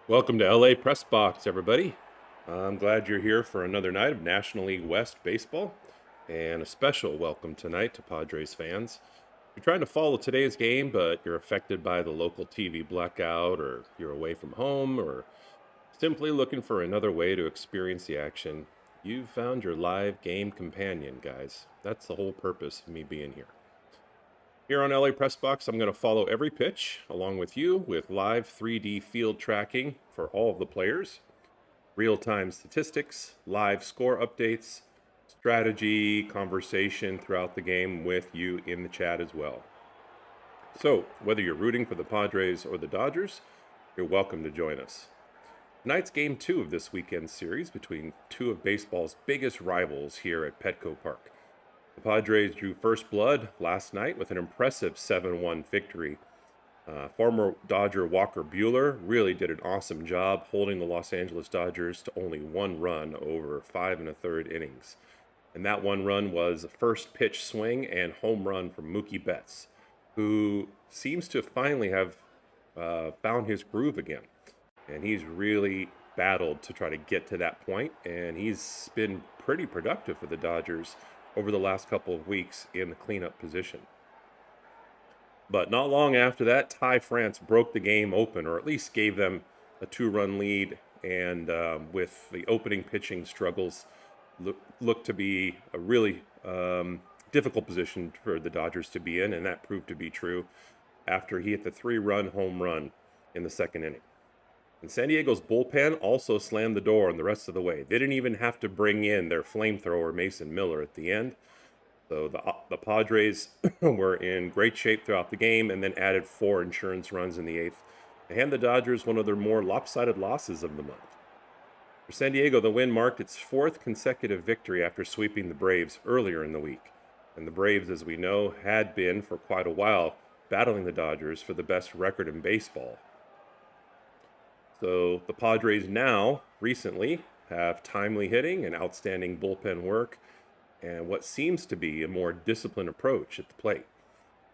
Welcome to LA Press Box, everybody. I'm glad you're here for another night of National League West baseball, and a special welcome tonight to Padres fans. If you're trying to follow today's game, but you're affected by the local TV blackout, or you're away from home, or simply looking for another way to experience the action, you've found your live game companion, guys. That's the whole purpose of me being here. Here on LA Press Box, I'm going to follow every pitch along with you with live 3D field tracking for all of the players, real time statistics, live score updates, strategy, conversation throughout the game with you in the chat as well. So, whether you're rooting for the Padres or the Dodgers, you're welcome to join us. Tonight's game 2 of this weekend series between two of baseball's biggest rivals here at Petco Park. The Padres drew first blood last night with an impressive 7-1 victory. Former Dodger Walker Buehler really did an awesome job holding the Los Angeles Dodgers to only one run over 5 1/3 innings. And that one run was a first pitch swing and home run from Mookie Betts, who seems to finally have found his groove again. And he's really battled to try to get to that point, and he's been pretty productive for the Dodgers over the last couple of weeks in the cleanup position. But not long after that, Ty France broke the game open, or at least gave them a 2-run lead, and with the opening pitching struggles, looked to be a really difficult position for the Dodgers to be in, and that proved to be true after he hit the 3-run home run in the second inning. And San Diego's bullpen also slammed the door on the rest of the way. They didn't even have to bring in their flamethrower, Mason Miller, at the end. So the Padres were in great shape throughout the game and then added 4 insurance runs in the 8th to hand the Dodgers one of their more lopsided losses of the month. For San Diego, the win marked its 4th consecutive victory after sweeping the Braves earlier in the week. And the Braves, as we know, had been for quite a while battling the Dodgers for the best record in baseball. So the Padres now, recently, have timely hitting and outstanding bullpen work and what seems to be a more disciplined approach at the plate.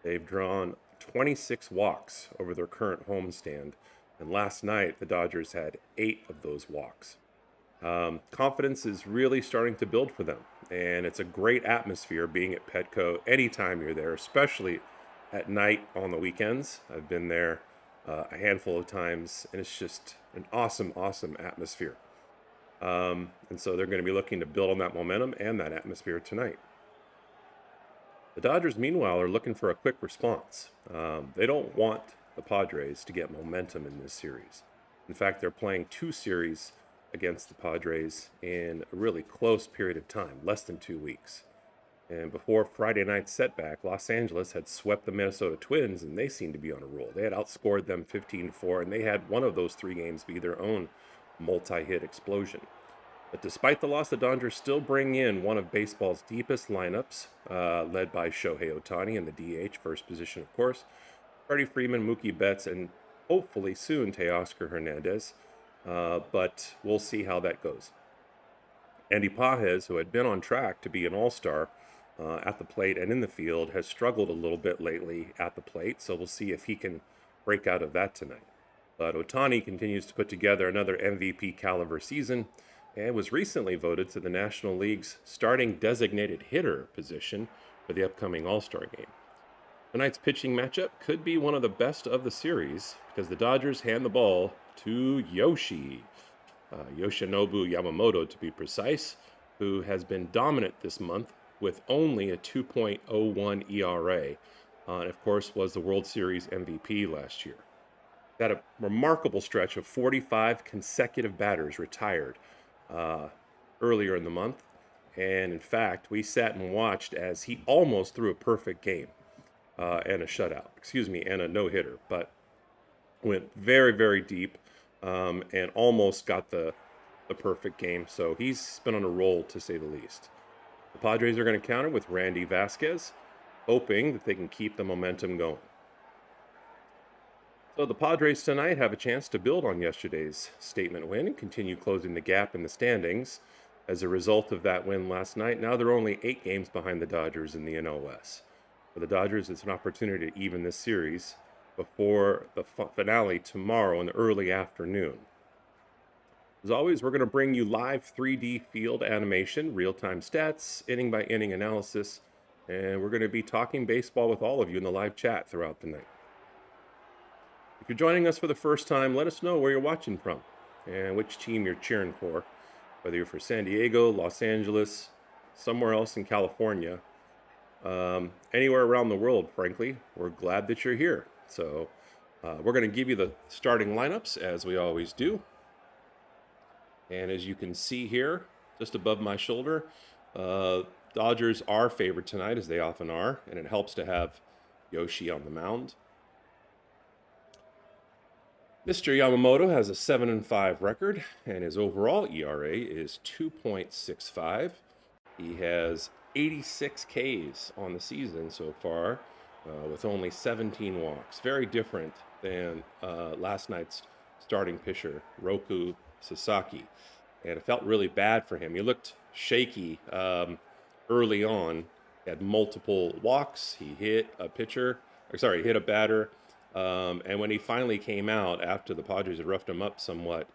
They've drawn 26 walks over their current homestand, and last night the Dodgers had 8 of those walks. Confidence is really starting to build for them, and it's a great atmosphere being at Petco anytime you're there, especially at night on the weekends. I've been there a handful of times, and it's just an awesome atmosphere. And so they're going to be looking to build on that momentum and that atmosphere tonight. The Dodgers, meanwhile, are looking for a quick response. They don't want the Padres to get momentum in this series. In fact, they're playing 2 series against the Padres in a really close period of time, less than 2 weeks. And before Friday night's setback, Los Angeles had swept the Minnesota Twins, and they seemed to be on a roll. They had outscored them 15-4, and they had one of those 3 games be their own multi-hit explosion. But despite the loss, the Dodgers still bring in one of baseball's deepest lineups, led by Shohei Ohtani in the DH, first position, of course, Freddie Freeman, Mookie Betts, and hopefully soon Teoscar Hernandez. But we'll see how that goes. Andy Pages, who had been on track to be an all-star at the plate and in the field, has struggled a little bit lately at the plate, so we'll see if he can break out of that tonight. But Ohtani continues to put together another MVP caliber season and was recently voted to the National League's starting designated hitter position for the upcoming All-Star game. Tonight's pitching matchup could be one of the best of the series because the Dodgers hand the ball to Yoshinobu Yamamoto, to be precise, who has been dominant this month with only a 2.01 ERA, and of course was the World Series MVP last year. Had a remarkable stretch of 45 consecutive batters retired earlier in the month, and in fact, we sat and watched as he almost threw a perfect game and a no-hitter, but went very deep and almost got the perfect game. So he's been on a roll, to say the least. The Padres are going to counter with Randy Vasquez, hoping that they can keep the momentum going. So the Padres tonight have a chance to build on yesterday's statement win and continue closing the gap in the standings. As a result of that win last night, now they're only 8 games behind the Dodgers in the NL West. For the Dodgers, it's an opportunity to even this series before the finale tomorrow in the early afternoon. As always, we're going to bring you live 3D field animation, real-time stats, inning by inning analysis, and we're going to be talking baseball with all of you in the live chat throughout the night. If you're joining us for the first time, let us know where you're watching from and which team you're cheering for, whether you're for San Diego, Los Angeles, somewhere else in California, anywhere around the world, frankly. We're glad that you're here. So we're going to give you the starting lineups as we always do. And as you can see here, just above my shoulder, Dodgers are favored tonight, as they often are, and it helps to have Yoshi on the mound. Mr. Yamamoto has a 7-5 record, and his overall ERA is 2.65. He has 86 Ks on the season so far, with only 17 walks. Very different than last night's starting pitcher, Roku Sasaki. And it felt really bad for him. He looked shaky early on. He had multiple walks. He hit a batter. And when he finally came out after the Padres had roughed him up somewhat,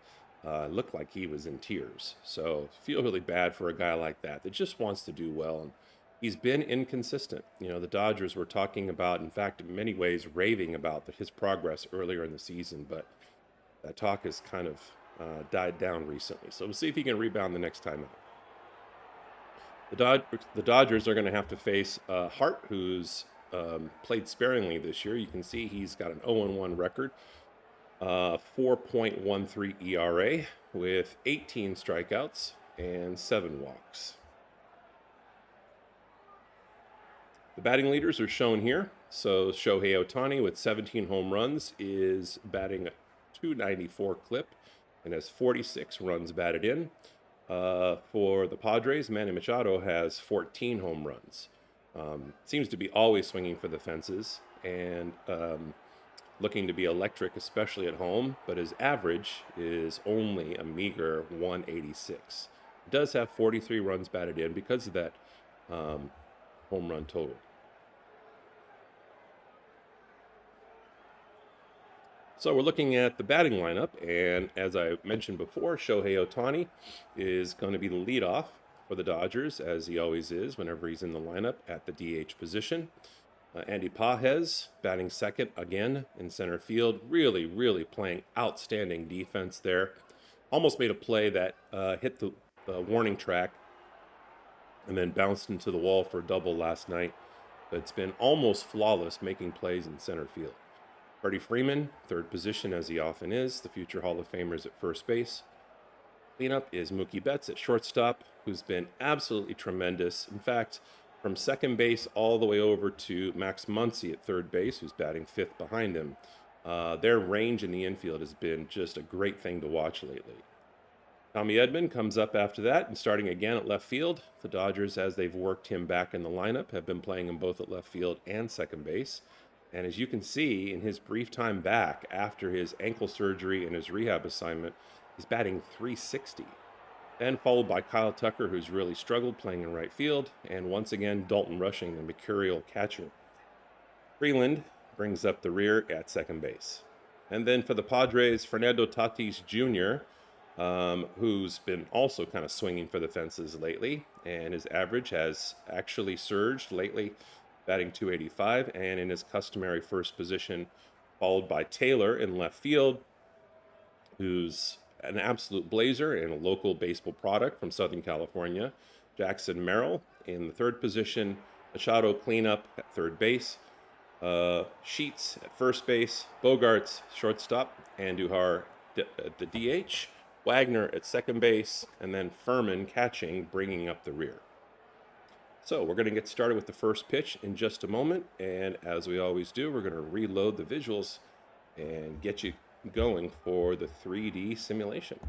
looked like he was in tears. So feel really bad for a guy like that just wants to do well. And he's been inconsistent. You know, the Dodgers were talking about, in fact, in many ways, raving about his progress earlier in the season, but that talk has kind of died down recently. So we'll see if he can rebound the next time out. The Dodgers are going to have to face Hart, who's played sparingly this year. You can see he's got an 0-1 record, 4.13 ERA with 18 strikeouts and 7 walks. The batting leaders are shown here. So Shohei Ohtani with 17 home runs is batting a .294 clip and has 46 runs batted in. For the Padres, Manny Machado has 14 home runs. Seems to be always swinging for the fences and looking to be electric, especially at home, but his average is only a meager 186. Does have 43 runs batted in because of that home run total. So we're looking at the batting lineup, and as I mentioned before, Shohei Ohtani is going to be the leadoff for the Dodgers, as he always is whenever he's in the lineup at the DH position. Andy Pages batting second again in center field, really, really playing outstanding defense there. Almost made a play that hit the warning track and then bounced into the wall for a double last night. But it's been almost flawless making plays in center field. Freddie Freeman, third position as he often is. The future Hall of Famers at first base. Cleanup is Mookie Betts at shortstop, who's been absolutely tremendous. In fact, from second base all the way over to Max Muncy at third base, who's batting fifth behind him. Their range in the infield has been just a great thing to watch lately. Tommy Edman comes up after that and starting again at left field. The Dodgers, as they've worked him back in the lineup, have been playing him both at left field and second base. And as you can see, in his brief time back after his ankle surgery and his rehab assignment, he's batting .360. Then followed by Kyle Tucker, who's really struggled playing in right field. And once again, Dalton Rushing, the mercurial catcher. Freeland brings up the rear at second base. And then for the Padres, Fernando Tatis Jr., who's been also kind of swinging for the fences lately. And his average has actually surged lately, batting .285 and in his customary first position, followed by Taylor in left field, who's an absolute blazer and a local baseball product from Southern California. Jackson Merrill in the third position, Machado cleanup at third base, Sheets at first base, Bogarts shortstop, Andujar at the DH, Wagner at second base, and then Furman catching, bringing up the rear. So we're going to get started with the first pitch in just a moment, and as we always do, we're going to reload the visuals and get you going for the 3D simulation.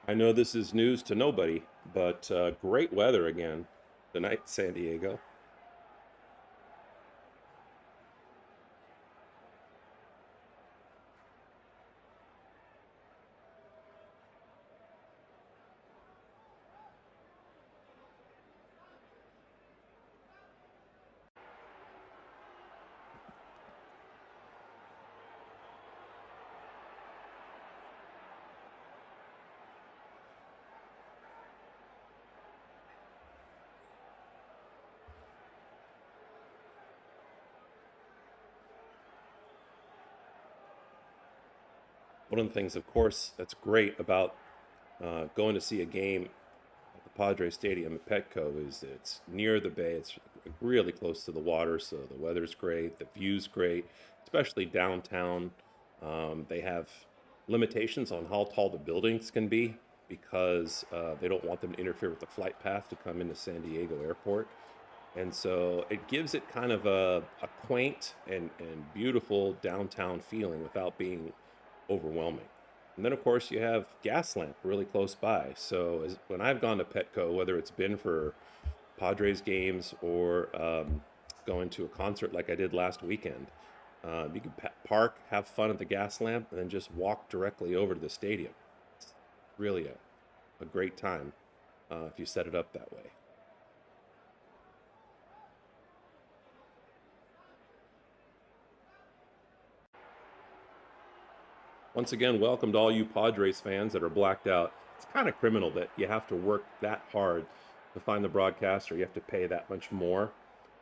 I know this is news to nobody, but great weather again tonight, San Diego. One of the things, of course, that's great about going to see a game at the Padres Stadium at Petco is it's near the bay. It's really close to the water, so the weather's great, the view's great, especially downtown. They have limitations on how tall the buildings can be because they don't want them to interfere with the flight path to come into San Diego Airport. And so it gives it kind of a quaint and beautiful downtown feeling without being overwhelming. And then, of course, you have Gaslamp really close by. So when I've gone to Petco, whether it's been for Padres games or going to a concert like I did last weekend, you can park, have fun at the Gaslamp, and then just walk directly over to the stadium. It's really a great time if you set it up that way. Once again, welcome to all you Padres fans that are blacked out. It's kind of criminal that you have to work that hard to find the broadcast or you have to pay that much more.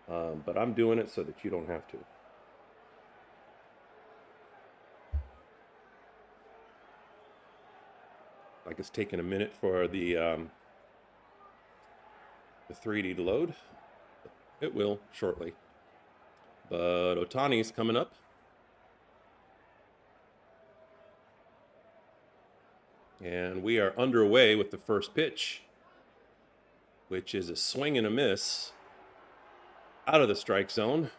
But I'm doing it so that you don't have to. Like it's taking a minute for the 3D to load. It will shortly. But Otani's coming up. And we are underway with the first pitch, which is a swing and a miss out of the strike zone.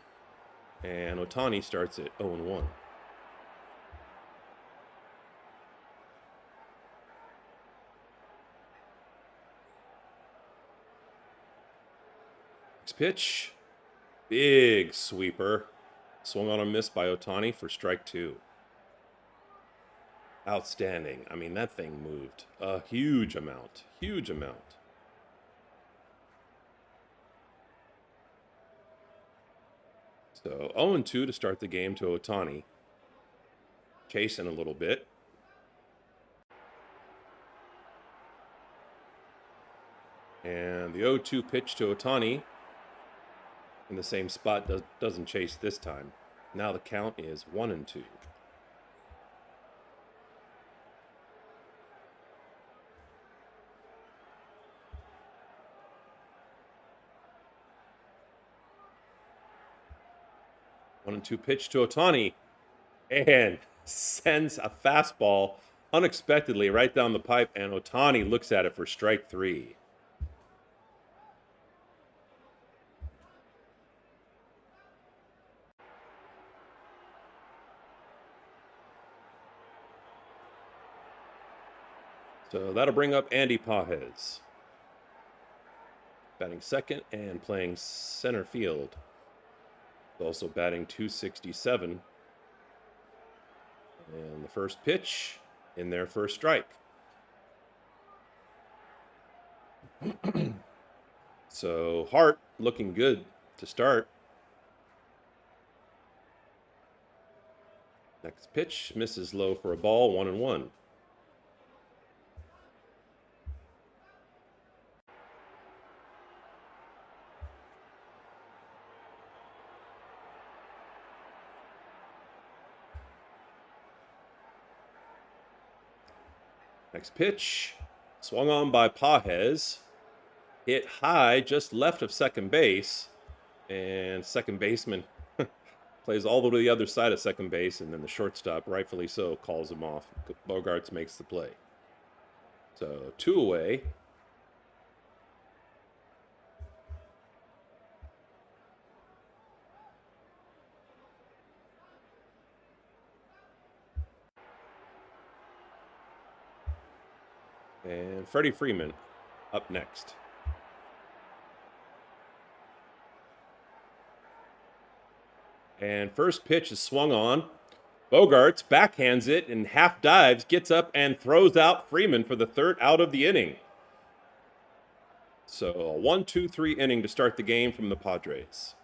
And Otani starts at 0-1. Next pitch, big sweeper. Swung on a miss by Otani for strike 2. Outstanding. I mean, that thing moved a huge amount. Huge amount. So 0-2 to start the game to Otani. Chasing a little bit. And the 0-2 pitch to Otani in the same spot doesn't chase this time. Now the count is 1-2. One and two pitch to Otani, and sends a fastball unexpectedly right down the pipe, and Otani looks at it for strike 3. So that'll bring up Andy Pages, batting second and playing center field. Also batting 267. And the first pitch in their first strike. So Hart looking good to start. Next pitch misses low for a ball, 1-1. Next pitch, swung on by Pages, hit high just left of second base, and second baseman plays all the way to the other side of second base, and then the shortstop, rightfully so, calls him off. Bogarts makes the play. So 2 away. And Freddie Freeman up next. And first pitch is swung on. Bogarts backhands it and half dives, gets up and throws out Freeman for the third out of the inning. So a 1-2-3 inning to start the game from the Padres.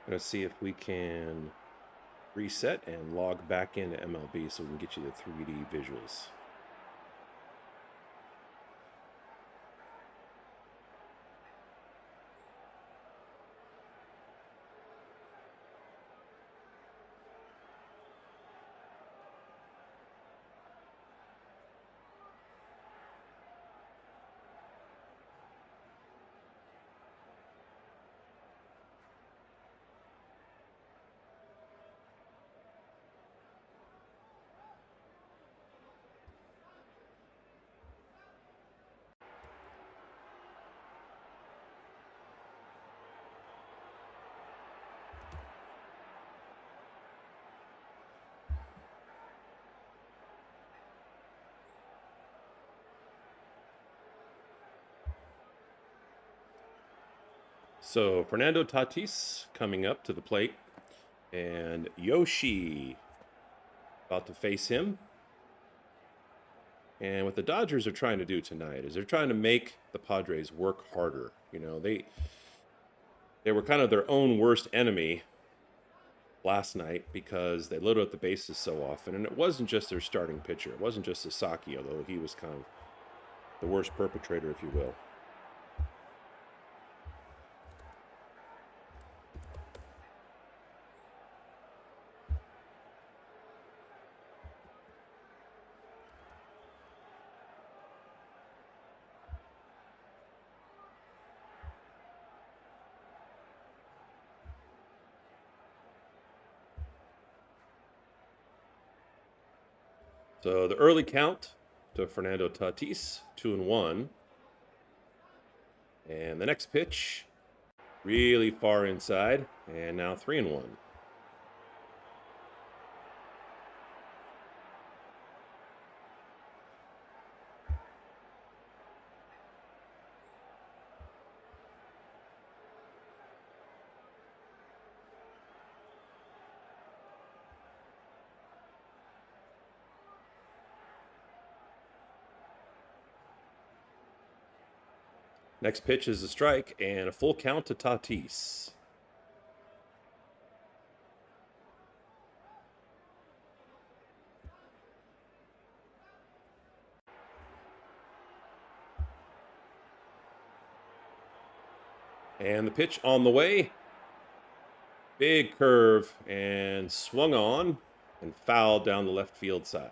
Going to see if we can reset and log back into MLB so we can get you the 3D visuals. So Fernando Tatis coming up to the plate, and Yoshi about to face him. And what the Dodgers are trying to do tonight is they're trying to make the Padres work harder. You know, they were kind of their own worst enemy last night because they loaded up the bases so often. And it wasn't just their starting pitcher. It wasn't just Sasaki, although he was kind of the worst perpetrator, if you will. So the early count to Fernando Tatis, 2-1. And the next pitch, really far inside, and now 3-1. Next pitch is a strike and a full count to Tatis. And the pitch on the way. Big curve and swung on and fouled down the left field side.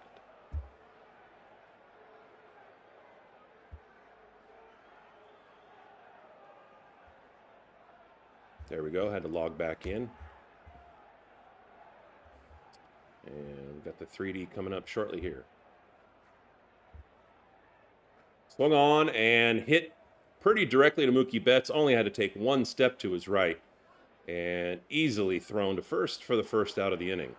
There we go. Had to log back in. And we've got the 3D coming up shortly here. Swung on and hit pretty directly to Mookie Betts. Only had to take one step to his right and easily thrown to first for the first out of the inning.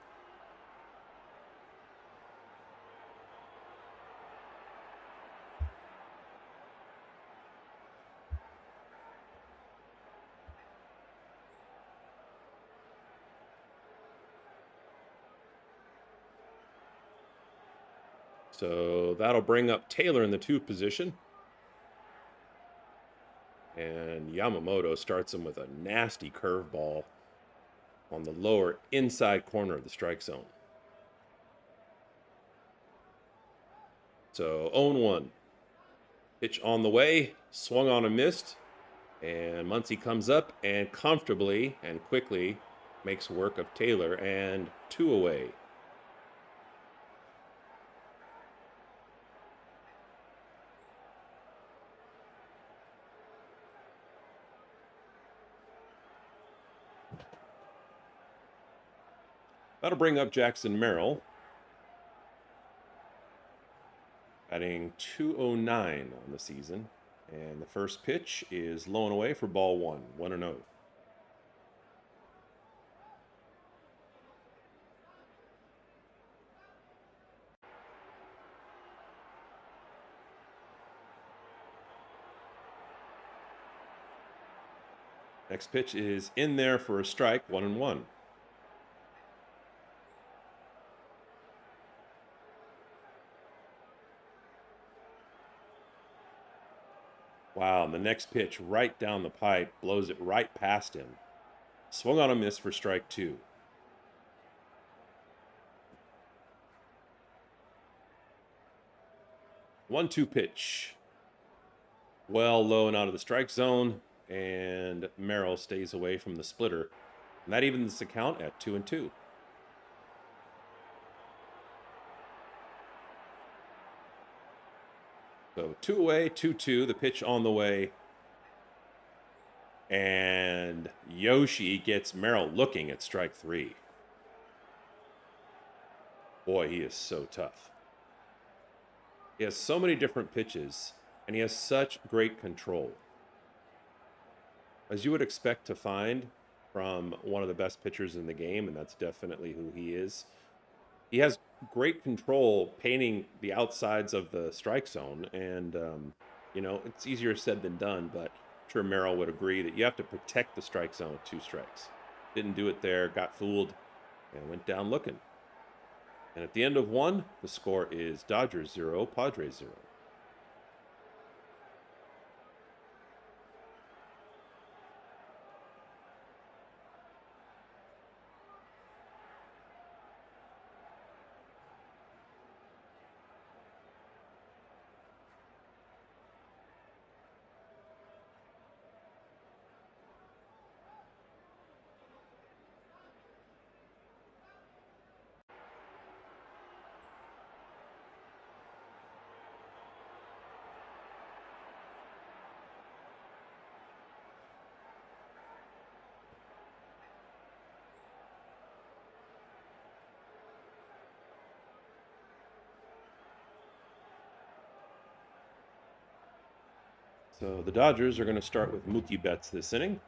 So that'll bring up Taylor in the 2 position. And Yamamoto starts him with a nasty curveball on the lower inside corner of the strike zone. So 0-1. Pitch on the way, swung on and missed. And Muncy comes up and comfortably and quickly makes work of Taylor, and 2 away. That'll bring up Jackson Merrill, batting .209 on the season. And the first pitch is low and away for ball 1, 1-0. Next pitch is in there for a strike, 1-1. Wow, and the next pitch right down the pipe blows it right past him. Swung on a miss for strike 2. 1-2 pitch. Well low and out of the strike zone, and Merrill stays away from the splitter. And that evens the count at 2-2. So 2 away, 2-2, the pitch on the way. And Yoshi gets Merrill looking at strike 3. Boy, he is so tough. He has so many different pitches, and he has such great control. As you would expect to find from one of the best pitchers in the game, and that's definitely who he is. He has great control painting the outsides of the strike zone, and it's easier said than done, but I'm sure Merrill would agree that you have to protect the strike zone with 2 strikes. Didn't do it there, got fooled, and went down looking. And at the end of 1, the score is Dodgers 0, Padres 0. So the Dodgers are going to start with Mookie Betts this inning,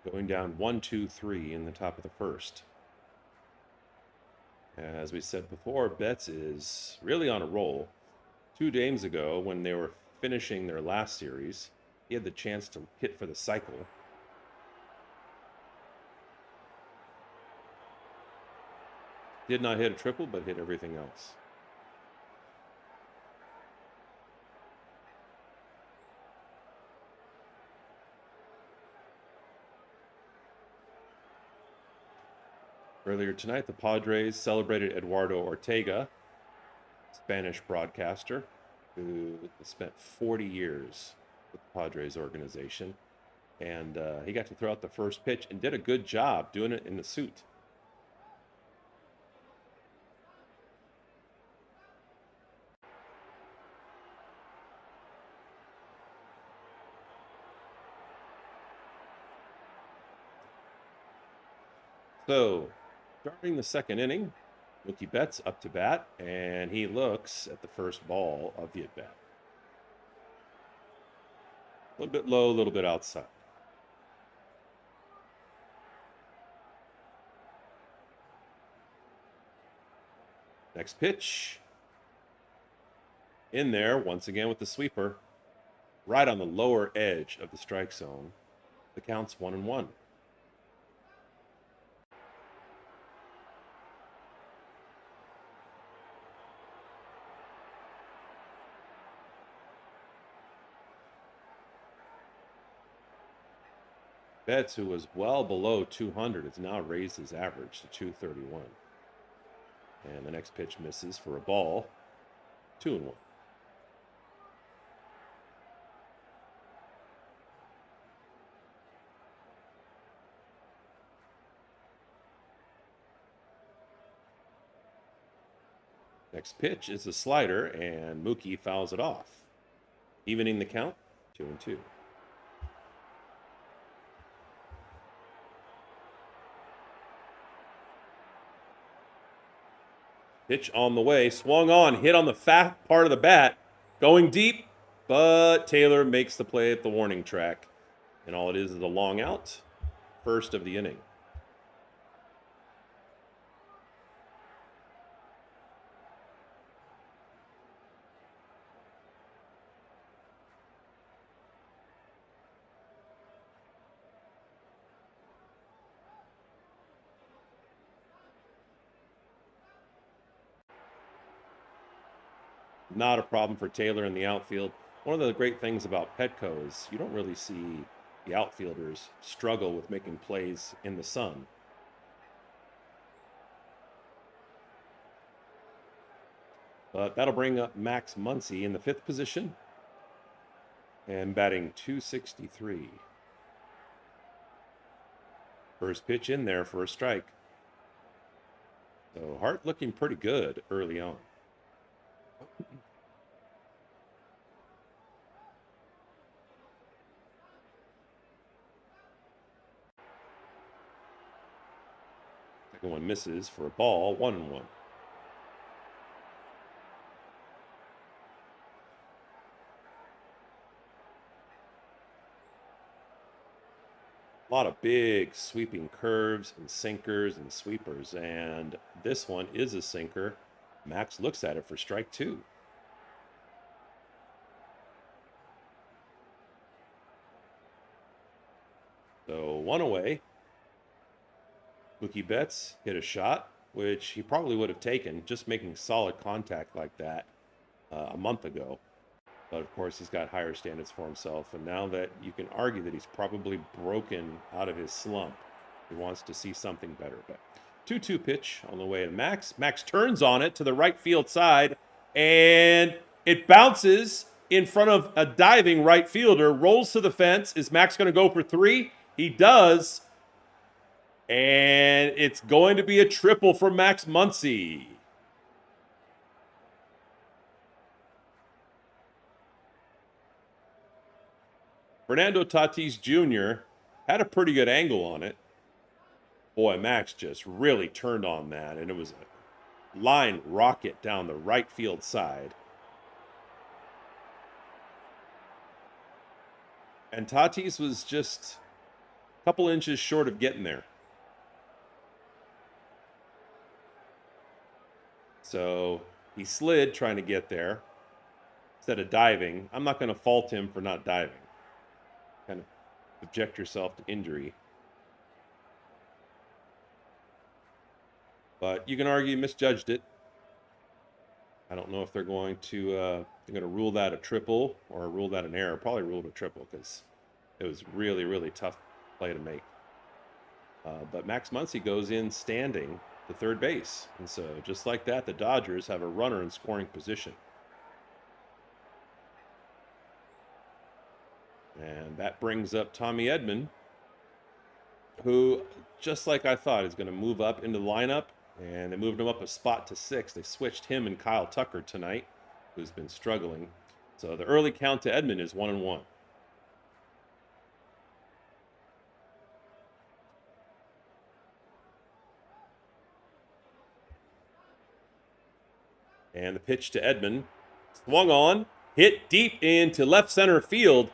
going down 1-2-3 in the top of the first. As we said before, Betts is really on a roll. 2 games ago, when they were finishing their last series, he had the chance to hit for the cycle. Did not hit a triple, but hit everything else. Earlier tonight, the Padres celebrated Eduardo Ortega, Spanish broadcaster, who spent 40 years with the Padres organization. And he got to throw out the first pitch and did a good job doing it in the suit. So, starting the second inning, Mookie Betts up to bat, and he looks at the first ball of the at-bat. A little bit low, a little bit outside. Next pitch. In there, once again with the sweeper. Right on the lower edge of the strike zone. The count's 1-1. Betts, who was well below 200, has now raised his average to 231. And the next pitch misses for a ball. 2-1. Next pitch is a slider, and Mookie fouls it off, evening the count, 2-2. Pitch on the way, swung on, hit on the fat part of the bat, going deep, but Taylor makes the play at the warning track. And all it is a long out, first of the inning. Not a problem for Taylor in the outfield. One of the great things about Petco is you don't really see the outfielders struggle with making plays in the sun. But that'll bring up Max Muncy in the 5th position and batting .263. First pitch in there for a strike. So Hart looking pretty good early on. Second one misses for a ball, 1-1. A lot of big sweeping curves and sinkers and sweepers, and this one is a sinker. Max looks at it for strike 2. So 1 away. Mookie Betts hit a shot, which he probably would have taken, just making solid contact like that a month ago. But of course, he's got higher standards for himself. And now that you can argue that he's probably broken out of his slump, he wants to see something better. But 2-2 pitch on the way to Max. Max turns on it to the right field side, and it bounces in front of a diving right fielder, rolls to the fence. Is Max going to go for 3? He does. And it's going to be a triple for Max Muncy. Fernando Tatis Jr. had a pretty good angle on it. Boy, Max just really turned on that, and it was a line rocket down the right field side. And Tatis was just a couple inches short of getting there. So he slid trying to get there instead of diving. I'm not going to fault him for not diving. Kind of subject yourself to injury. But you can argue misjudged it. I don't know if they're going to rule that a triple or rule that an error. Probably ruled a triple because it was really, really tough play to make. But Max Muncy goes in standing to third base. And so just like that, the Dodgers have a runner in scoring position. And that brings up Tommy Edman, who, just like I thought, is going to move up into the lineup. And they moved him up a spot to 6. They switched him and Kyle Tucker tonight, who's been struggling. So the early count to Edman is 1-1. And the pitch to Edman, swung on, hit deep into left center field.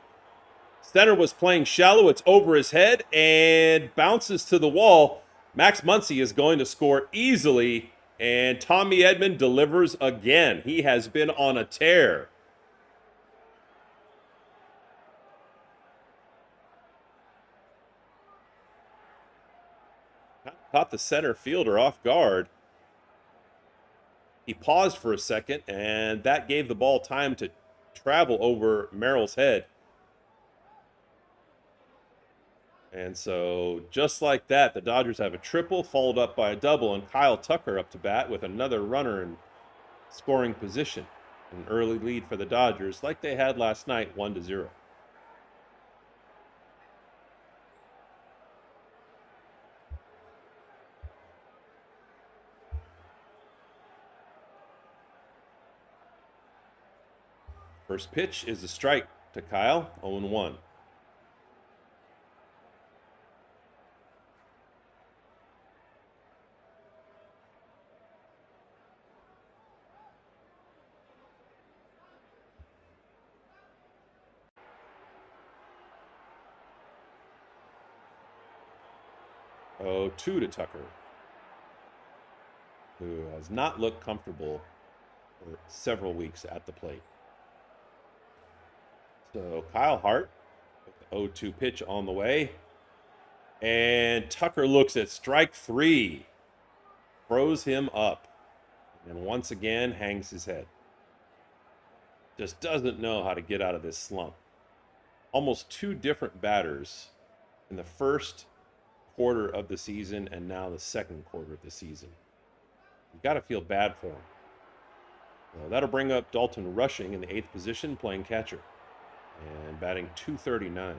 Center was playing shallow. It's over his head and bounces to the wall. Max Muncy is going to score easily, and Tommy Edman delivers again. He has been on a tear. Caught the center fielder off guard. He paused for a second, and that gave the ball time to travel over Merrill's head. And so, just like that, the Dodgers have a triple, followed up by a double, and Kyle Tucker up to bat with another runner in scoring position. An early lead for the Dodgers, like they had last night, 1-0. First pitch is a strike to Kyle, 0-1. Oh, 2 to Tucker, who has not looked comfortable for several weeks at the plate. So Kyle Hart with the 0-2 pitch on the way. And Tucker looks at strike 3, throws him up, and once again hangs his head. Just doesn't know how to get out of this slump. Almost 2 different batters in the first quarter of the season and now the second quarter of the season. You got to feel bad for him. Well, that'll bring up Dalton Rushing in the 8th position, playing catcher, and batting .239.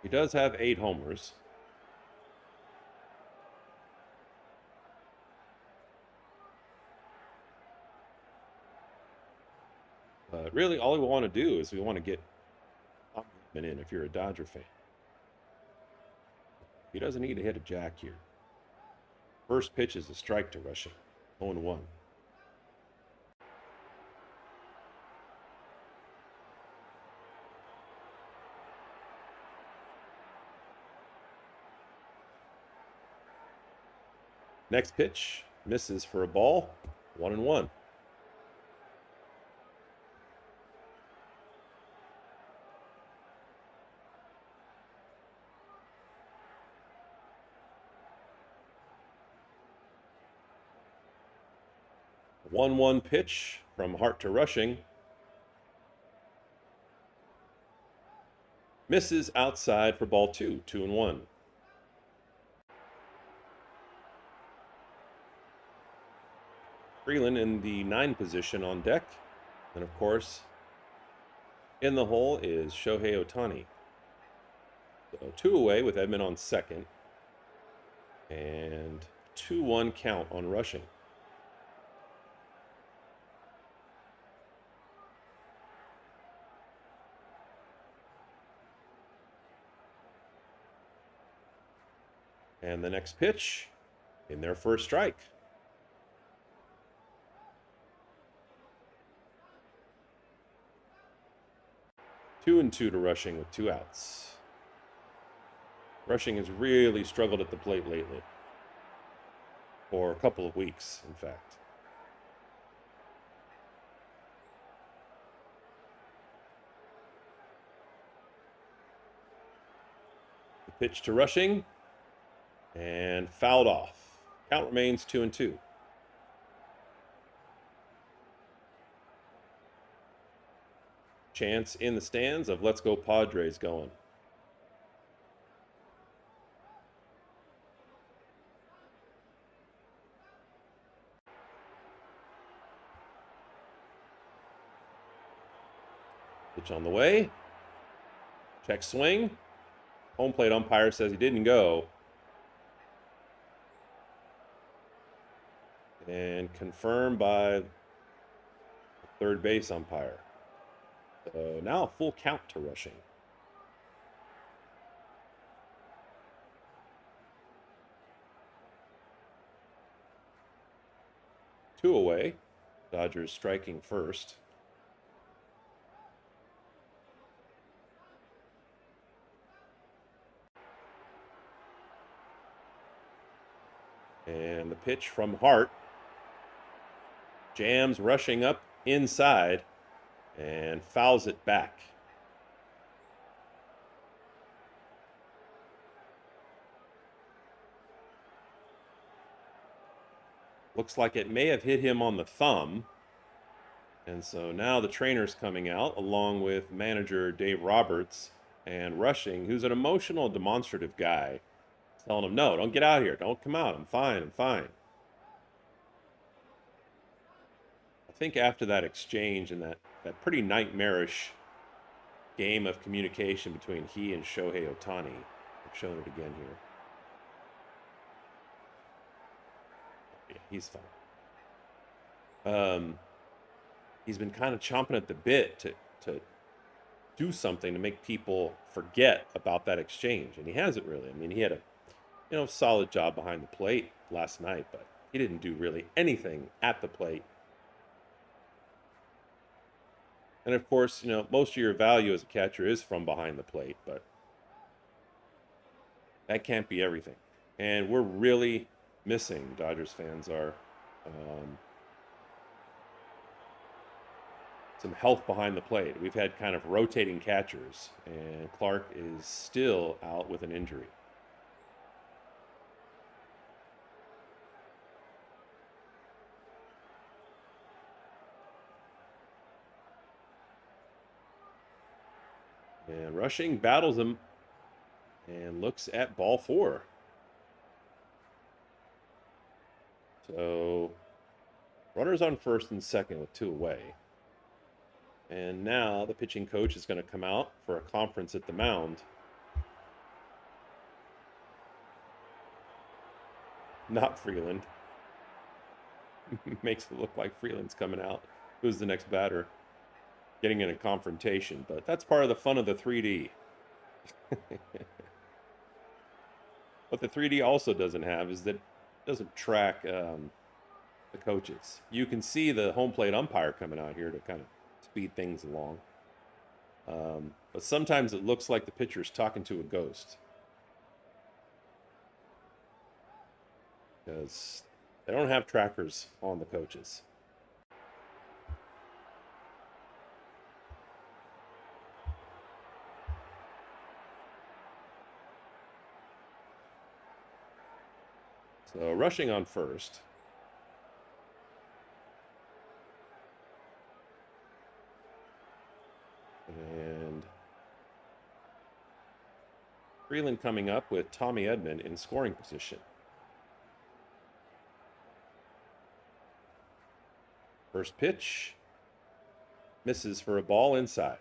He does have 8 homers. But really, all we want to do is we want to get in if you're a Dodger fan. He doesn't need to hit a jack here. First pitch is a strike to Rushing, 0-1. Next pitch misses for a ball, 1-1. A 1-1 pitch from Hart to Rushing. Misses outside for ball 2, 2-1. Freeland in the 9 position on deck. And of course, in the hole is Shohei Ohtani. So 2 away with Edman on second. And 2-1 count on Rushing. And the next pitch in their first strike. Two and 2 to Rushing with 2 outs. Rushing has really struggled at the plate lately. For a couple of weeks, in fact. The pitch to Rushing. And fouled off. Count remains 2-2. Chance in the stands of "Let's Go Padres" going. Pitch on the way. Check swing. Home plate umpire says he didn't go. And confirmed by the third base umpire. So now a full count to Rushing. 2 away. Dodgers striking first. And the pitch from Hart. Jams rushing up inside and fouls it back. Looks like it may have hit him on the thumb. And so now the trainer's coming out along with manager Dave Roberts and Rushing, who's an emotional, demonstrative guy, telling him, no, don't get out here. Don't come out. I'm fine. I'm fine. I think after that exchange and that pretty nightmarish game of communication between he and Shohei Ohtani, I'm showing it again here. Yeah, he's fine. He's been kind of chomping at the bit to do something to make people forget about that exchange, and he hasn't really. I mean, he had a solid job behind the plate last night, but he didn't do really anything at the plate. And of course, most of your value as a catcher is from behind the plate, but that can't be everything. And we're really missing, Dodgers fans are, some health behind the plate. We've had kind of rotating catchers, and Clark is still out with an injury. And Rushing battles him and looks at ball 4. So runners on first and second with 2 away. And now the pitching coach is going to come out for a conference at the mound. Not Freeland. Makes it look like Freeland's coming out. Who's the next batter? Getting in a confrontation, but that's part of the fun of the 3D. What the 3D also doesn't have is that it doesn't track the coaches. You can see the home plate umpire coming out here to kind of speed things along. But sometimes it looks like the pitcher's talking to a ghost, because they don't have trackers on the coaches. So Rushing on first. And Freeland coming up with Tommy Edman in scoring position. First pitch misses for a ball inside.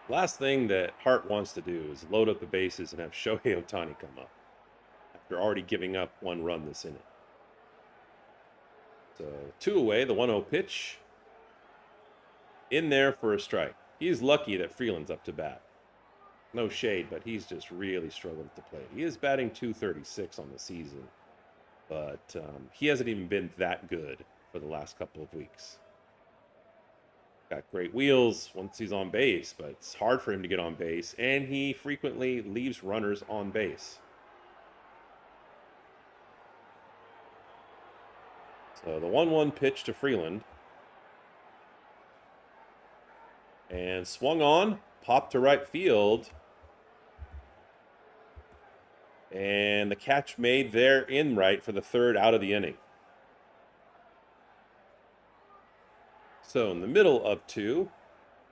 Last thing that Hart wants to do is load up the bases and have Shohei Ohtani come up after already giving up 1 run this inning. So 2 away, the 1-0 pitch. In there for a strike. He's lucky that Freeland's up to bat. No shade, but he's just really struggled at the plate. He is batting .236 on the season, but he hasn't even been that good for the last couple of weeks. Got great wheels once he's on base, but it's hard for him to get on base, and he frequently leaves runners on base. So the 1-1 pitch to Freeland. And swung on, popped to right field. And the catch made there in right for the 3rd out of the inning. So in the middle of 2,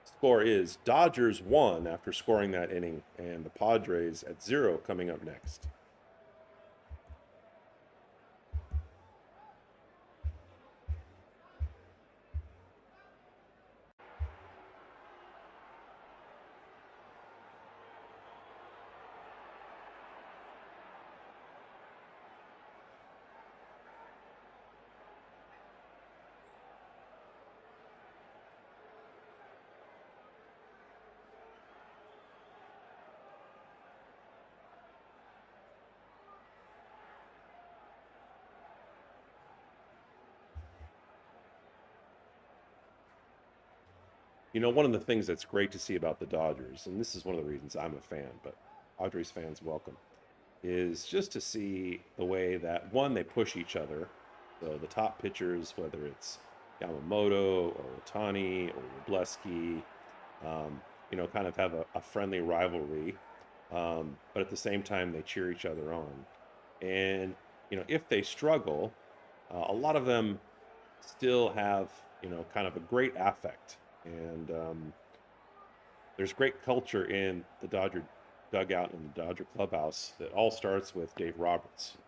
score is Dodgers 1 after scoring that inning, and the Padres at 0 coming up next. One of the things that's great to see about the Dodgers, and this is one of the reasons I'm a fan, but Padres fans welcome, is just to see the way that one, they push each other. So the top pitchers, whether it's Yamamoto or Otani or Wableski, kind of have a friendly rivalry. But at the same time, they cheer each other on. And, if they struggle, a lot of them still have, kind of a great affect. And there's great culture in the Dodger dugout and the Dodger clubhouse that all starts with Dave Roberts.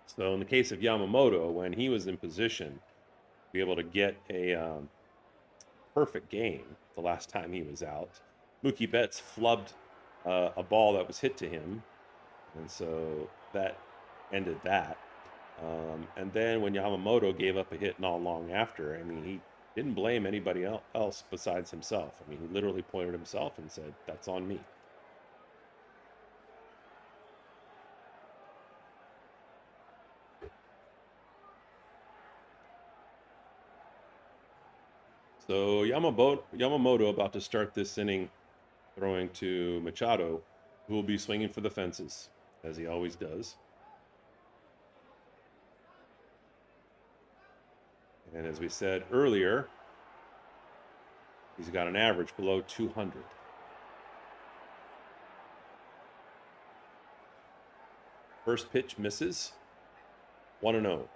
So in the case of Yamamoto, when he was in position to be able to get a perfect game the last time he was out, Mookie Betts flubbed a ball that was hit to him, and so that ended that. And then when Yamamoto gave up a hit not long after, he didn't blame anybody else besides himself. He literally pointed himself and said, "That's on me." So Yamamoto about to start this inning throwing to Machado, who will be swinging for the fences, as he always does. And as we said earlier, he's got an average below 200. First pitch misses. 1-0.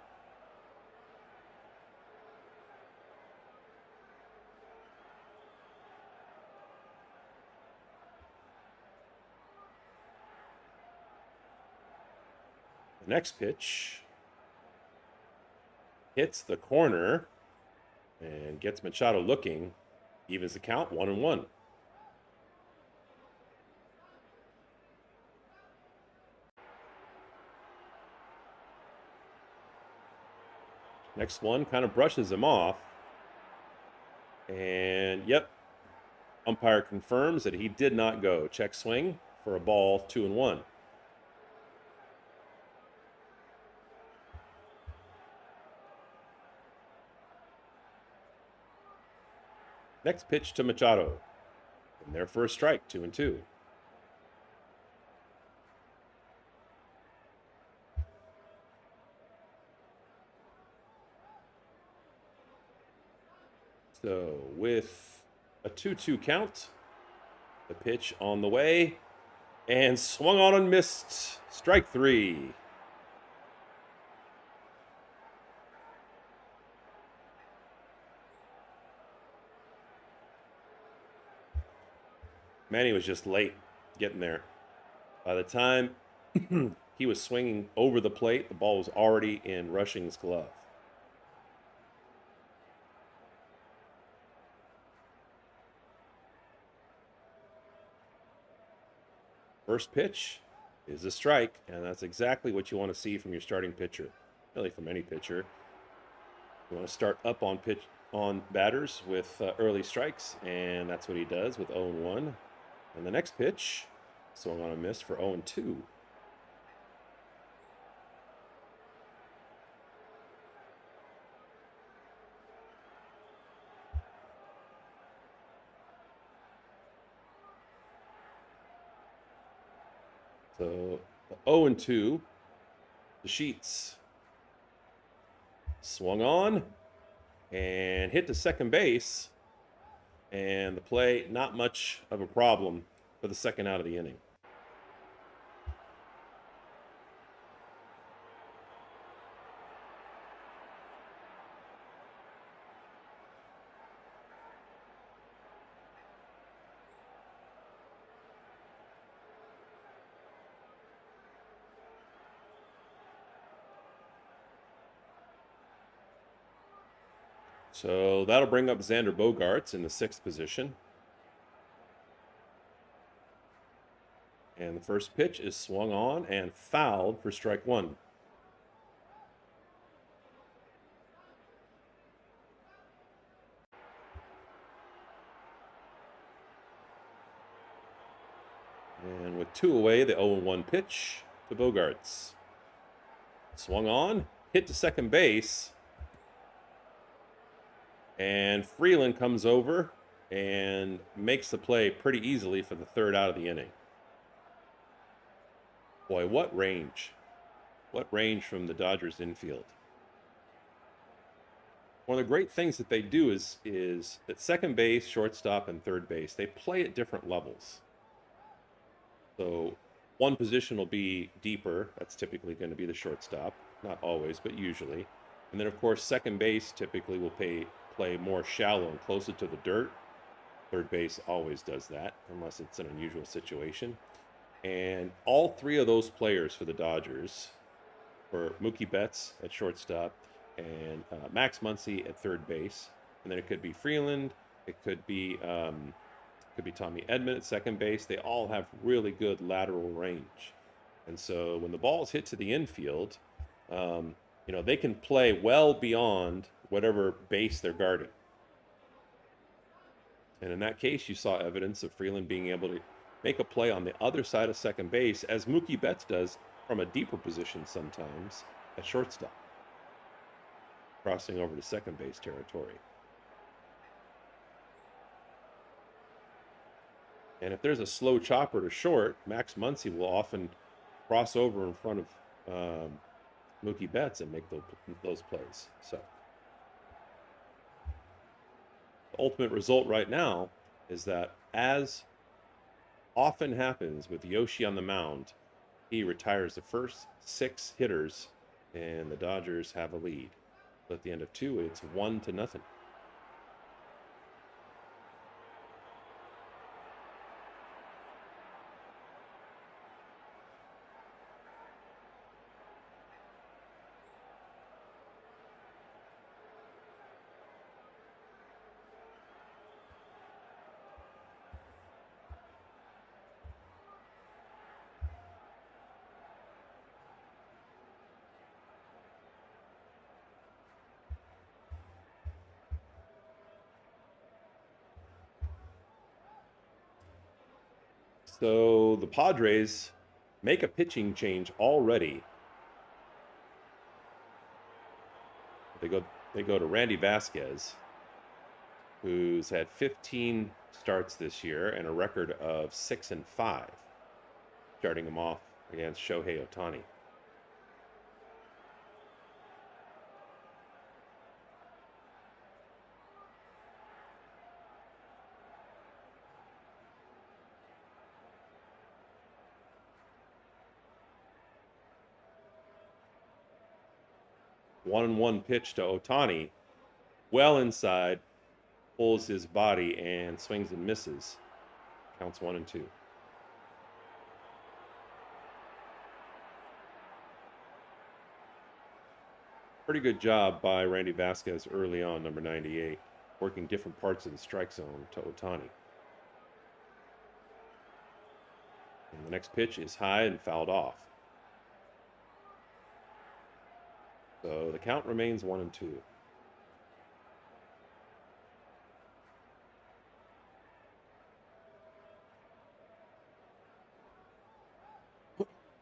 The next pitch hits the corner and gets Machado looking. Evens the count, 1-1. Next one kind of brushes him off. And yep, umpire confirms that he did not go. Check swing for a ball, 2-1. Next pitch to Machado. And their first strike, 2-2. So with a 2-2 count, the pitch on the way, and swung on and missed. Strike 3. Manny was just late getting there. By the time he was swinging over the plate, the ball was already in Rushing's glove. First pitch is a strike, and that's exactly what you want to see from your starting pitcher, really from any pitcher. You want to start up on batters with early strikes, and that's what he does with 0-1. And the next pitch, swung on a miss for 0-2. So 0-2, the Sheets swung on and hit to second base, and the play not much of a problem for the second out of the inning. So that'll bring up Xander Bogaerts in the 6th position. And the first pitch is swung on and fouled for strike 1. And with 2 away, the 0-1 pitch to Bogaerts. Swung on, hit to second base, And Freeland comes over and makes the play pretty easily for the third out of the inning. Boy, what range. What range from the Dodgers infield. One of the great things that they do is at second base, shortstop, and third base, they play at different levels. So one position will be deeper. That's typically going to be the shortstop. Not always, but usually. And then, of course, second base typically will play more shallow and closer to the dirt. Third base always does that, unless it's an unusual situation. And all three of those players for the Dodgers, for Mookie Betts at shortstop and Max Muncy at third base, and then it could be Freeland, it could be Tommy Edman at second base. They all have really good lateral range, and so when the ball's hit to the infield, um, they can play well beyond whatever base they're guarding. And in that case, you saw evidence of Freeland being able to make a play on the other side of second base, as Mookie Betts does from a deeper position sometimes at shortstop, crossing over to second base territory. And if there's a slow chopper to short, Max Muncy will often cross over in front of Mookie Betts and make those plays. So the ultimate result right now is that, as often happens with Yoshi on the mound, he retires the first 6 hitters, and the Dodgers have a lead. So at the end of 2, it's 1-0. So the Padres make a pitching change already. They go to Randy Vasquez, who's had 15 starts this year and a record of 6-5, starting him off against Shohei Ohtani. One pitch to Ohtani, well inside, pulls his body and swings and misses. Counts 1-2. Pretty good job by Randy Vasquez early on, number 98, working different parts of the strike zone to Ohtani. And the next pitch is high and fouled off. So the count remains 1-2.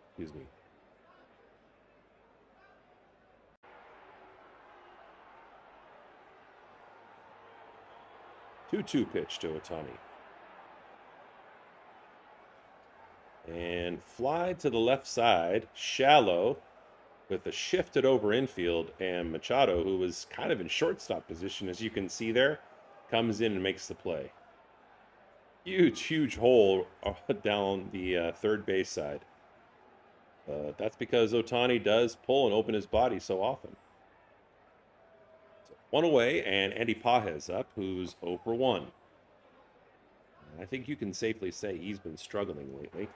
Excuse me. 2-2 pitch to Ohtani. And fly to the left side, shallow, with a shifted over infield, and Machado, who was kind of in shortstop position, as you can see there, comes in and makes the play. Huge hole down the third base side. That's because Ohtani does pull and open his body so often. So 1 away, and Andy Pages up, who's 0 for 1. I think you can safely say he's been struggling lately.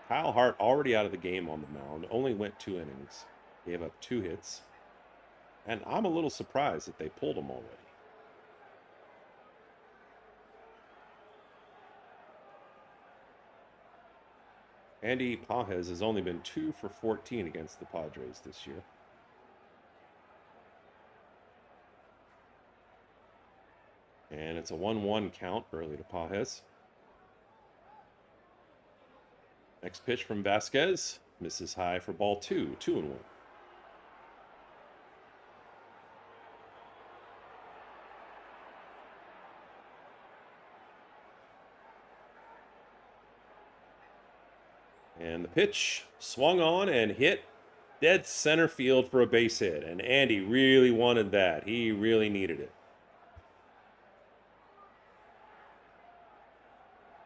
Kyle Hart already out of the game on the mound, only went 2 innings, gave up 2 hits, and I'm a little surprised that they pulled him already. Andy Pages has only been 2 for 14 against the Padres this year. And it's a 1-1 count early to Pages. Next pitch from Vasquez. Misses high for ball 2, 2-1. And the pitch swung on and hit dead center field for a base hit. And Andy really wanted that. He really needed it.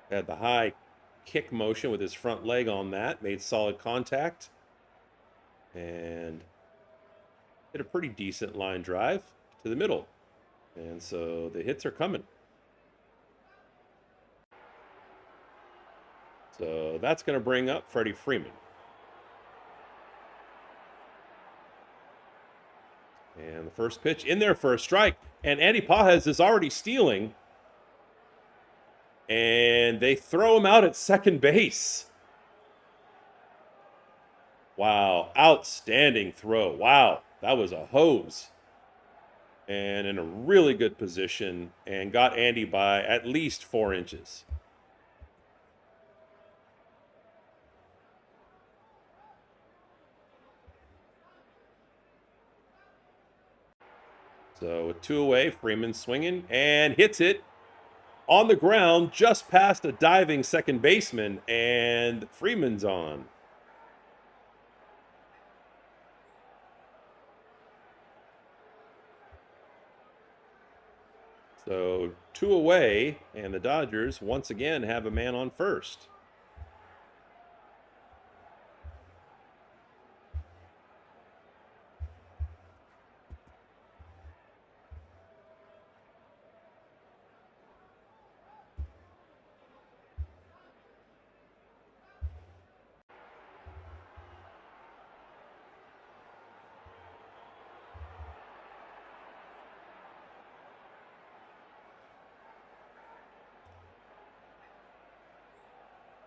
Had the high kick motion with his front leg on that. Made solid contact. And hit a pretty decent line drive to the middle. And so the hits are coming. So that's going to bring up Freddie Freeman. And the first pitch in there for a strike. And Andy Pajes is already stealing. And they throw him out at second base. Wow, outstanding throw. Wow, that was a hose. And in a really good position and got Andy by at least 4 inches. So with 2 away, Freeman swinging and hits it on the ground just past a diving second baseman, and Freeman's on. So 2 away, and the Dodgers once again have a man on first.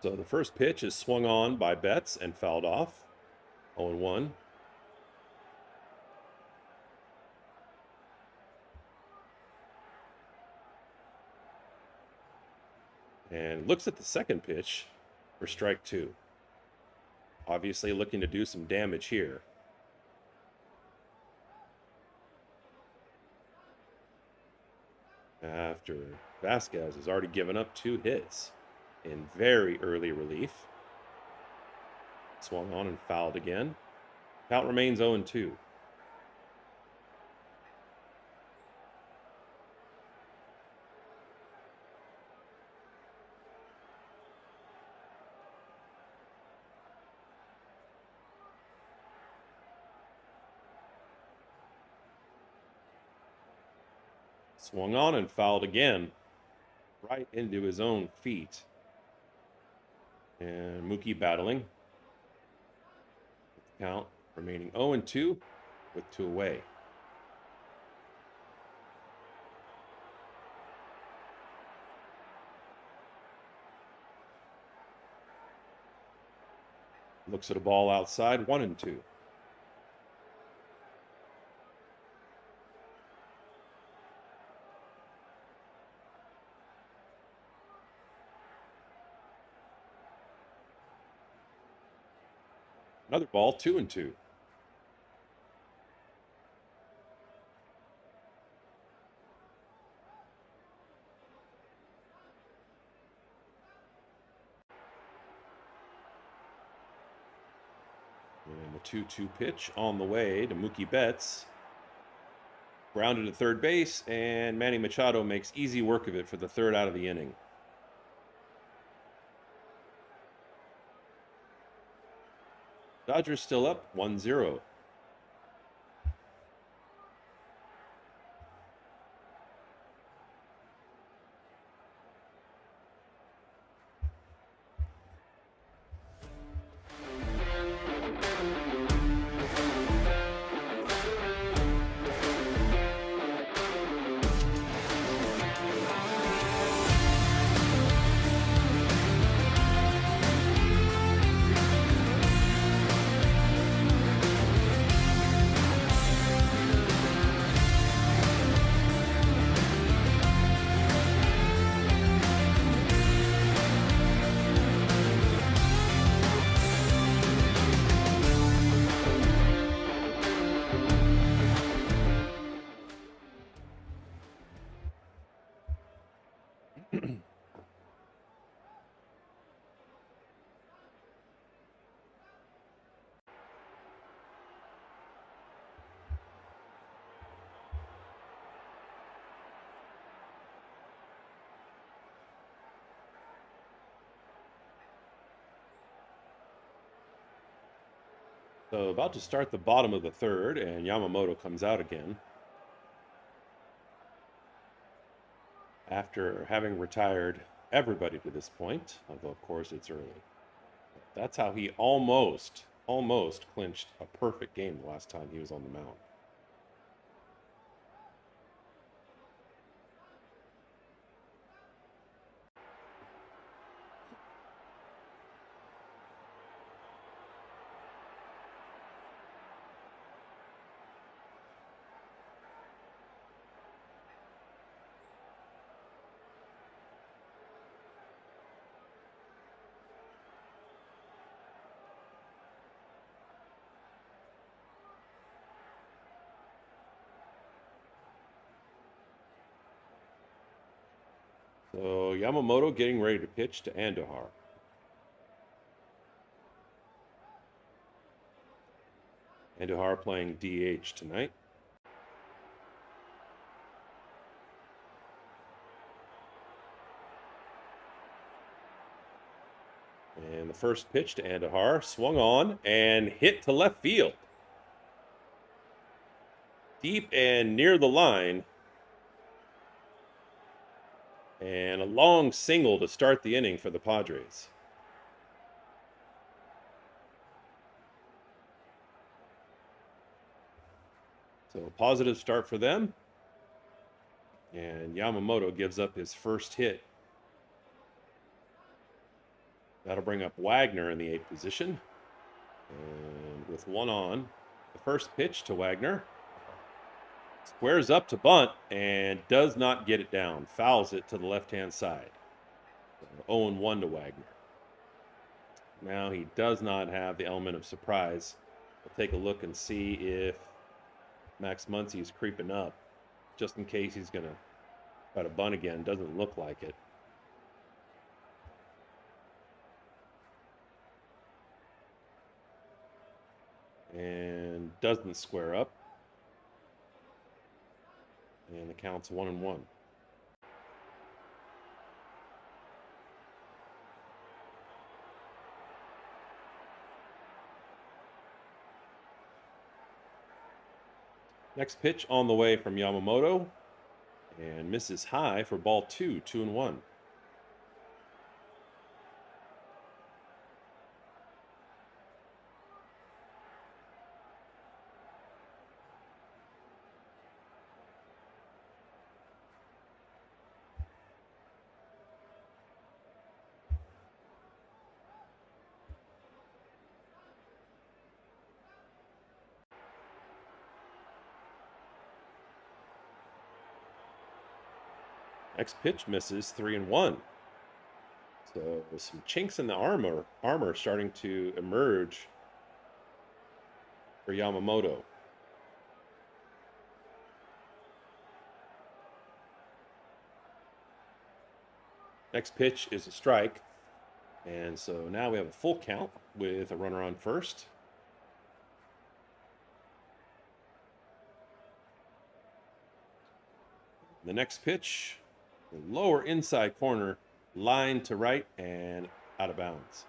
So the first pitch is swung on by Betts and fouled off. 0-1. And looks at the second pitch for strike 2. Obviously looking to do some damage here. After Vasquez has already given up 2 hits in very early relief. Swung on and fouled again. Count remains 0-2. Swung on and fouled again, right into his own feet. And Mookie battling. Count remaining 0-2 with 2 away. Looks at a ball outside, 1-2. Another ball, 2-2. And the 2-2 pitch on the way to Mookie Betts. Grounded at third base, and Manny Machado makes easy work of it for the 3rd out of the inning. Dodgers still up 1-0. So about to start the bottom of the third, and Yamamoto comes out again after having retired everybody to this point, although of course it's early. That's how he almost clinched a perfect game the last time he was on the mound. So Yamamoto getting ready to pitch to Andujar. Andujar playing DH tonight. And the first pitch to Andujar swung on and hit to left field. Deep and near the line. And a long single to start the inning for the Padres. So a positive start for them. And Yamamoto gives up his first hit. That'll bring up Wagner in the 8th position. And with one on, the first pitch to Wagner. Squares up to bunt and does not get it down. Fouls it to the left-hand side. 0-1 to Wagner. Now he does not have the element of surprise. We'll take a look and see if Max Muncy is creeping up, just in case he's going to try to bunt again. Doesn't look like it. And doesn't square up. And the count's 1-1. Next pitch on the way from Yamamoto. And misses high for ball 2, 2-1. Next pitch misses 3-1. So some chinks in the armor starting to emerge for Yamamoto. Next pitch is a strike. And so now we have a full count with a runner on first. The next pitch, the lower inside corner, line to right and out of bounds.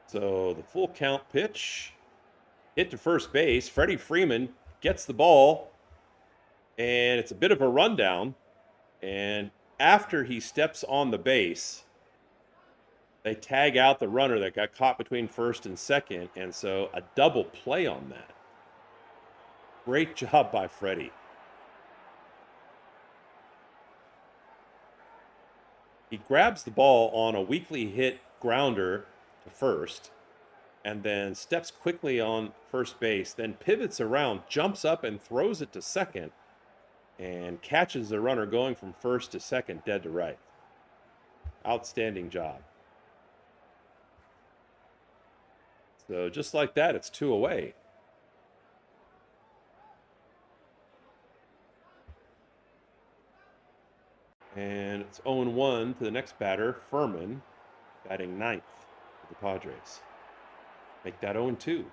So the full count pitch, hit to first base. Freddie Freeman gets the ball, and it's a bit of a rundown. And after he steps on the base, they tag out the runner that got caught between first and second, and so a double play on that. Great job by Freddie. He grabs the ball on a weakly hit grounder to first, and then steps quickly on first base, then pivots around, jumps up and throws it to second, and catches the runner going from first to second, dead to right. Outstanding job. So just like that, it's 2 away. And it's 0-1 to the next batter, Furman, batting ninth for the Padres. Make that 0-2.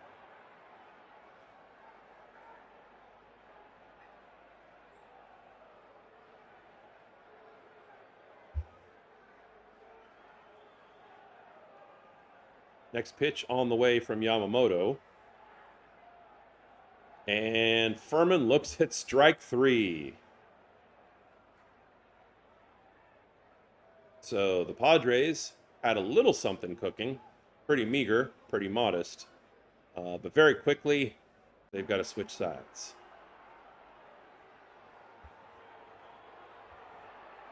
Next pitch on the way from Yamamoto. And Furman looks at strike 3. So the Padres had a little something cooking. Pretty meager, pretty modest. But very quickly, they've got to switch sides.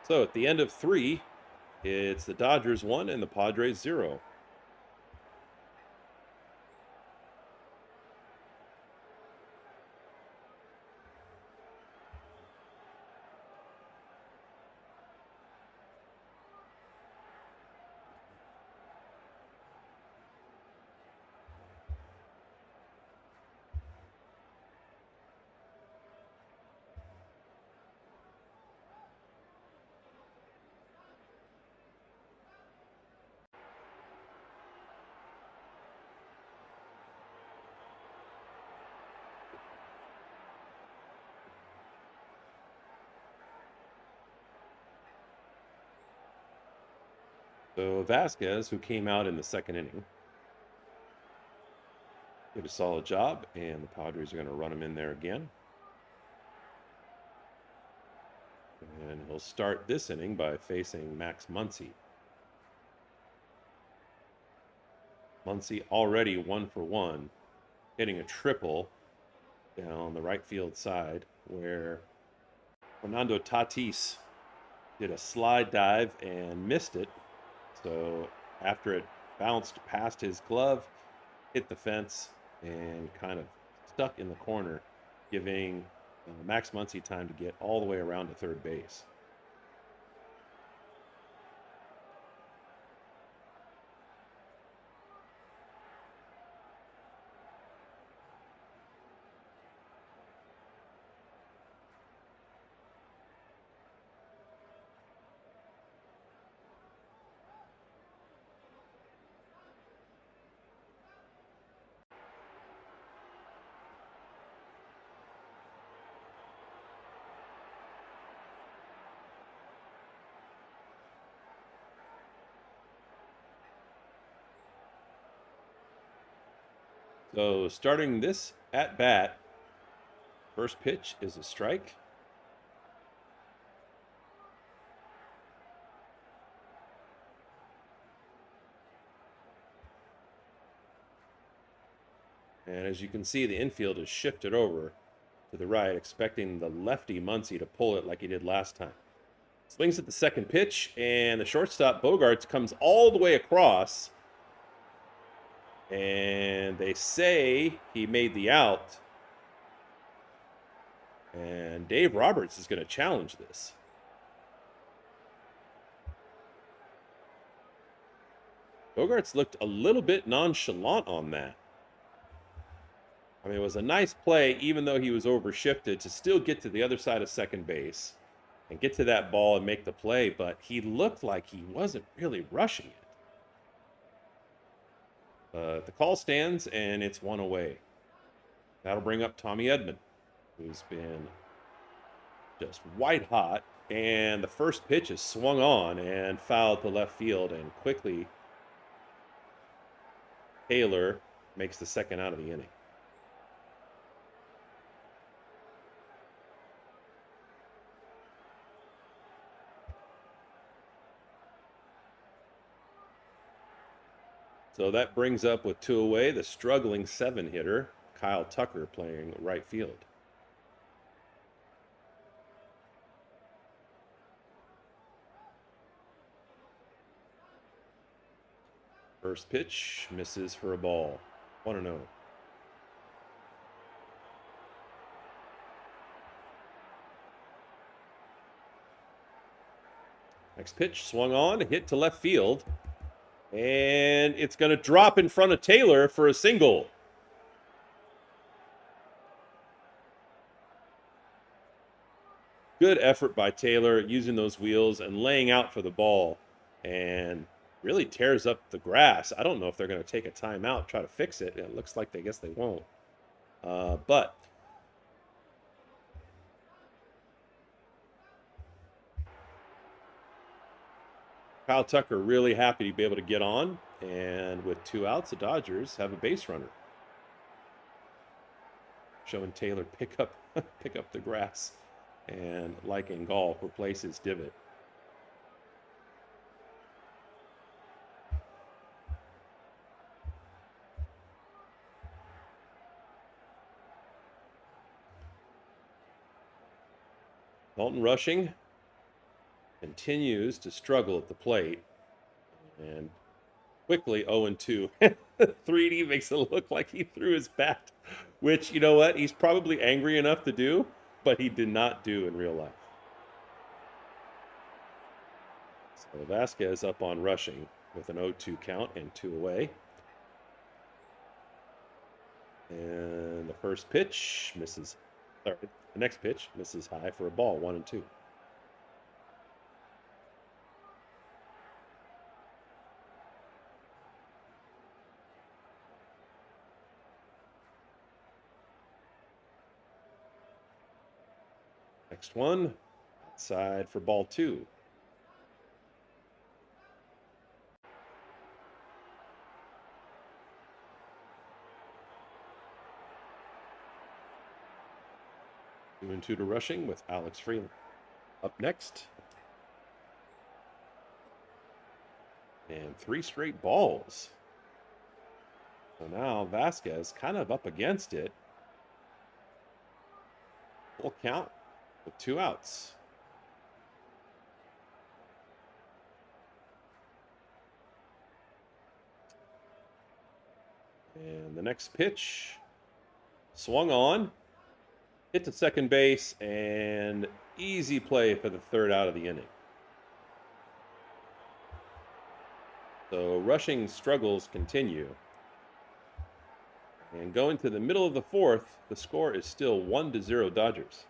So at the end of 3, it's the Dodgers 1 and the Padres 0. So Vasquez, who came out in the second inning, did a solid job, and the Padres are going to run him in there again. And he'll start this inning by facing Max Muncy. Muncy already 1 for 1, hitting a triple down the right field side where Fernando Tatis did a slide dive and missed it. So after it bounced past his glove, hit the fence, and kind of stuck in the corner, giving Max Muncy time to get all the way around to third base. So starting this at bat, first pitch is a strike. And as you can see, the infield is shifted over to the right, expecting the lefty Muncy to pull it like he did last time. Swings at the second pitch, and the shortstop Bogarts comes all the way across. And they say he made the out. And Dave Roberts is going to challenge this. Bogarts looked a little bit nonchalant on that. I mean, it was a nice play, even though he was overshifted, to still get to the other side of second base and get to that ball and make the play, but he looked like he wasn't really rushing it. The call stands, and it's 1 away. That'll bring up Tommy Edman, who's been just white hot, and the first pitch is swung on and fouled to left field, and quickly Taylor makes the second out of the inning. So that brings up with 2 away the struggling 7-hitter, Kyle Tucker, playing right field. First pitch misses for a ball. 1-0. Next pitch, swung on, hit to left field. And it's going to drop in front of Taylor for a single. Good effort by Taylor using those wheels and laying out for the ball. And really tears up the grass. I don't know if they're going to take a timeout, try to fix it. It looks like I guess they won't. But Kyle Tucker really happy to be able to get on. And with 2 outs, the Dodgers have a base runner. Showing Taylor pick up the grass. And like in golf, replace his divot. Dalton Rushing continues to struggle at the plate. And quickly 0-2. 3D makes it look like he threw his bat, which, you know what, he's probably angry enough to do, but he did not do in real life. So Vasquez up on Rushing with an 0-2 count and 2 away. And the first pitch misses. Sorry, the next pitch misses high for a ball, 1-2. Next one, outside for ball 2. Two and two to Rushing with Alex Freeland. Up next. And 3 straight balls. So now Vasquez kind of up against it. Full count with 2 outs. And the next pitch swung on, hit to second base, and easy play for the 3rd out of the inning. So Rushing struggles continue. And going to the middle of the 4th, the score is still 1-0 Dodgers.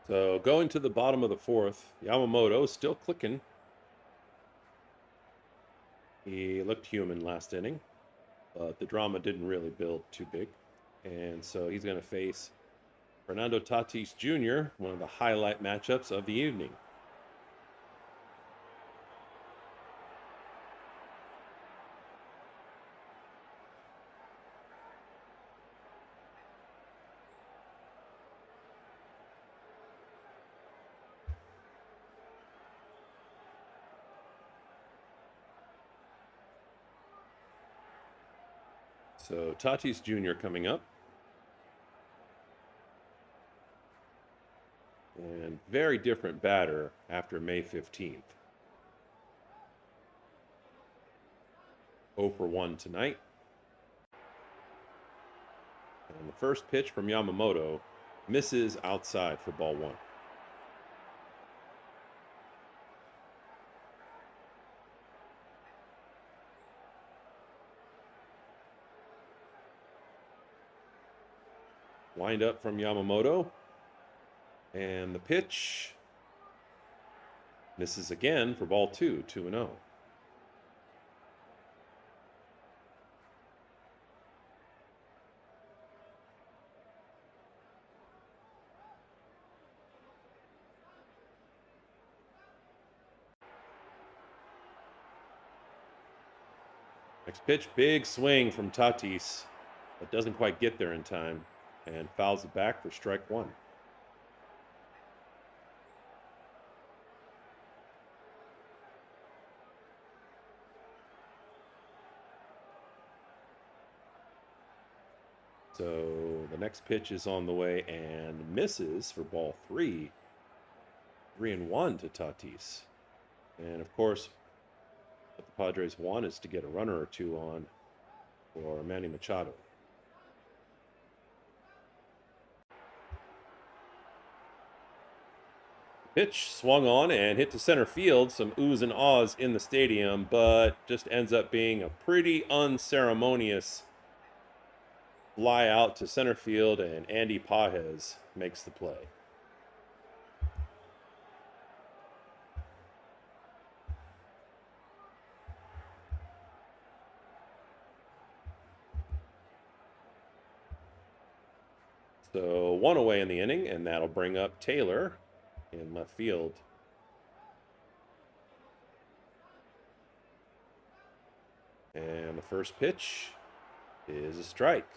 So going to the bottom of the 4th, Yamamoto is still clicking. He looked human last inning, but the drama didn't really build too big. And so he's going to face Fernando Tatis Jr., one of the highlight matchups of the evening. So Tatis Jr. coming up. And very different batter after May 15th. 0 for 1 tonight. And the first pitch from Yamamoto misses outside for ball 1. Wind up from Yamamoto. And the pitch misses again for ball 2, 2-0. Next pitch, big swing from Tatis, but doesn't quite get there in time and fouls it back for strike 1. So the next pitch is on the way and misses for ball 3. 3-1 to Tatis. And of course, what the Padres want is to get a runner or two on for Manny Machado. Pitch swung on and hit to center field. Some oohs and ahs in the stadium, but just ends up being a pretty unceremonious fly out to center field, and Andy Pages makes the play. So 1 away in the inning, and that'll bring up Taylor in left field. And the first pitch is a strike.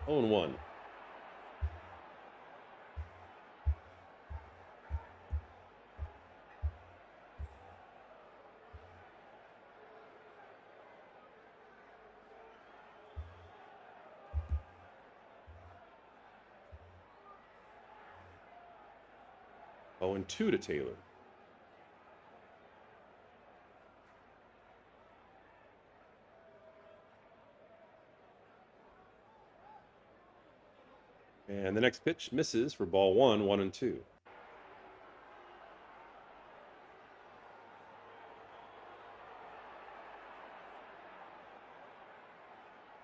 0-1. Oh, and 2 to Taylor. And the next pitch misses for ball 1, 1-2.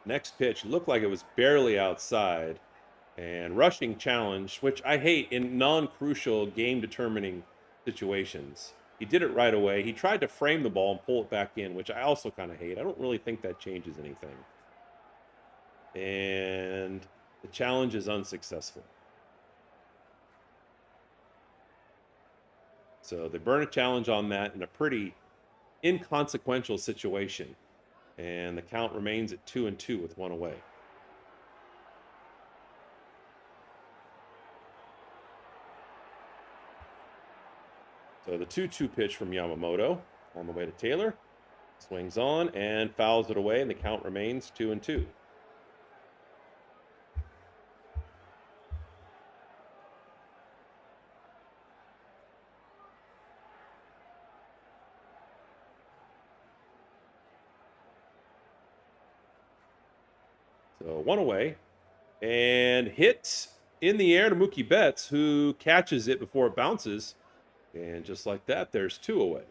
Next pitch looked like it was barely outside. And rushing challenge, which I hate in non-crucial game-determining situations. He did it right away. He tried to frame the ball and pull it back in, which I also kind of hate. I don't really think that changes anything. And the challenge is unsuccessful. So they burn a challenge on that in a pretty inconsequential situation. And the count remains at 2-2 with 1 away. So the 2-2 pitch from Yamamoto on the way to Taylor. Swings on and fouls it away, and the count remains 2-2. So 1 away. And hits in the air to Mookie Betts, who catches it before it bounces. And just like that, there's 2 away.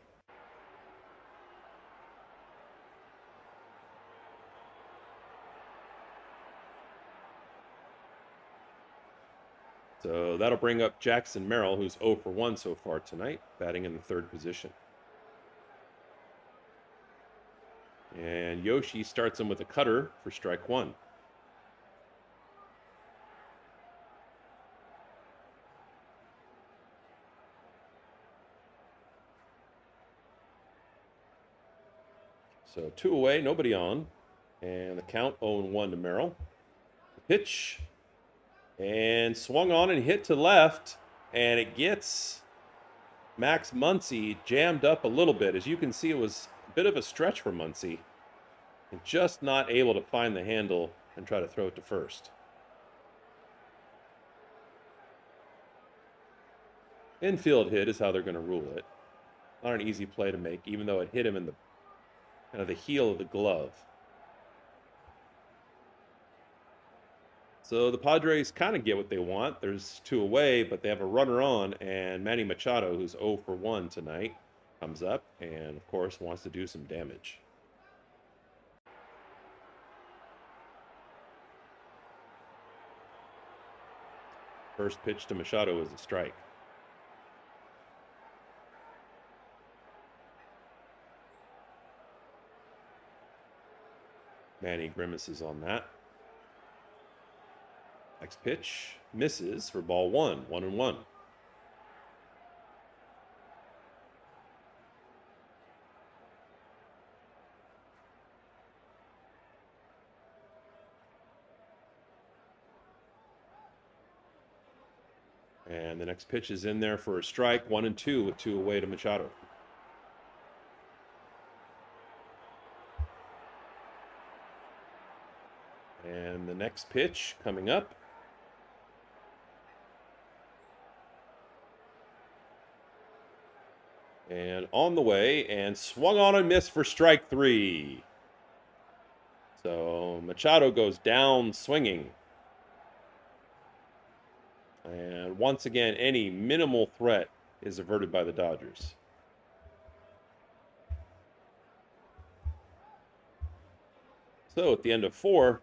So that'll bring up Jackson Merrill, who's 0 for 1 so far tonight, batting in the 3rd position. And Yoshi starts him with a cutter for strike 1. So 2 away, nobody on. And the count 0-1 to Merrill. The pitch. And swung on and hit to left. And it gets Max Muncy jammed up a little bit. As you can see, it was a bit of a stretch for Muncy. And just not able to find the handle and try to throw it to first. Infield hit is how they're going to rule it. Not an easy play to make, even though it hit him in the kind of the heel of the glove. So the Padres kind of get what they want. There's two away, but they have a runner on, and Manny Machado, who's 0 for 1 tonight, comes up and, of course, wants to do some damage. First pitch to Machado is a strike. Manny grimaces on that. Next pitch misses for ball 1, 1-1. And the next pitch is in there for a strike, 1-2 with 2 away to Machado. And the next pitch coming up. And on the way, and swung on and missed for strike 3. So Machado goes down swinging. And once again, any minimal threat is averted by the Dodgers. So at the end of 4,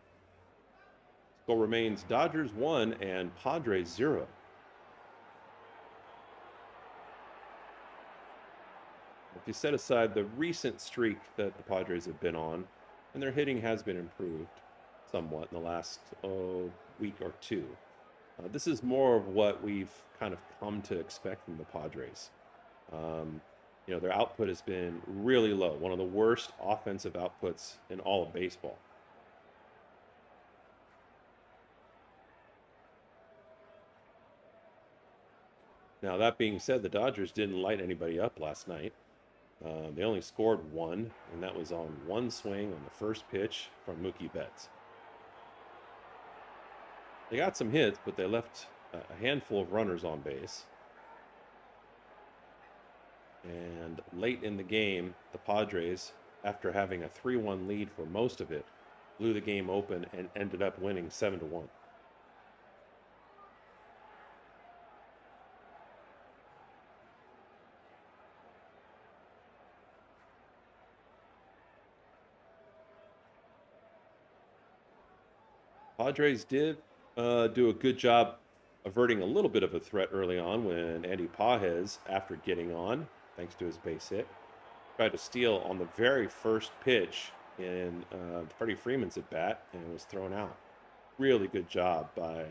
score remains Dodgers 1 and Padres 0. If you set aside the recent streak that the Padres have been on, and their hitting has been improved somewhat in the last week or two. This is more of what we've kind of come to expect from the Padres. Their output has been really low, one of the worst offensive outputs in all of baseball. Now, that being said, the Dodgers didn't light anybody up last night. They only scored 1, and that was on 1 swing on the first pitch from Mookie Betts. They got some hits, but they left a handful of runners on base. And late in the game, the Padres, after having a 3-1 lead for most of it, blew the game open and ended up winning 7-1. Padres did do a good job averting a little bit of a threat early on when Andy Pages, after getting on, thanks to his base hit, tried to steal on the very first pitch in Freddie Freeman's at bat and was thrown out. Really good job by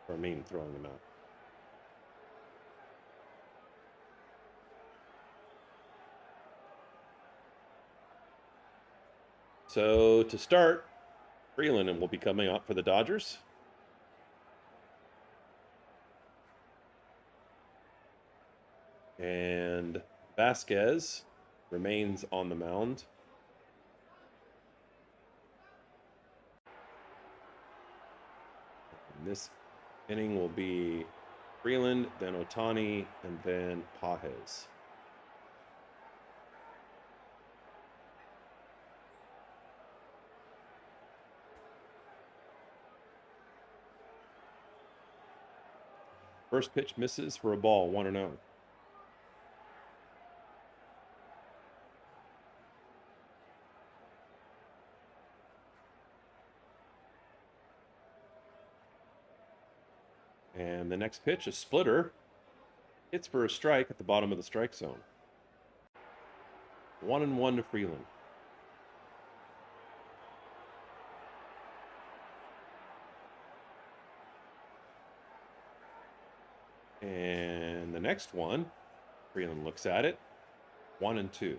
Ramin throwing him out. So to start, Freeland will be coming up for the Dodgers. And Vasquez remains on the mound. And this inning will be Freeland, then Ohtani, and then Pages. First pitch misses for a ball, 1-0. And the next pitch, a splitter, hits for a strike at the bottom of the strike zone. 1-1 to Freeland. And the next one, Freeland looks at it, 1-2.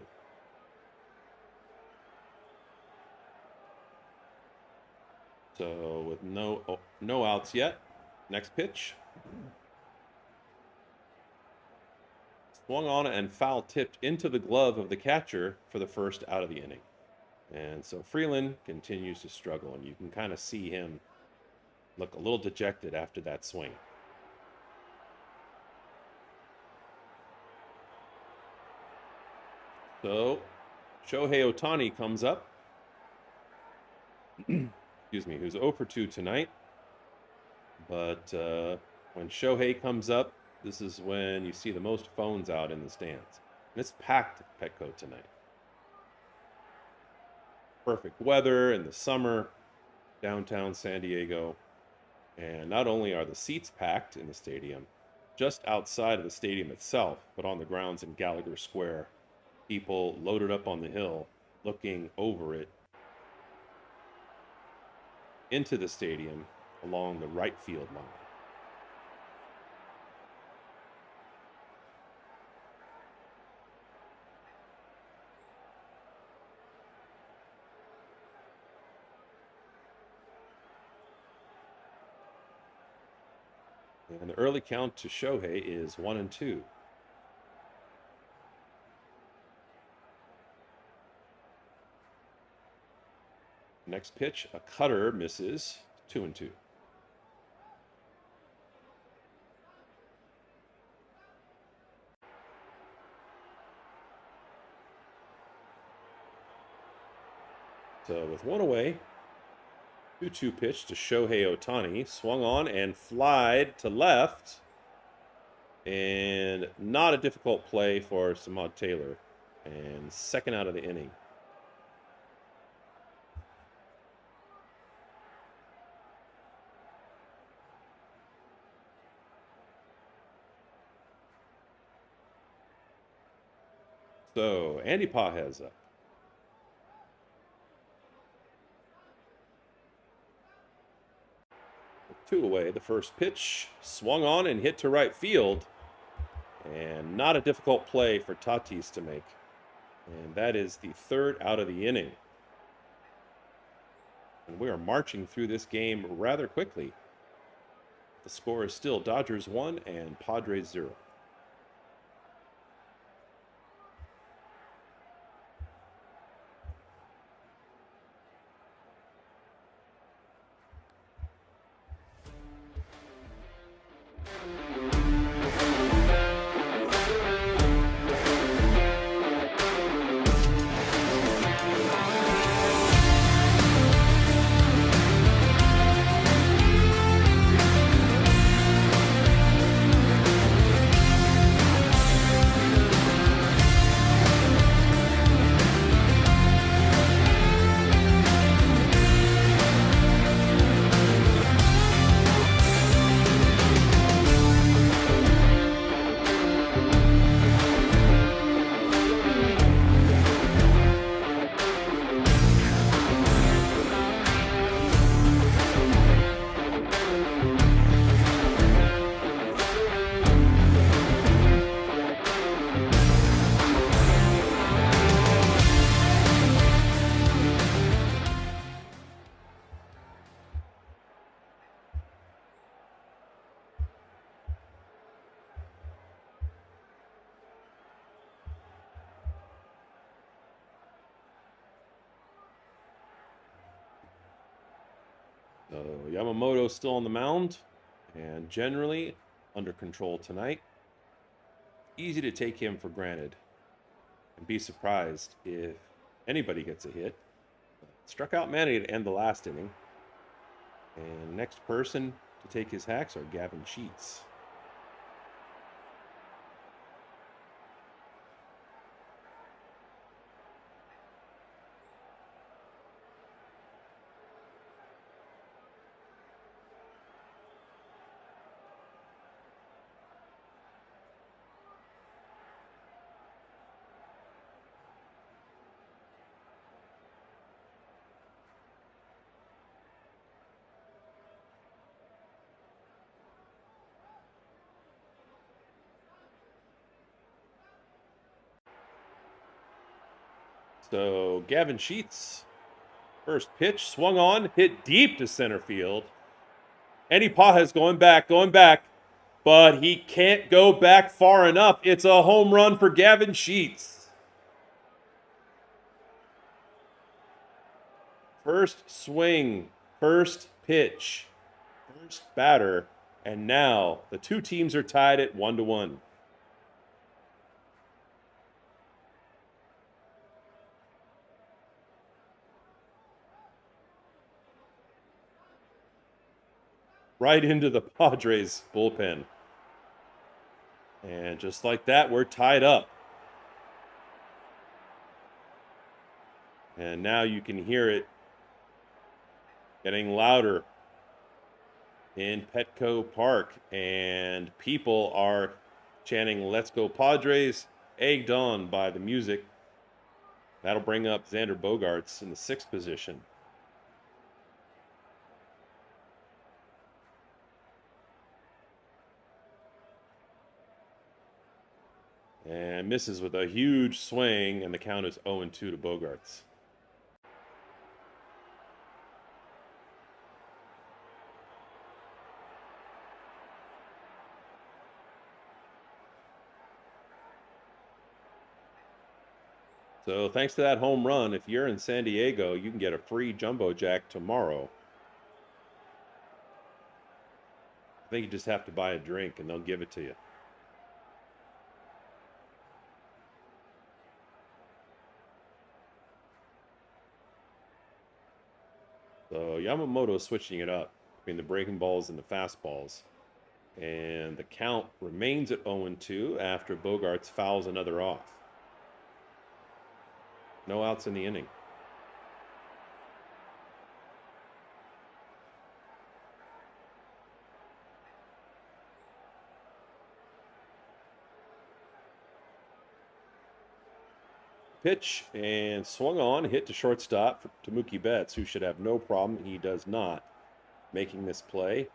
So with no outs yet, next pitch. Swung on and foul tipped into the glove of the catcher for the first out of the inning. And so Freeland continues to struggle, and you can kind of see him look a little dejected after that swing. So, Shohei Ohtani comes up. Excuse me, who's 0 for 2 tonight. But when Shohei comes up, this is when you see the most phones out in the stands. And it's packed at Petco tonight. Perfect weather in the summer, downtown San Diego. And not only are the seats packed in the stadium, just outside of the stadium itself, but on the grounds in Gallagher Square, people loaded up on the hill looking over it into the stadium along the right field line. And the early count to Shohei is 1-2. Next pitch, a cutter misses, 2-2. So with one away, 2-2 pitch to Shohei Ohtani, swung on and flied to left. And not a difficult play for Samad Taylor. And second out of the inning. So Andy Pages up. 2 away. The first pitch swung on and hit to right field. And not a difficult play for Tatis to make. And that is the third out of the inning. And we are marching through this game rather quickly. The score is still Dodgers 1 and Padres 0. So Yamamoto still on the mound and generally under control tonight. Easy to take him for granted and be surprised if anybody gets a hit. Struck out Manny to end the last inning. And next person to take his hacks are Gavin Sheets. So Gavin Sheets, first pitch, swung on, hit deep to center field. Andy Pages going back, but he can't go back far enough. It's a home run for Gavin Sheets. First swing, first pitch, first batter, and now the two teams are tied at 1-1. right into the Padres bullpen. And just like that, we're tied up. And now you can hear it getting louder in Petco Park. And people are chanting, "Let's go Padres," egged on by the music. That'll bring up Xander Bogaerts in the 6th position. And misses with a huge swing, and the count is 0-2 to Bogaerts. So thanks to that home run, if you're in San Diego, you can get a free Jumbo Jack tomorrow. I think you just have to buy a drink and they'll give it to you. So Yamamoto switching it up between the breaking balls and the fastballs. And the count remains at 0-2 after Bogaerts fouls another off. No outs in the inning. Pitch and swung on, hit to shortstop to Mookie Betts, who should have no problem. He does not, making this play.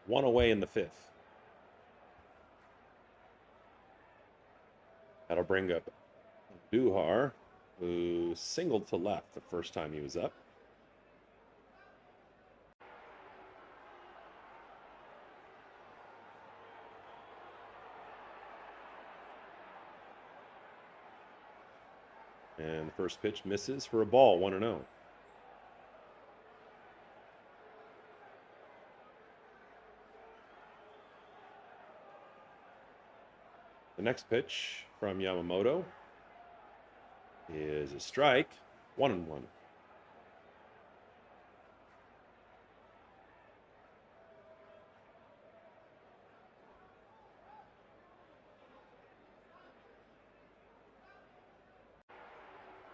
1 away in the 5th. That'll bring up Duhar, who singled to left the first time he was up. And the first pitch misses for a ball, 1-0. The next pitch from Yamamoto is a strike, 1-1.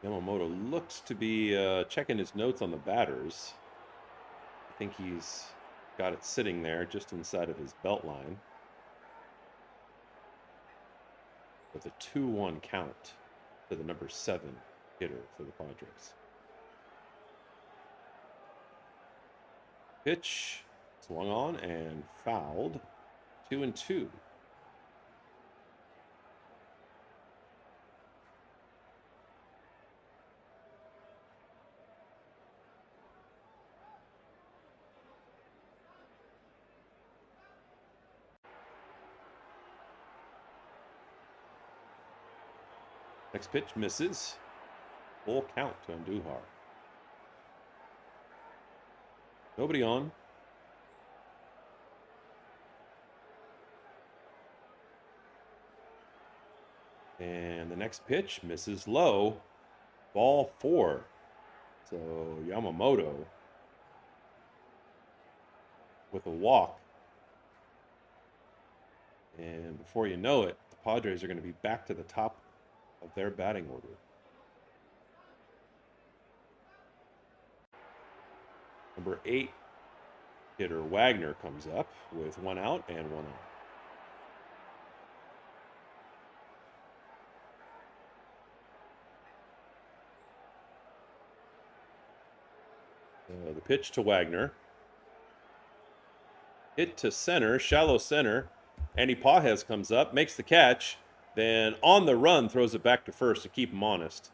Yamamoto looks to be checking his notes on the batters. I think he's got it sitting there just inside of his belt line. With a 2-1 count to the number 7 hitter for the Padres. Pitch swung on and fouled, 2-2. Next pitch misses. Full count to Andujar. Nobody on. And the next pitch misses low. Ball 4. So Yamamoto with a walk. And before you know it, the Padres are going to be back to the top of their batting order. Number 8 hitter Wagner comes up with 1 out and 1 on. The pitch to Wagner. Hit to center, shallow center. Andy Pajes comes up, makes the catch. Then on the run, throws it back to first to keep him honest.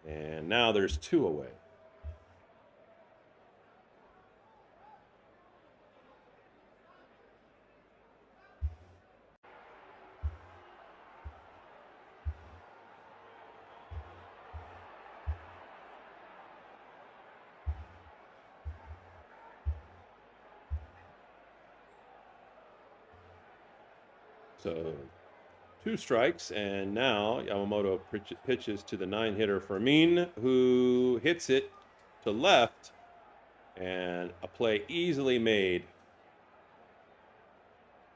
And now there's 2 away. So 2 strikes, and now Yamamoto pitches to the 9 hitter Fermin, who hits it to left And a play easily made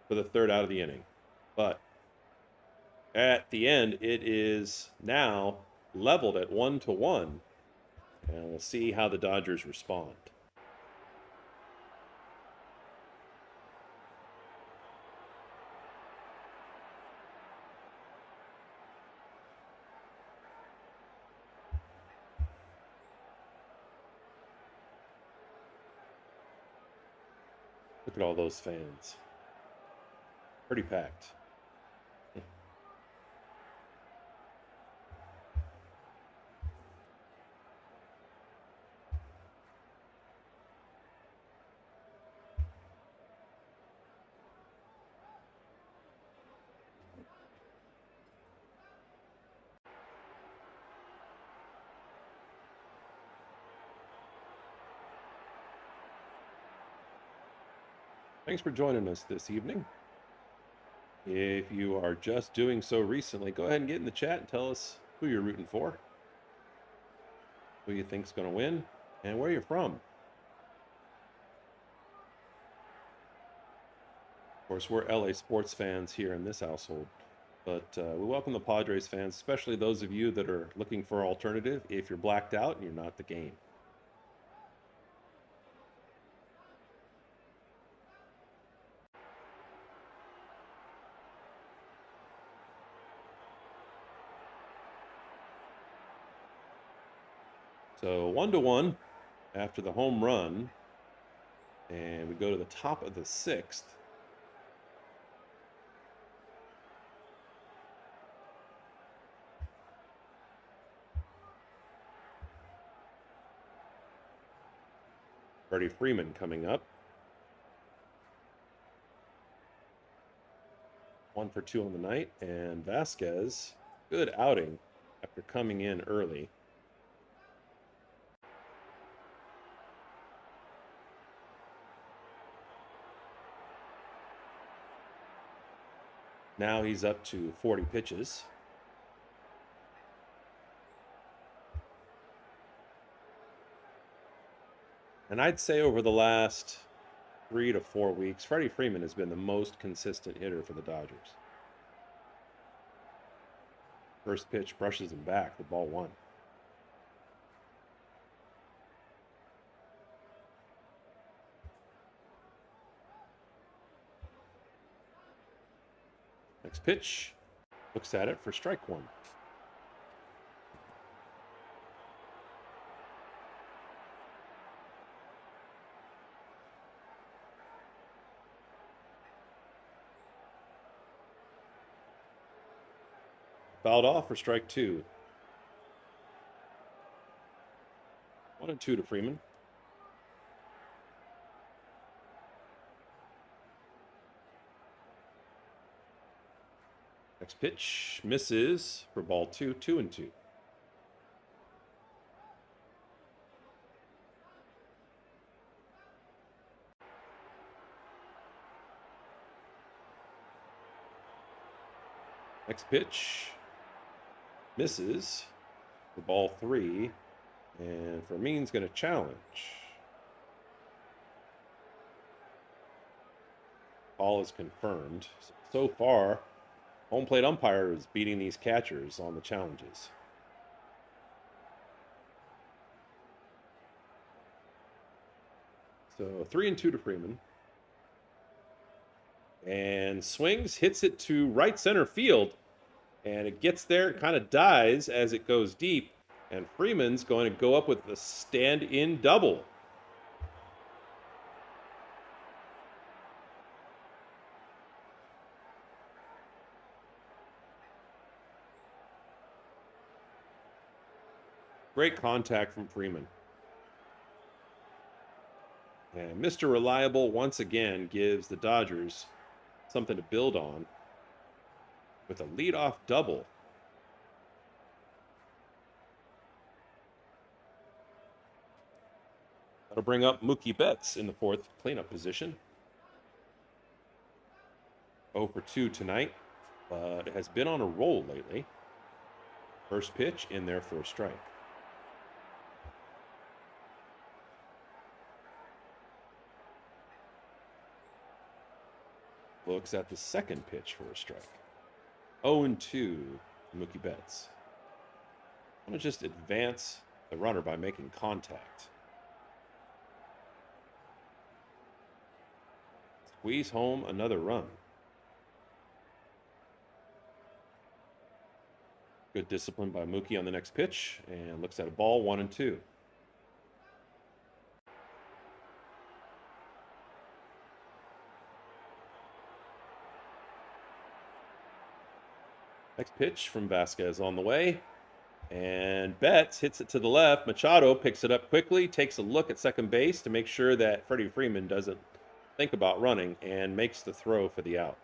for the third out of the inning. But at the end, it is now leveled at 1-1. And we'll see how the Dodgers respond. Look at all those fans. Pretty packed. Thanks for joining us this evening. If you are just doing so recently, go ahead and get in the chat and tell us who you're rooting for, who you think's going to win, and where you're from. Of course, we're LA sports fans here in this household, but we welcome the Padres fans, especially those of you that are looking for an alternative if you're blacked out and you're not the game. So 1-1 after the home run, and we go to the top of the sixth. Freddie Freeman coming up. 1 for 2 on the night, and Vasquez, good outing after coming in early. Now he's up to 40 pitches. And I'd say over the last 3 to 4 weeks, Freddie Freeman has been the most consistent hitter for the Dodgers. First pitch brushes him back, the ball 1. Next pitch, looks at it for strike 1. Fouled off for strike 2. 1-2 to Freeman. Next pitch misses for ball 2, 2-2. Next pitch misses for ball 3, and Fermin's going to challenge. Call is confirmed. So far, home plate umpire is beating these catchers on the challenges. So 3-2 to Freeman. And swings, hits it to right center field. And it gets there, kind of dies as it goes deep. And Freeman's going to go up with the stand-in double. Great contact from Freeman. And Mr. Reliable once again gives the Dodgers something to build on with a leadoff double. That'll bring up Mookie Betts in the 4th cleanup position. 0 for 2 tonight, but has been on a roll lately. First pitch in there for a strike. Looks at the second pitch for a strike. 0-2, Mookie Betts. I'm going to just advance the runner by making contact. Squeeze home another run. Good discipline by Mookie on the next pitch, and looks at a ball, 1-2. Next pitch from Vasquez on the way. And Betts hits it to the left. Machado picks it up quickly, takes a look at second base to make sure that Freddie Freeman doesn't think about running, and makes the throw for the out.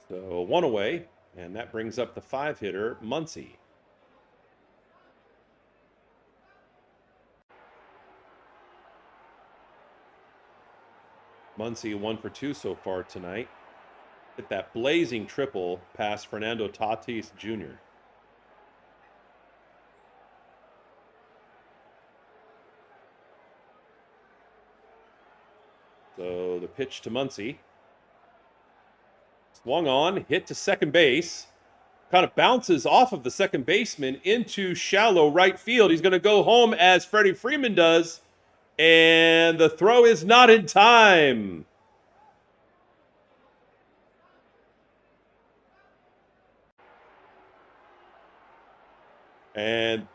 So 1 away, and that brings up the 5-hitter, Muncy. Muncy 1 for 2 so far tonight. Hit that blazing triple past Fernando Tatis Jr. So the pitch to Muncy. Swung on, hit to second base. Kind of bounces off of the second baseman into shallow right field. He's going to go home as Freddie Freeman does. And the throw is not in time. And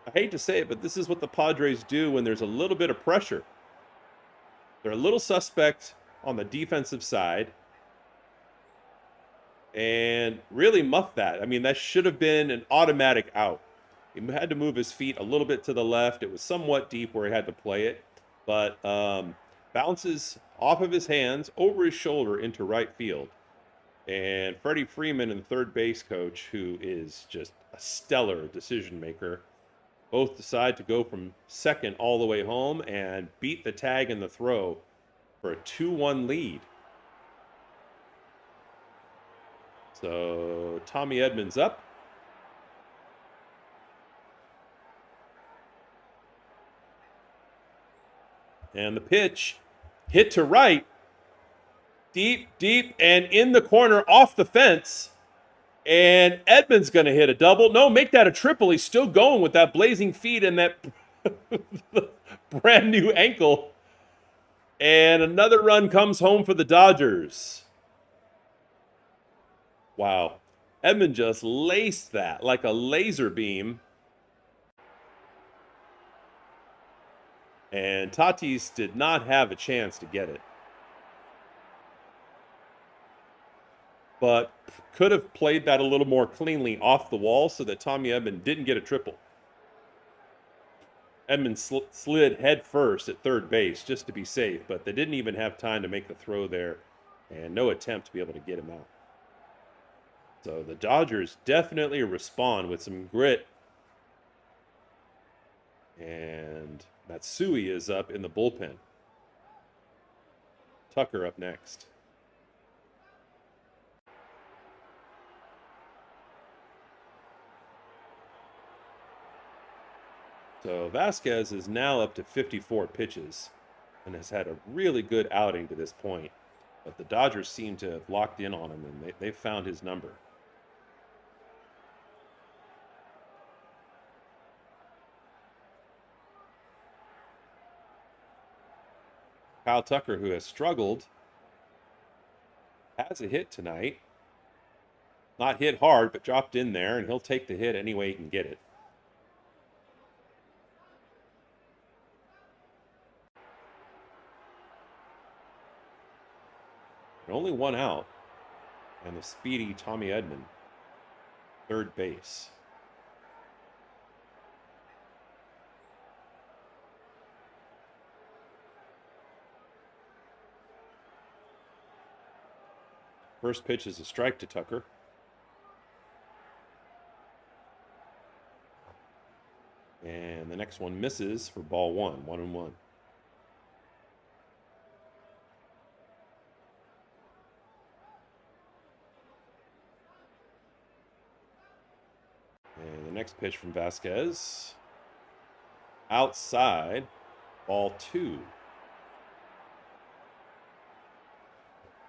I hate to say it, but this is what the Padres do when there's a little bit of pressure. They're a little suspect on the defensive side. And really muff that. I mean, that should have been an automatic out. He had to move his feet a little bit to the left. It was somewhat deep where he had to play it. But bounces off of his hands, over his shoulder into right field. And Freddie Freeman and the third base coach, who is just a stellar decision maker, both decide to go from second all the way home and beat the tag and the throw for a 2-1 lead. So Tommy Edmonds up. And the pitch hit to right. Deep, deep, and in the corner off the fence. And Edmonds going to hit a double. No, make that a triple. He's still going with that blazing feet and that brand new ankle. And another run comes home for the Dodgers. Wow. Edmund just laced that like a laser beam. And Tatis did not have a chance to get it. But could have played that a little more cleanly off the wall so that Tommy Edman didn't get a triple. Edman slid head first at third base just to be safe, but they didn't even have time to make the throw there, and no attempt to be able to get him out. So the Dodgers definitely respond with some grit. And Matsui is up in the bullpen. Tucker up next. So Vasquez is now up to 54 pitches and has had a really good outing to this point. But the Dodgers seem to have locked in on him, and they've found his number. Kyle Tucker, who has struggled, has a hit tonight. Not hit hard, but dropped in there, and he'll take the hit any way he can get it. And only one out, and the speedy Tommy Edman, third base. First pitch is a strike to Tucker. And the next one misses for ball one, 1-1. next pitch from Vasquez. Outside, ball 2.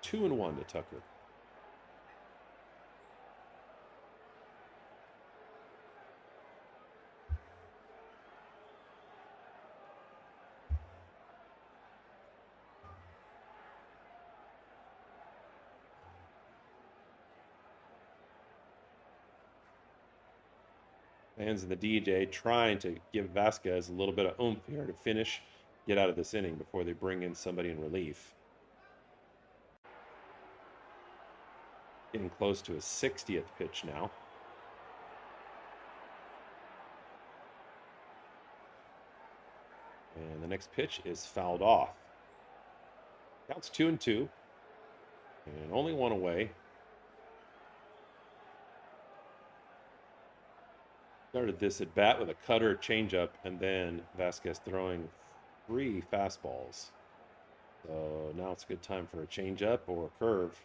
2-1 to Tucker. Fans in the DJ trying to give Vasquez a little bit of oomph here to finish, get out of this inning before they bring in somebody in relief. Getting close to his 60th pitch now. And the next pitch is fouled off. Counts 2-2. And only one away. Started this at bat with a cutter, changeup, and then Vasquez throwing 3 fastballs. So now it's a good time for a changeup or a curve.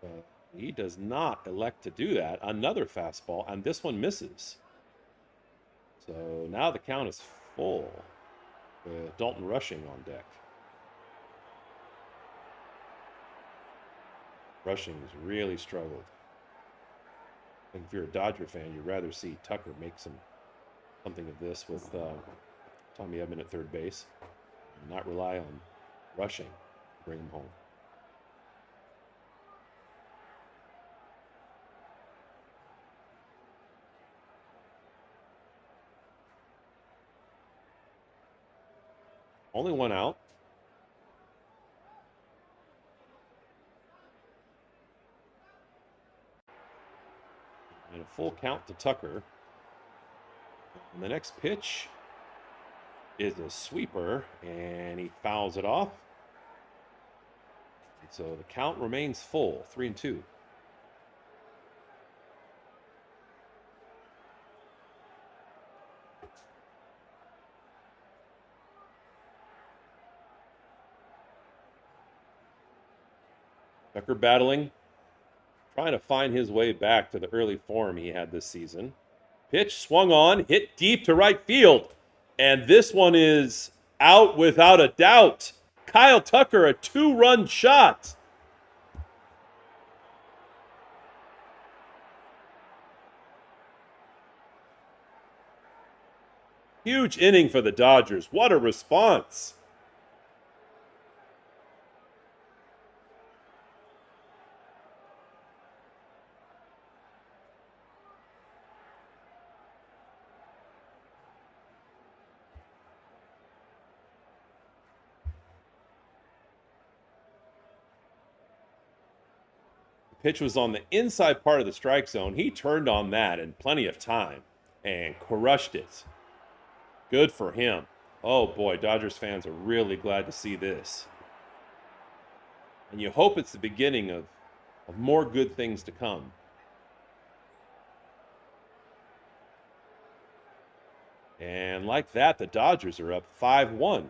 But he does not elect to do that. Another fastball, and this one misses. So now the count is full with Dalton Rushing on deck. Rushing's really struggled. I think if you're a Dodger fan, you'd rather see Tucker make something of this with Tommy Edman at third base and not rely on Rushing to bring him home. Only one out. And a full count to Tucker. And the next pitch is a sweeper, and he fouls it off. And so the count remains full, 3-2. Tucker battling, trying to find his way back to the early form he had this season. Pitch swung on, hit deep to right field. And this one is out without a doubt. Kyle Tucker, a 2-run shot. Huge inning for the Dodgers. What a response. Pitch was on the inside part of the strike zone. He turned on that in plenty of time and crushed it. Good for him. Oh boy, Dodgers fans are really glad to see this. And you hope it's the beginning of more good things to come. And like that, the Dodgers are up 5-1.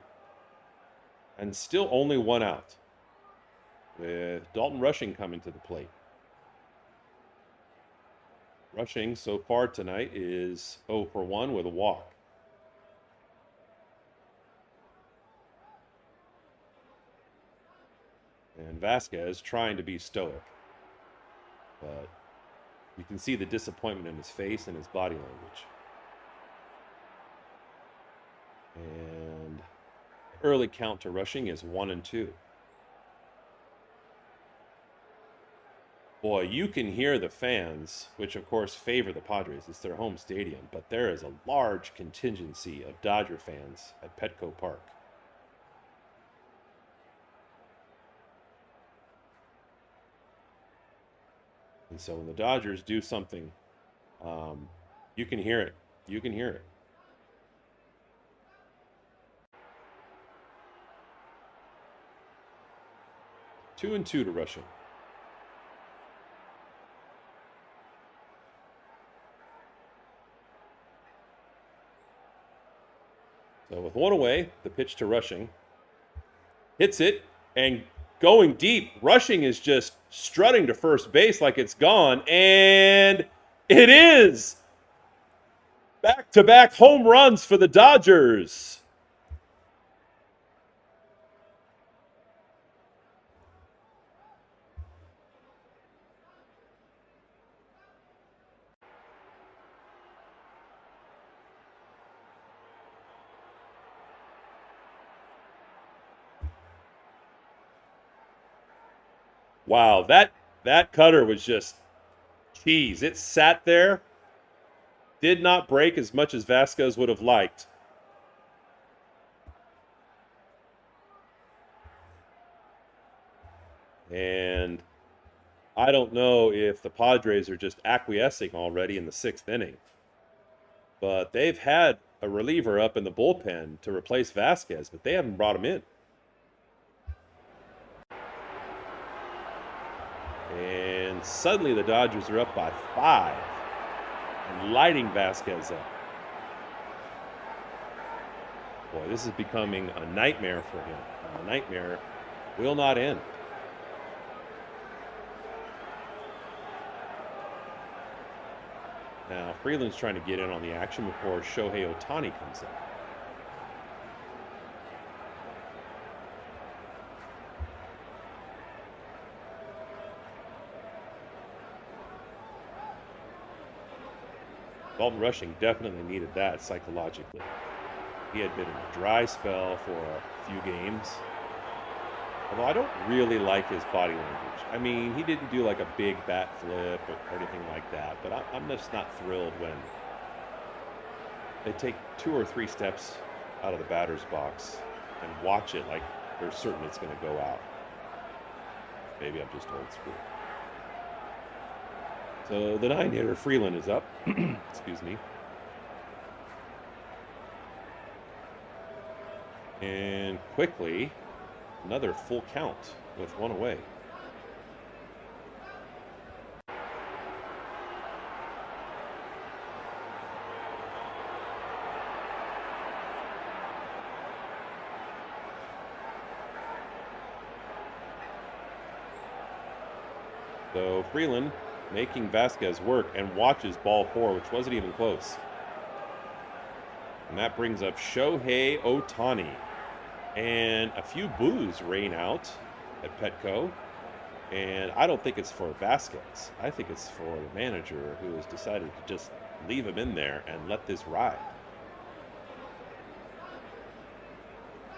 And still only one out, with Dalton Rushing coming to the plate. Rushing so far tonight is 0 for 1 with a walk. And Vasquez trying to be stoic. But you can see the disappointment in his face and his body language. And early count to Rushing is 1-2. Boy, you can hear the fans, which of course favor the Padres. It's their home stadium, but there is a large contingency of Dodger fans at Petco Park. And so when the Dodgers do something, you can hear it. You can hear it. Two and two to Rushing. So with one away, the pitch to Rushing. Hits it, and going deep. Rushing is just strutting to first base like it's gone, and it is! Back-to-back home runs for the Dodgers. Wow, that cutter was just cheese. It sat there, did not break as much as Vasquez would have liked. And I don't know if the Padres are just acquiescing already in the 6th inning. But they've had a reliever up in the bullpen to replace Vasquez, but they haven't brought him in. And suddenly the Dodgers are up by 5 and lighting Vasquez up. Boy, this is becoming a nightmare for him. And the nightmare will not end. Now, Freeland's trying to get in on the action before Shohei Ohtani comes up. Dalton Rushing definitely needed that psychologically. He had been in a dry spell for a few games. Although I don't really like his body language. I mean, he didn't do like a big bat flip or anything like that, but I'm just not thrilled when they take 2 or 3 steps out of the batter's box and watch it like they're certain it's going to go out. Maybe I'm just old school. So the 9-hitter Freeland is up. Excuse me. And quickly, another full count with 1 away. So Freeland making Vasquez work and watches ball 4, which wasn't even close. And that brings up Shohei Ohtani. And a few boos rain out at Petco. And I don't think it's for Vasquez. I think it's for the manager who has decided to just leave him in there and let this ride.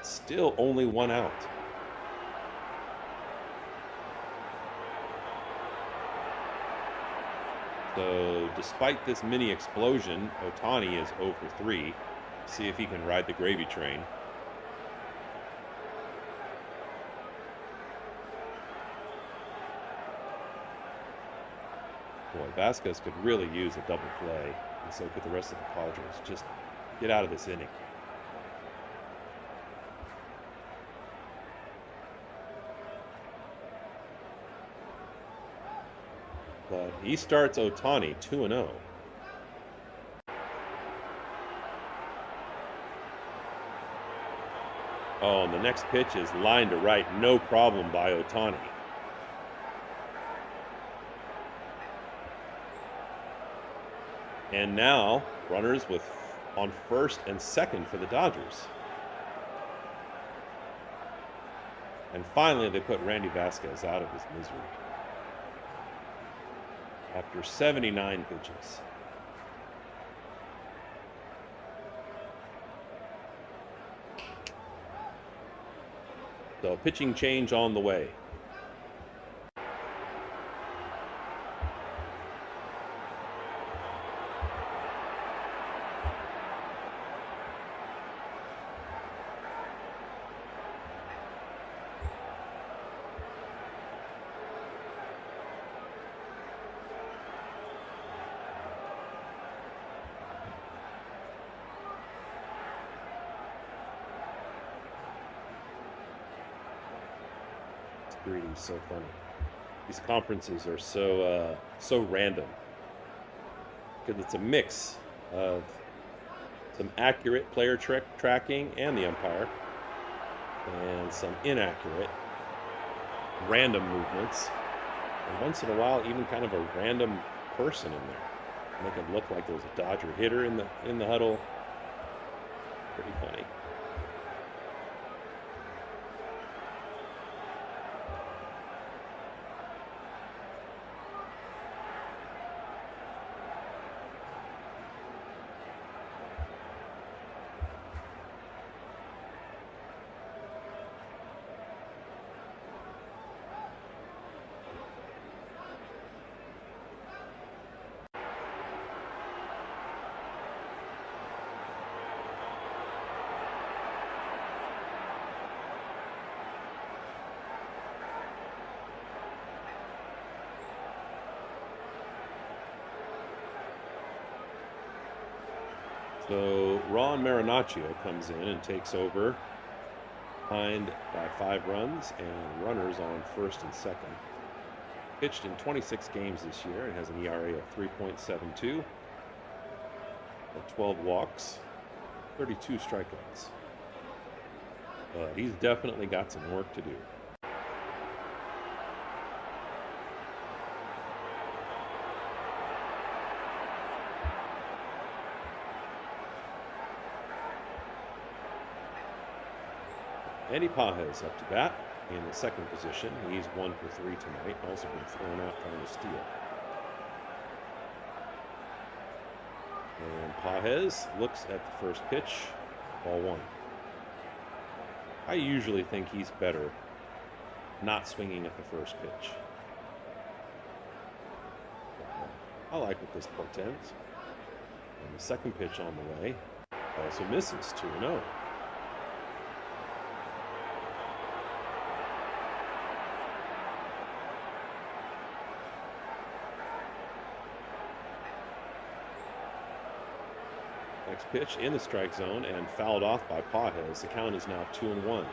Still only 1 out. So despite this mini explosion, Ohtani is 0 for 3. See if he can ride the gravy train. Boy, Vasquez could really use a double play, and so could the rest of the Padres. Just get out of this inning. But he starts Ohtani 2-0. Oh, and the next pitch is line to right, no problem by Ohtani. And now, runners on first and second for the Dodgers. And finally, they put Randy Vasquez out of his misery. After 79 pitches. So, pitching change on the way. Greeting's so funny. These conferences are so random because it's a mix of some accurate player tracking and the umpire, and some inaccurate random movements, and once in a while even kind of a random person in there. Make it look like there's a Dodger hitter in the huddle. Pretty funny. So Ron Marinaccio comes in and takes over behind by 5 runs and runners on first and second. Pitched in 26 games this year and has an ERA of 3.72, 12 walks, 32 strikeouts. But he's definitely got some work to do. Manny Pages up to bat in the second position. He's 1 for 3 tonight. Also been thrown out trying to steal. And Pages looks at the first pitch, ball 1. I usually think he's better not swinging at the first pitch. I like what this portends. And the second pitch on the way also misses, 2-0. Next pitch in the strike zone and fouled off by Pages. The count is now 2-1.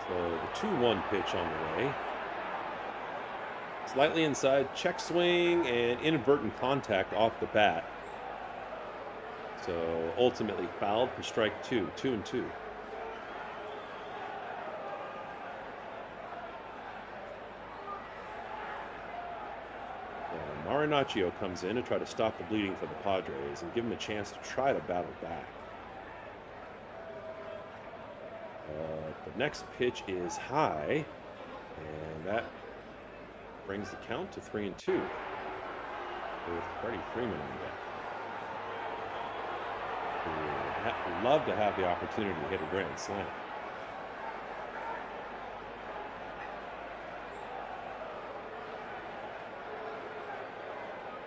So the 2-1 pitch on the way. Slightly inside, check swing, and inadvertent contact off the bat. So ultimately fouled for strike 2, 2-2. Marinaccio comes in to try to stop the bleeding for the Padres and give him a chance to try to battle back. The next pitch is high, and that brings the count to 3-2 with Freddie Freeman on deck. Would love to have the opportunity to hit a grand slam.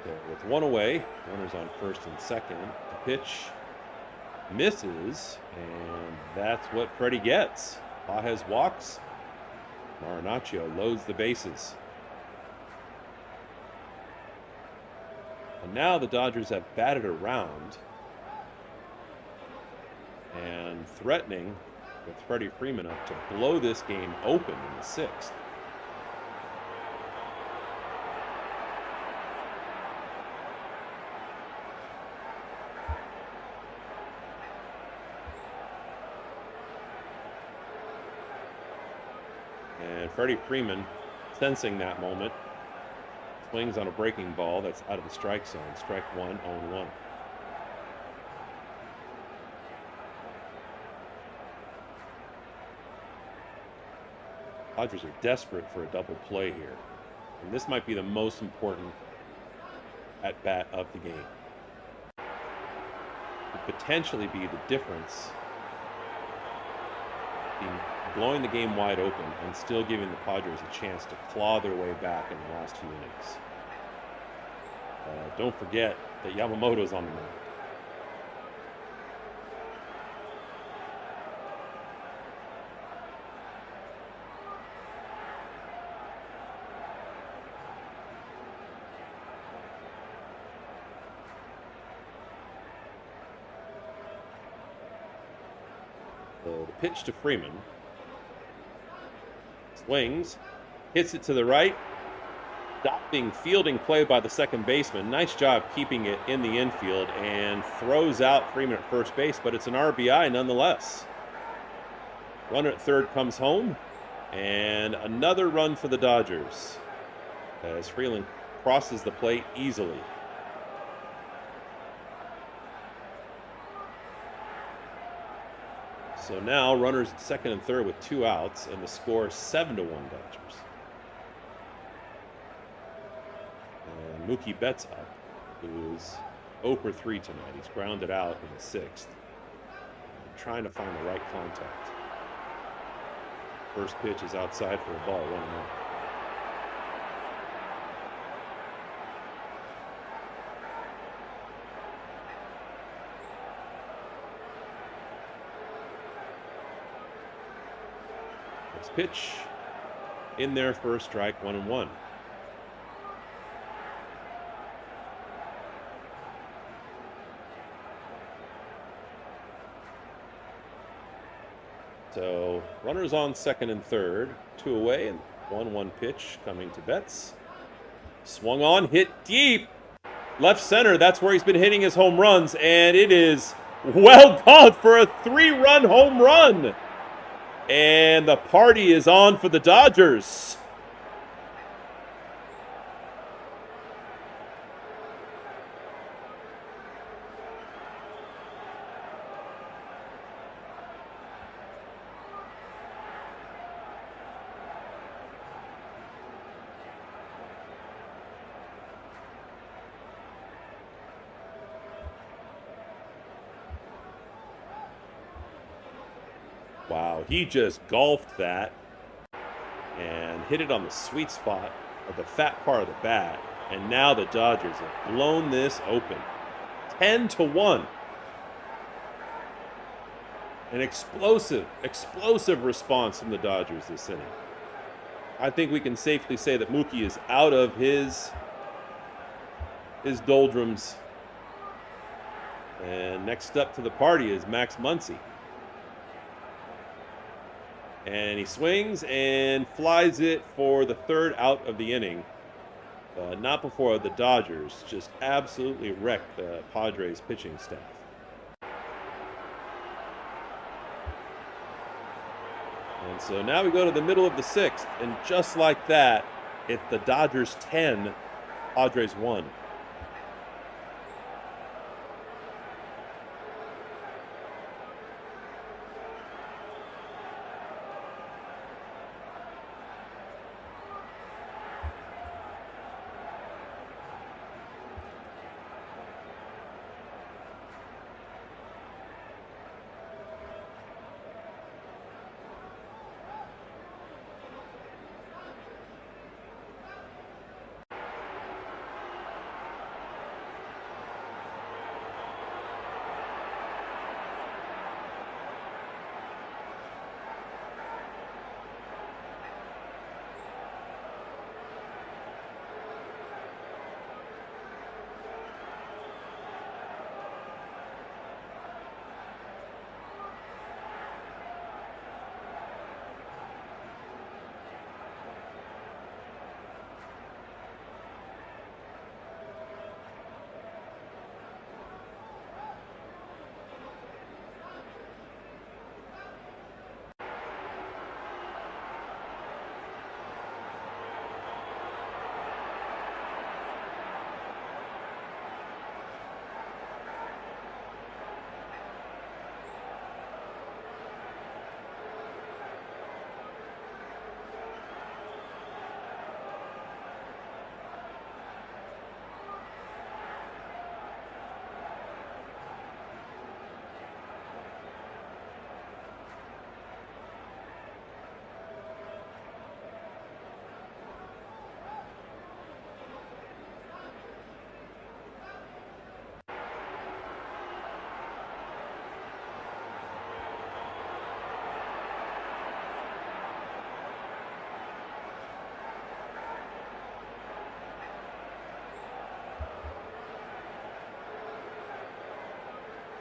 So with 1 away, runners on first and second. The pitch misses, and that's what Freddie gets. Pages walks. Marinaccio loads the bases. And now the Dodgers have batted around and threatening with Freddie Freeman up to blow this game open in the 6th. And Freddie Freeman, sensing that moment, swings on a breaking ball that's out of the strike zone. Strike 1, 0-1. Padres are desperate for a double play here. And this might be the most important at-bat of the game. It could potentially be the difference in blowing the game wide open and still giving the Padres a chance to claw their way back in the last few innings. Don't forget that Yamamoto's on the mound. So the pitch to Freeman. Swings, hits it to the right. Stopping fielding play by the second baseman. Nice job keeping it in the infield, and throws out Freeman at first base, but it's an RBI nonetheless. Runner at third comes home, and another run for the Dodgers as Freeland crosses the plate easily. So now runners at second and third with 2 outs, and the score 7-1 Dodgers. And Mookie Betts up, who's 0 for 3 tonight. He's grounded out in the 6th. Trying to find the right contact. First pitch is outside for a ball, 1-0. Next pitch in there for a strike, 1-1. So runners on second and third, 2 away, and 1-1 pitch coming to Betts. Swung on, hit deep, left center. That's where he's been hitting his home runs, and it is well called for a 3-run home run. And the party is on for the Dodgers. Wow, he just golfed that and hit it on the sweet spot of the fat part of the bat. And now the Dodgers have blown this open. 10-1. An explosive response from the Dodgers this inning. I think we can safely say that Mookie is out of his doldrums. And next up to the party is Max Muncy. And he swings and flies it for the 3rd out of the inning. Not before the Dodgers just absolutely wrecked the Padres pitching staff. And so now we go to the middle of the 6th, and just like that, it's the Dodgers 10, Padres 1.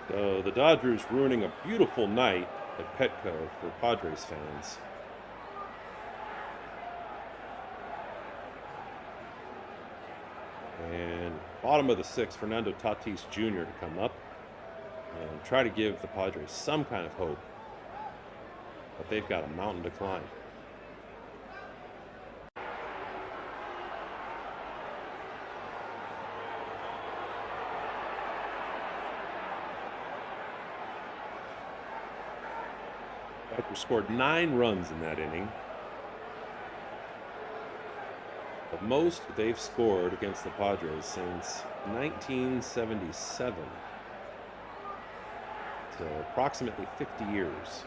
So the Dodgers ruining a beautiful night at Petco for Padres fans. And bottom of the sixth, Fernando Tatis Jr. to come up and try to give the Padres some kind of hope. But they've got a mountain to climb. Padres scored 9 runs in that inning. The most they've scored against the Padres since 1977. So approximately 50 years.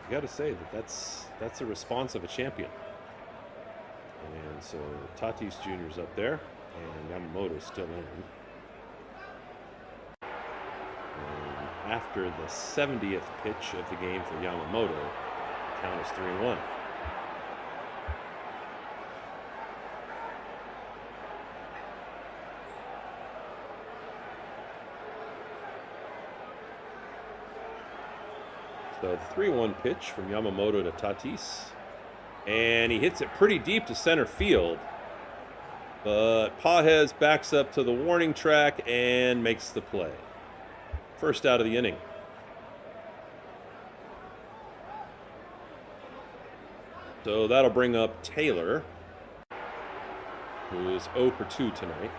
You got to say that's the response of a champion. And so Tatis Jr.'s up there, and Yamamoto's still in. And after the 70th pitch of the game for Yamamoto, the count is 3-1. So the 3-1 pitch from Yamamoto to Tatis. And he hits it pretty deep to center field. But Pages backs up to the warning track and makes the play. First out of the inning. So that'll bring up Taylor, who is 0 for 2 tonight.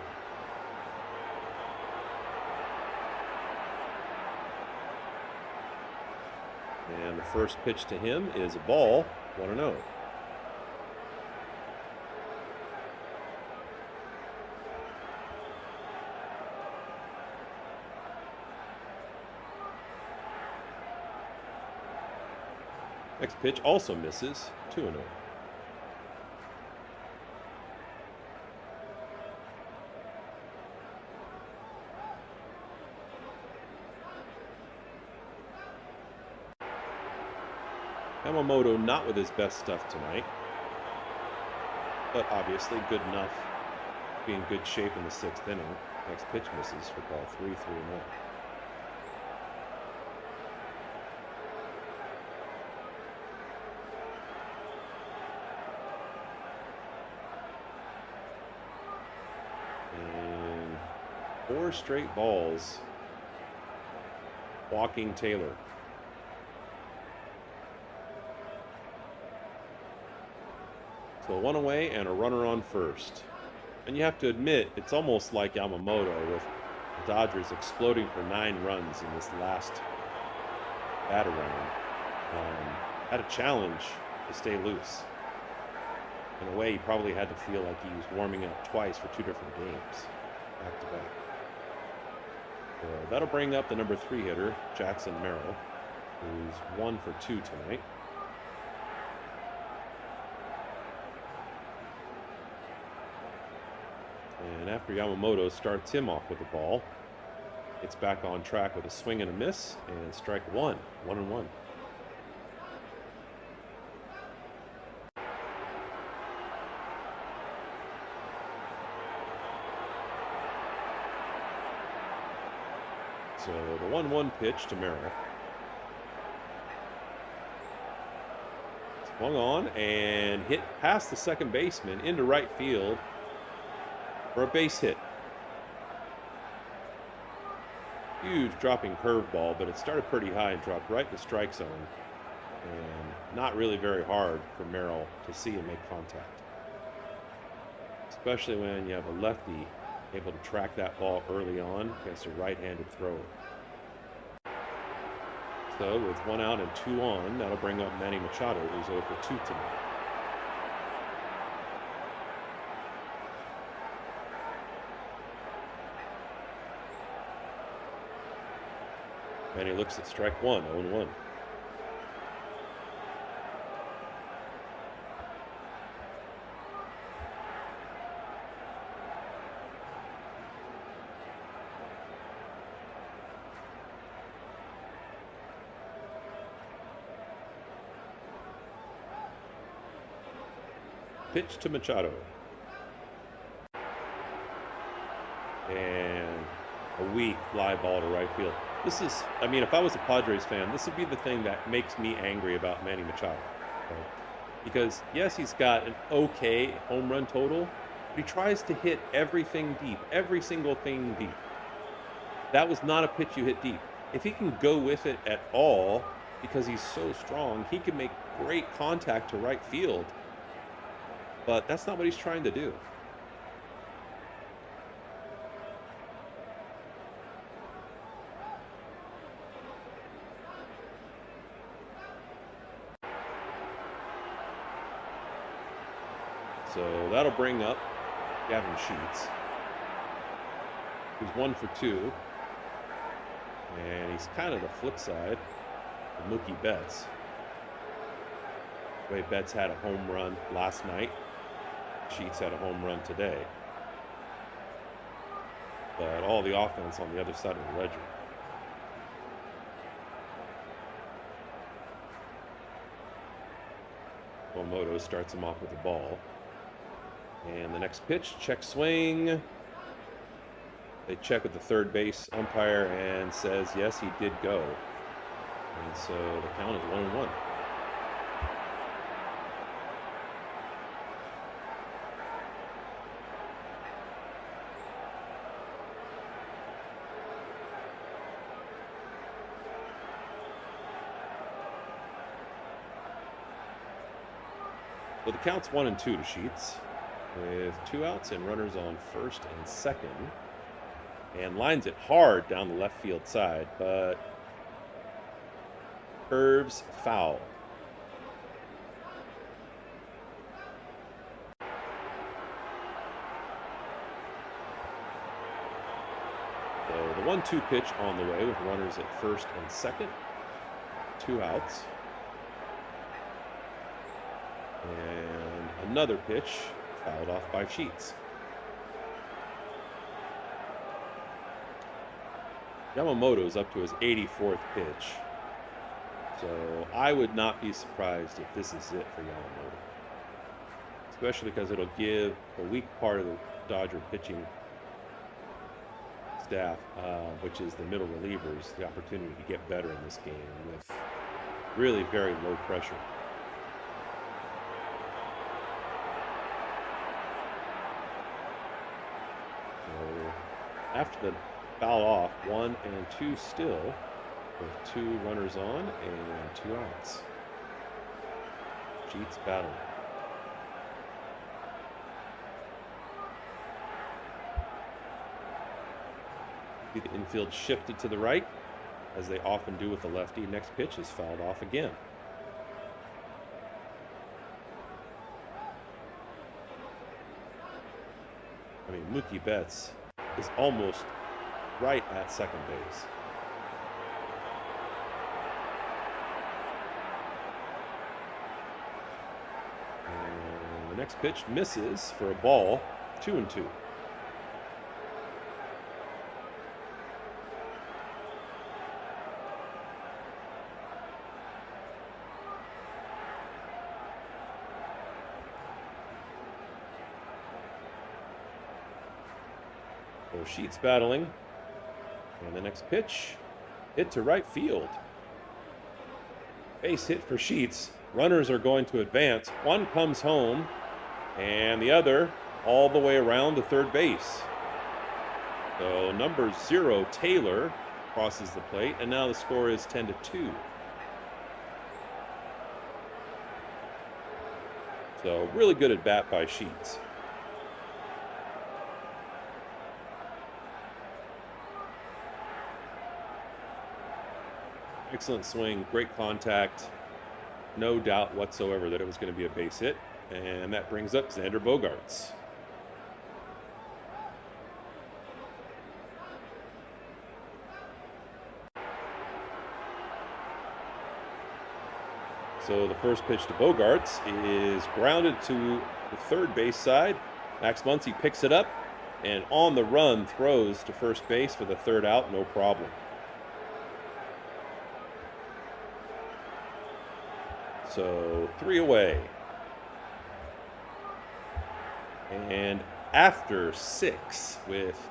And the first pitch to him is a ball, 1-0. Next pitch also misses, 2-0. Yamamoto not with his best stuff tonight, but obviously good enough to be in good shape in the 6th inning. Next pitch misses for ball 3-0. And 4 straight balls walking Taylor. So 1 away and a runner on first. And you have to admit, it's almost like Yamamoto with the Dodgers exploding for 9 runs in this last bat-around. Had a challenge to stay loose. In a way, he probably had to feel like he was warming up twice for 2 different games, back to back. So that'll bring up the number 3 hitter, Jackson Merrill, who's 1 for 2 tonight. And after Yamamoto starts him off with the ball, it's back on track with a swing and a miss, and strike 1, 1-1. So the 1-1 pitch to Merrill. Swung on and hit past the second baseman into right field for a base hit. Huge dropping curveball, but it started pretty high and dropped right in the strike zone. And not really very hard for Merrill to see and make contact. Especially when you have a lefty able to track that ball early on against a right-handed thrower. So with 1 out and 2 on, that'll bring up Manny Machado, who's 0 for 2 tonight. Manny looks at strike 1, 0-1. Pitch to Machado. And A weak fly ball to right field. This is, I mean, if I was a Padres fan, this would be the thing that makes me angry about Manny Machado. Okay? Because, yes, he's got an okay home run total, but he tries to hit everything deep, every single thing deep. That was not a pitch you hit deep. If he can go with it at all, because he's so strong, he can make great contact to right field, but that's not what he's trying to do. So that'll bring up Gavin Sheets, who's 1 for 2. And he's kind of the flip side of Mookie Betts. The way Betts had a home run last night, Sheets had a home run today. But all the offense on the other side of the ledger. Moto starts him off with the ball. And the next pitch, check swing. They check with the third base umpire and says, yes, he did go. And so the count is 1-1. So the count's 1-2 to Sheets, with 2 outs and runners on first and second. And lines it hard down the left field side, but curves foul. So the 1-2 pitch on the way with runners at first and second. 2 outs. And another pitch fouled off by Sheets. Yamamoto's up to his 84th pitch. So I would not be surprised if this is it for Yamamoto. Especially because it'll give a weak part of the Dodger pitching staff, which is the middle relievers, the opportunity to get better in this game with really very low pressure. After the foul off, 1 and 2 still, with 2 runners on and 2 outs. Sheets battling. See the infield shifted to the right, as they often do with the lefty. Next pitch is fouled off again. I mean, Mookie Betts is almost right at second base. And the next pitch misses for a ball, 2-2. So Sheets battling. And the next pitch, hit to right field. Base hit for Sheets. Runners are going to advance. One comes home, and the other all the way around to third base. So number 0, Taylor, crosses the plate, and now the score is 10-2. So really good at bat by Sheets. Excellent swing, great contact. No doubt whatsoever that it was going to be a base hit. And that brings up Xander Bogaerts. So the first pitch to Bogaerts is grounded to the third base side. Max Muncy picks it up and on the run throws to first base for the third out, no problem. So 3 away. And after 6 with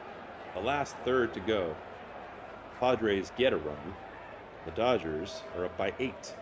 The last third to go. Padres get a run. The Dodgers are up by 8.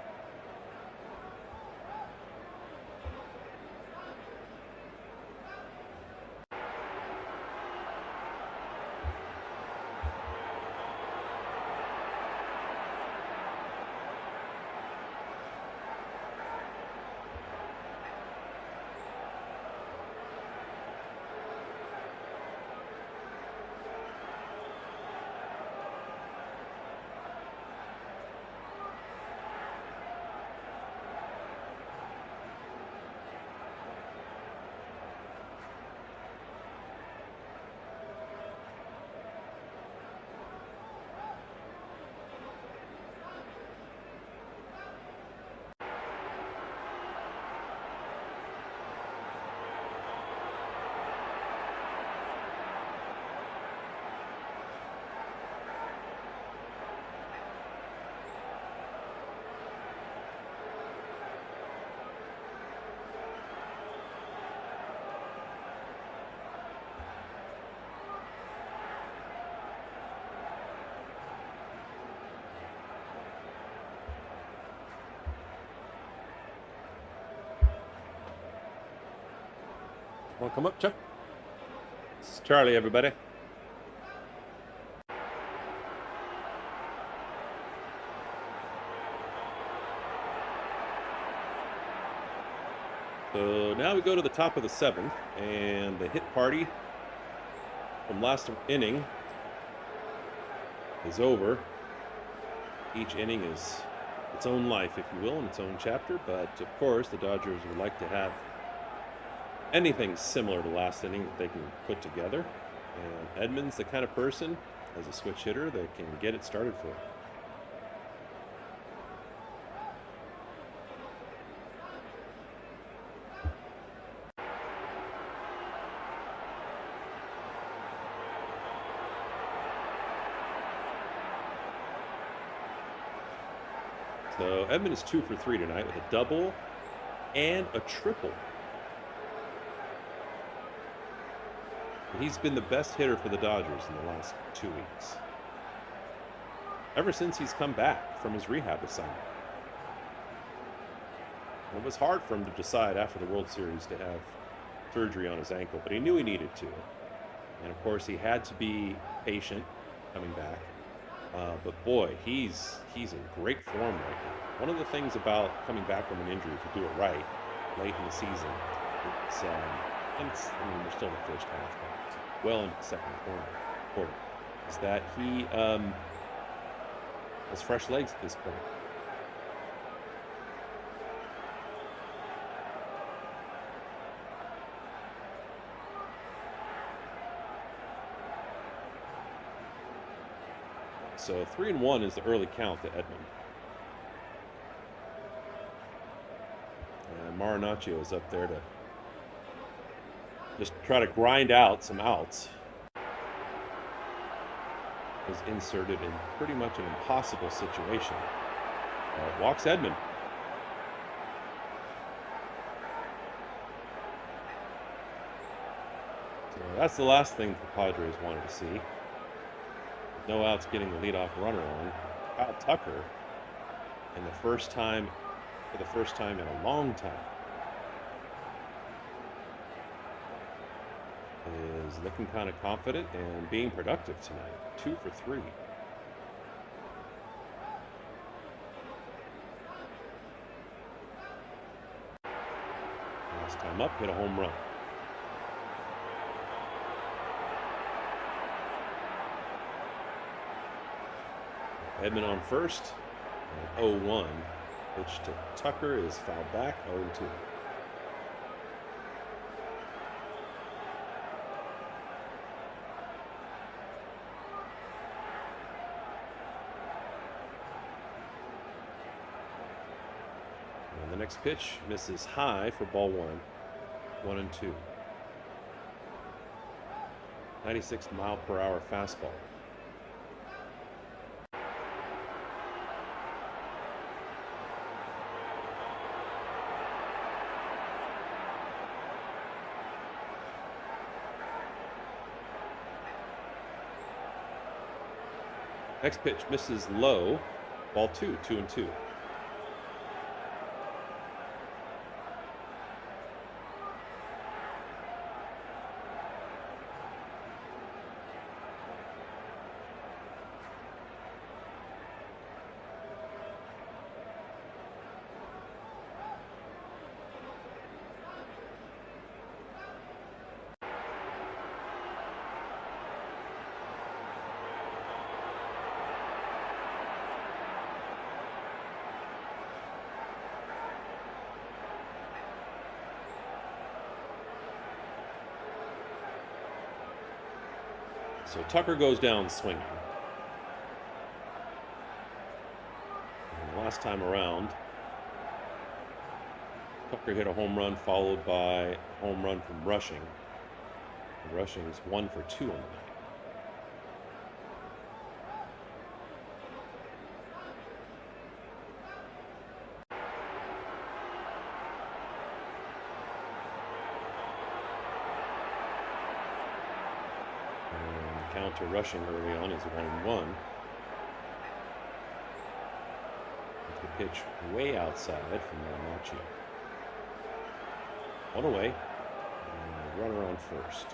Want to come up, Chuck? It's Charlie, everybody. So now we go to the top of the 7th, and the hit party from last inning is over. Each inning is its own life, if you will, in its own chapter, but of course the Dodgers would like to have anything similar to last inning that they can put together. And Edman's the kind of person, as a switch hitter, that can get it started for it. So Edman is 2 for 3 tonight with a double and a triple. He's been the best hitter for the Dodgers in the last 2 weeks, ever since he's come back from his rehab assignment. It was hard for him to decide after the World Series to have surgery on his ankle, but he knew he needed to. And of course, he had to be patient coming back. But boy, he's in great form right now. One of the things about coming back from an injury, if you do it right, late in the season, it's, I mean, we're still in the first half, but well into the second quarter, is that he has fresh legs at this point. So 3-1 is the early count to Edman. And Marinaccio is up there to just try to grind out some outs. Was inserted in pretty much an impossible situation. Walks Edman. So that's the last thing the Padres wanted to see. No outs getting the leadoff runner on. Kyle Tucker, for the first time in a long time, is looking kind of confident and being productive tonight. 2 for 3. Last time up, hit a home run. Edman on first, 0-1. Pitch to Tucker is fouled back, 0-2. And the next pitch misses high for ball 1. 1-2. 96-mile-per-hour fastball. Next pitch misses low. Ball 2, 2-2. So Tucker goes down swinging. And the last time around, Tucker hit a home run followed by a home run from Rushing. And Rushing's 1 for 2 on the night. Count to Rushing early on is 1-1. The pitch way outside from Marinaccio. 1 away. And a runner on first.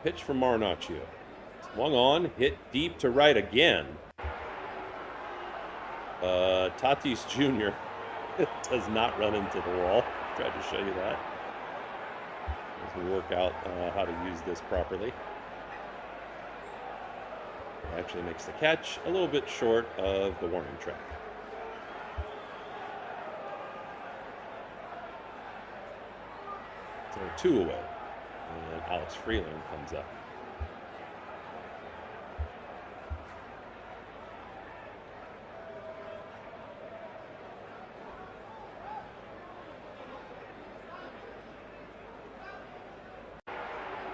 Pitch from Marinaccio. Swung on, hit deep to right again. Tatis Jr. does not run into the wall. Tried to show you that as we work out how to use this properly. He actually makes the catch a little bit short of the warning track. So 2 away, and Alex Freeland comes up.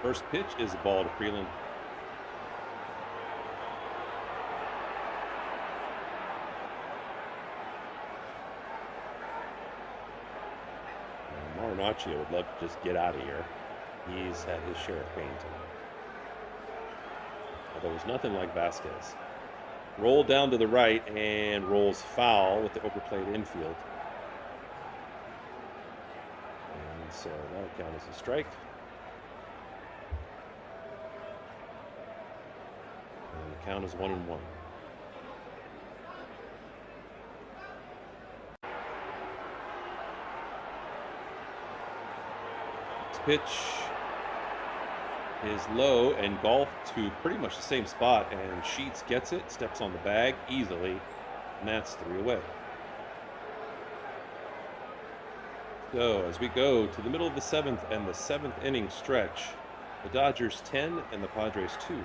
First pitch is a ball to Freeland. Marinaccio would love to just get out of here. He's had his share of pain tonight. Although it was nothing like Vasquez. Roll down to the right and rolls foul with the overplayed infield. And so that'll count as a strike. The count is 1-1. This pitch is low and golf to pretty much the same spot, and Sheets gets it, steps on the bag easily, and that's 3 away. So as we go to the middle of the 7th and the 7th inning stretch, the Dodgers 10 and the Padres 2.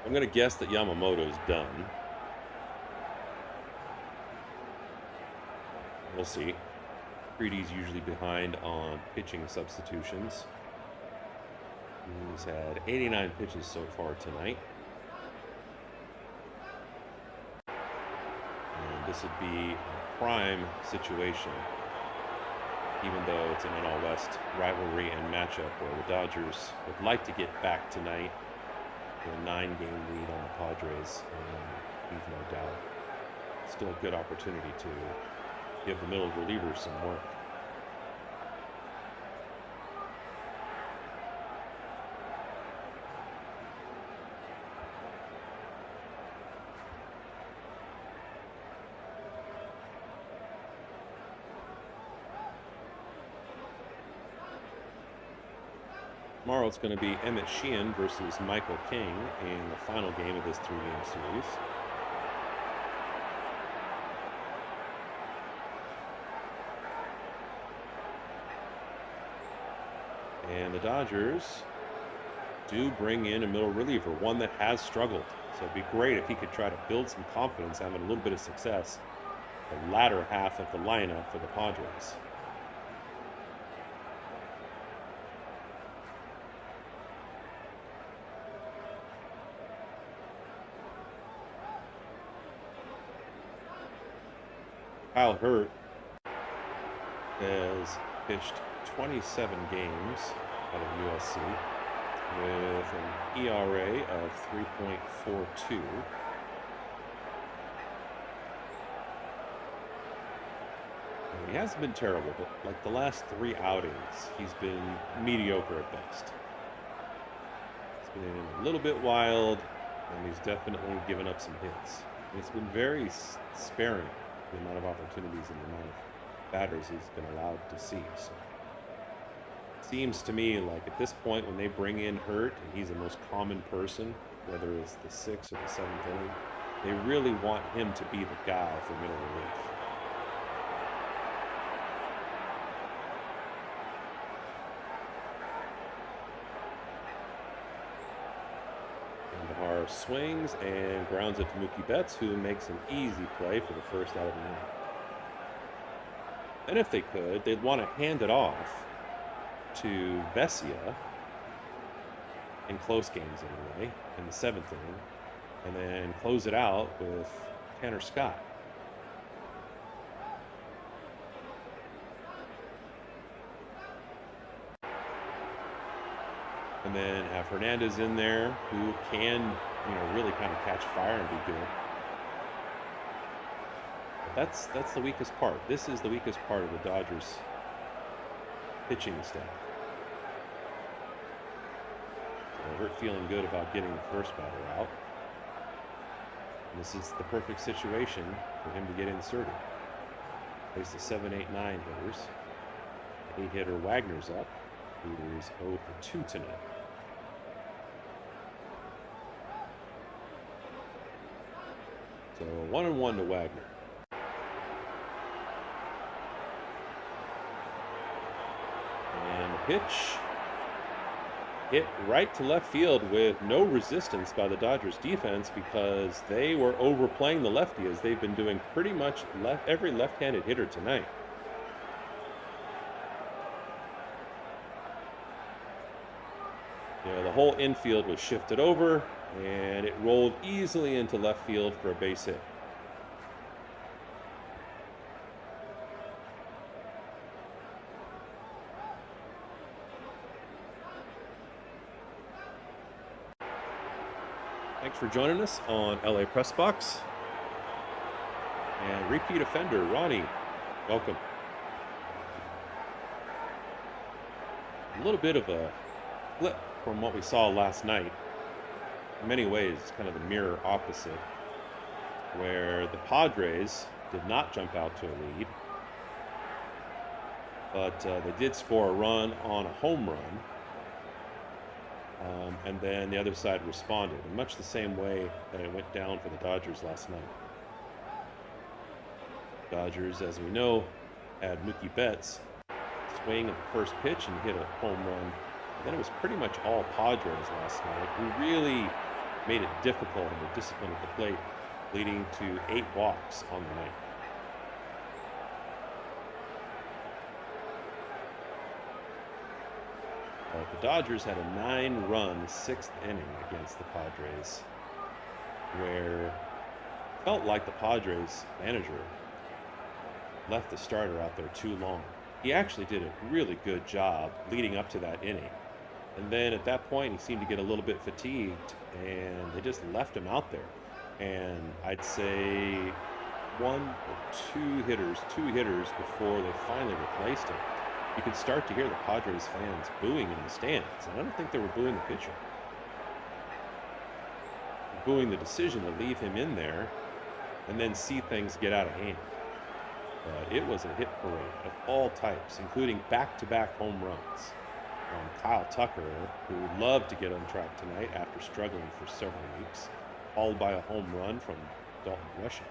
I'm going to guess that Yamamoto's done. We'll see. Freedy's usually behind on pitching substitutions. He's had 89 pitches so far tonight. And this would be a prime situation, even though it's an NL West rivalry and matchup where the Dodgers would like to get back tonight. A 9-game lead on the Padres, and leave no doubt. Still a good opportunity to give the middle relievers some work. Tomorrow it's going to be Emmett Sheehan versus Michael King in the final game of this 3-game series. And the Dodgers do bring in a middle reliever, one that has struggled. So it'd be great if he could try to build some confidence, having a little bit of success the latter half of the lineup for the Padres. Kyle Hurt has pitched 27 games out of USC with an ERA of 3.42. He hasn't been terrible, but like the last 3 outings, he's been mediocre at best. He's been a little bit wild, and he's definitely given up some hits. And it's been very sparing, the amount of opportunities and the amount of batters he's been allowed to see. So it seems to me like at this point, when they bring in Hurt, and he's the most common person, whether it's the 6th or the 7th inning, they really want him to be the guy for middle relief. Swings and grounds it to Mookie Betts, who makes an easy play for the first out of the inning. And if they could, they'd want to hand it off to Vesia in close games anyway, in the 7th inning, and then close it out with Tanner Scott. And then have Hernandez in there, who can, really kind of catch fire and be good. But that's the weakest part. This is the weakest part of the Dodgers pitching staff. So Hurt feeling good about getting the first batter out. And this is the perfect situation for him to get inserted. Face the 7, 8, 9 hitters. 8-hitter Wagner's up, who's 0 for 2 tonight. So 1-1 to Wagner. And the pitch hit right to left field with no resistance by the Dodgers defense, because they were overplaying the lefty, as they've been doing pretty much every left-handed hitter tonight. The whole infield was shifted over, and it rolled easily into left field for a base hit. Thanks for joining us on LA Press Box. And repeat offender, Ronnie, welcome. A little bit of a flip from what we saw last night. In many ways, it's kind of the mirror opposite, where the Padres did not jump out to a lead, but they did score a run on a home run, and then the other side responded in much the same way that it went down for the Dodgers last night. Dodgers, as we know, had Mookie Betts swing at the first pitch and hit a home run. Then it was pretty much all Padres last night, who really made it difficult and were disciplined at the plate, leading to 8 walks on the night. The Dodgers had a 9-run 6th inning against the Padres, where it felt like the Padres manager left the starter out there too long. He actually did a really good job leading up to that inning. And then at that point, he seemed to get a little bit fatigued, and they just left him out there. And I'd say 1 or 2 hitters before they finally replaced him. You could start to hear the Padres fans booing in the stands. And I don't think they were booing the pitcher. Booing the decision to leave him in there and then see things get out of hand. But it was a hit parade of all types, including back-to-back home runs. from Kyle Tucker, who loved to get on track tonight after struggling for several weeks, followed by a home run from Dalton Rushing.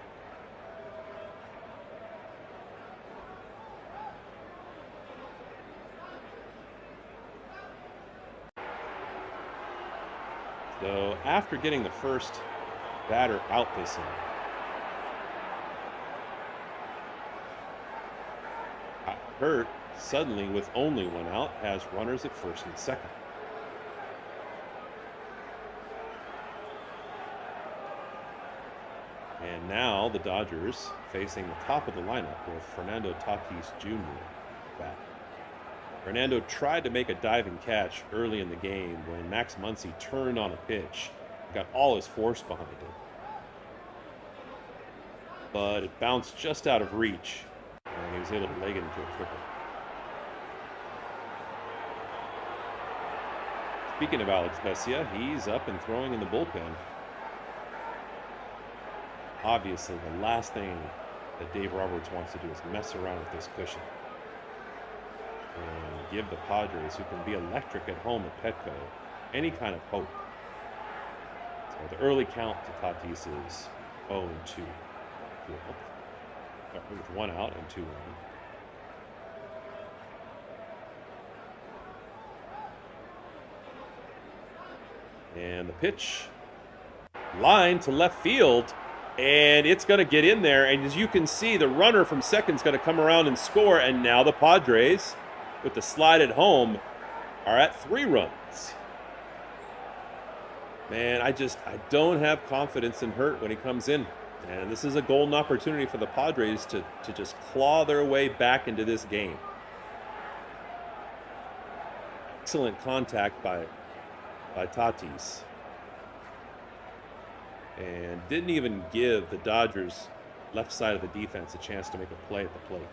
So after getting the first batter out this inning, Hurt suddenly, with only one out, has runners at first and second. And now the Dodgers facing the top of the lineup with Fernando Tatis Jr. back. Fernando tried to make a diving catch early in the game when Max Muncy turned on a pitch, got all his force behind it. But it bounced just out of reach, and he was able to leg it into a triple. Speaking of Alex Vesia, he's up and throwing in the bullpen. Obviously, the last thing that Dave Roberts wants to do is mess around with this cushion and give the Padres, who can be electric at home at Petco, any kind of hope. So the early count to Tatis is 0-2. With one out and 2-1. And the pitch, line to left field, and it's going to get in there. And as you can see, the runner from second's going to come around and score. And now the Padres, with the slide at home, are at 3 runs. Man, I don't have confidence in Hurt when he comes in. And this is a golden opportunity for the Padres to just claw their way back into this game. Excellent contact by Tatis. And didn't even give the Dodgers left side of the defense a chance to make a play at the plate.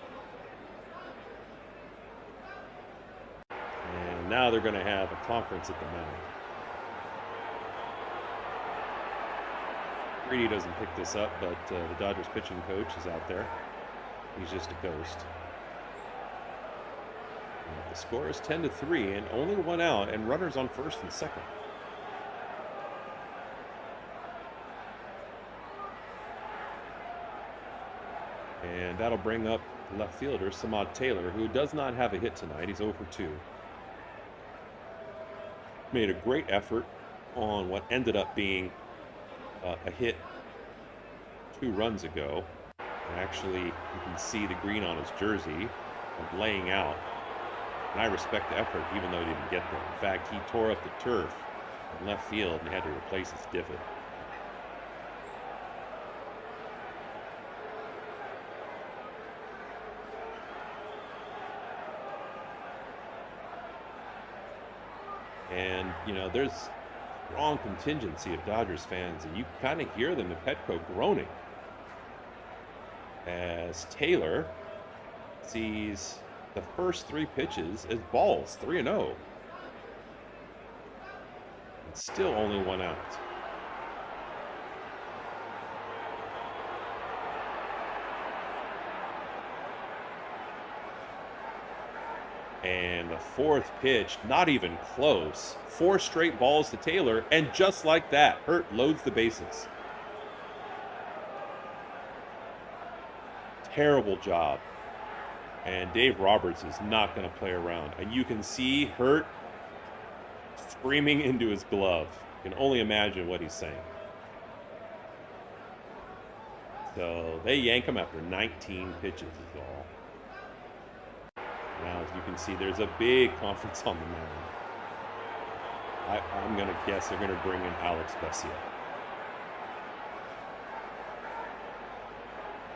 And now they're going to have a conference at the mound. Greedy doesn't pick this up, but the Dodgers pitching coach is out there. He's just a ghost. And the score is 10-3 and only one out and runners on first and second. And that'll bring up the left fielder, Samad Taylor, who does not have a hit tonight. He's 0-2. Made a great effort on what ended up being a hit 2 runs ago. And actually, you can see the green on his jersey of laying out. And I respect the effort, even though he didn't get there. In fact, he tore up the turf in left field and had to replace his divot. And, you know, there's strong contingency of Dodgers fans, and you kind of hear them at Petco groaning as Taylor sees the first 3 pitches as balls, 3-0. And still only one out. And the 4th pitch, not even close. 4 straight balls to Taylor, and just like that, Hurt loads the bases. Terrible job. And Dave Roberts is not going to play around. And you can see Hurt screaming into his glove. You can only imagine what he's saying. So they yank him after 19 pitches is all. Now, as you can see, there's a big conference on the mound. I'm going to guess they're going to bring in Alex Vesia.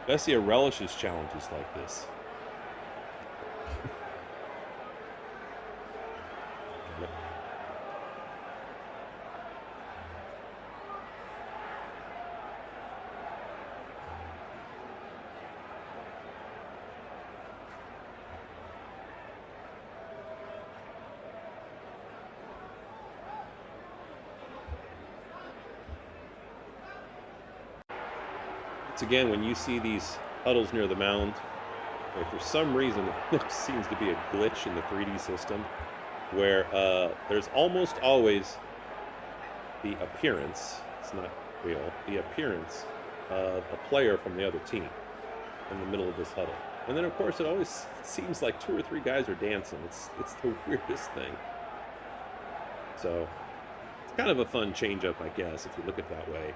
Vesia relishes challenges like this. Again, when you see these huddles near the mound, for some reason there seems to be a glitch in the 3D system. where there's almost always the appearance, it's not real, the appearance of a player from the other team in the middle of this huddle. And then, of course, it always seems like 2 or 3 guys are dancing. It's the weirdest thing. So it's kind of a fun change-up, I guess, if you look at it that way,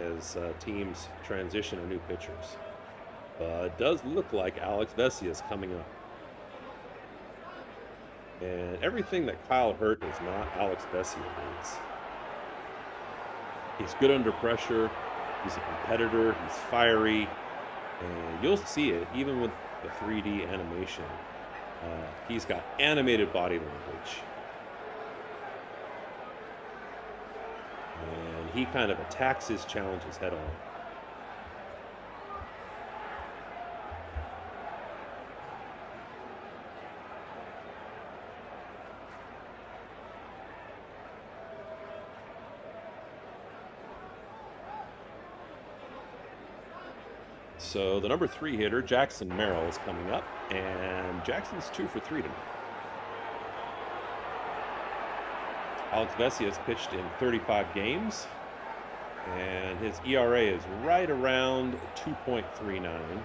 as teams transition to new pitchers. But it does look like Alex Vesia is coming up. And everything that Kyle Hurt is not, Alex Vesia is. He's good under pressure. He's a competitor. He's fiery. And you'll see it even with the 3D animation. He's got animated body language. And he kind of attacks his challenges head on. So the number 3 hitter, Jackson Merrill, is coming up, and Jackson's 2 for 3 tonight. Alex Vesia has pitched in 35 games, and his ERA is right around 2.39.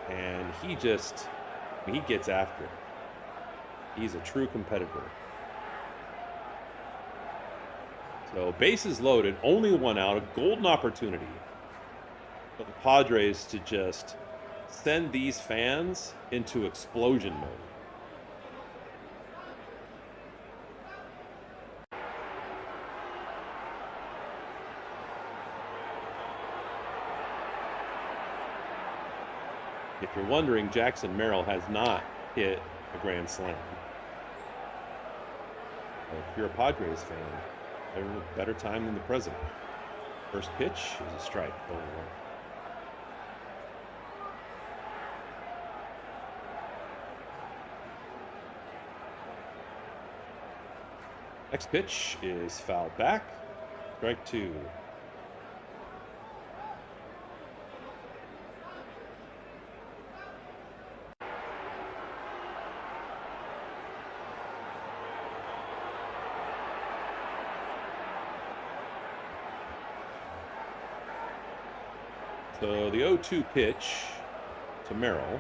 And he gets after it. He's a true competitor. So bases loaded, only 1 out, a golden opportunity for the Padres to just send these fans into explosion mode. If you're wondering, Jackson Merrill has not hit a grand slam. But if you're a Padres fan, there's a better time than the present. First pitch is a strike. Going away. Next pitch is fouled back. Strike 2. So the 0-2 pitch to Merrill.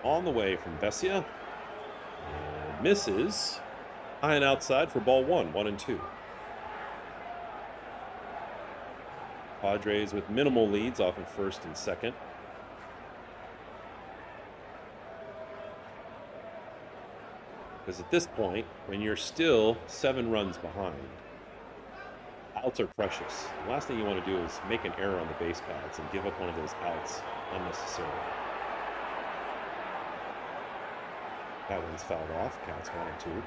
On the way from Vesia. And misses. High and outside for ball 1, 1-2. Padres with minimal leads off of first and second. Because at this point, when you're still 7 runs behind, outs are precious. The last thing you want to do is make an error on the base paths and give up one of those outs unnecessarily. That one's fouled off. Counts 1-2.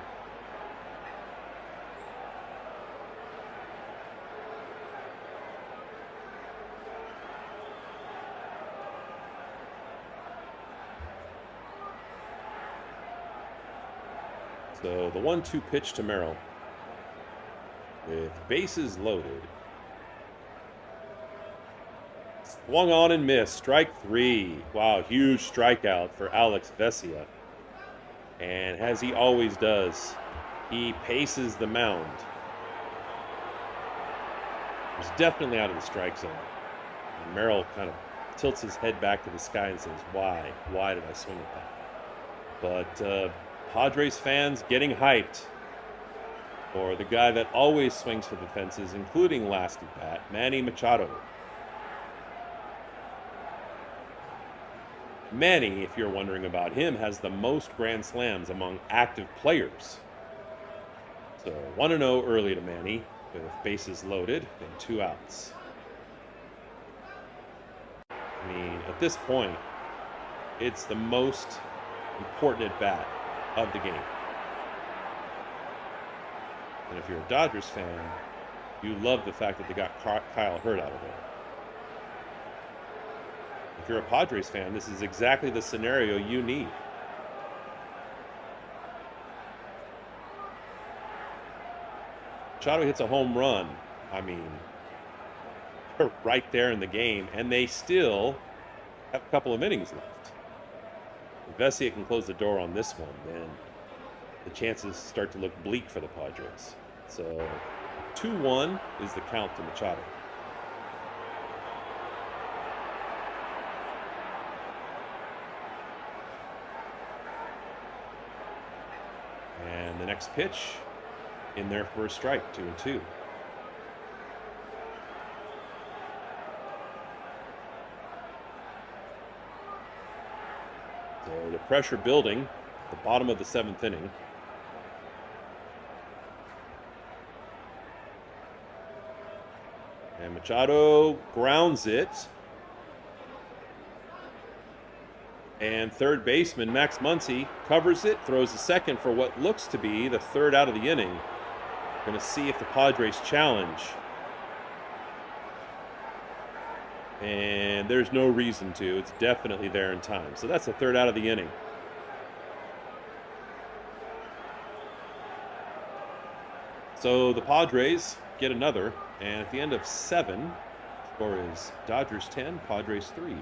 So the 1-2 pitch to Merrill. With bases loaded. Swung on and missed. Strike 3. Wow, huge strikeout for Alex Vesia. And as he always does, he paces the mound. He's definitely out of the strike zone. And Merrill kind of tilts his head back to the sky and says, why? Why did I swing at that? But Padres fans getting hyped for the guy that always swings for the fences, including last at bat, Manny Machado. Manny, if you're wondering about him, has the most grand slams among active players. So 1-0 early to Manny with bases loaded and 2 outs. I mean, at this point, it's the most important at bat of the game. And if you're a Dodgers fan, you love the fact that they got Kyle Hurt out of there. If you're a Padres fan, this is exactly the scenario you need. Machado hits a home run. I mean, they're right there in the game, and they still have a couple of innings left. Vesia can close the door on this one, then the chances start to look bleak for the Padres. So 2-1 is the count to Machado. And the next pitch in there for a strike, 2-2. So the pressure building at the bottom of the 7th inning. And Machado grounds it. And third baseman Max Muncy covers it, throws a second for what looks to be the 3rd out of the inning. Going to see if the Padres challenge. And there's no reason to. It's definitely there in time. So that's the 3rd out of the inning. So the Padres get another. And at the end of 7, score is Dodgers 10, Padres 3.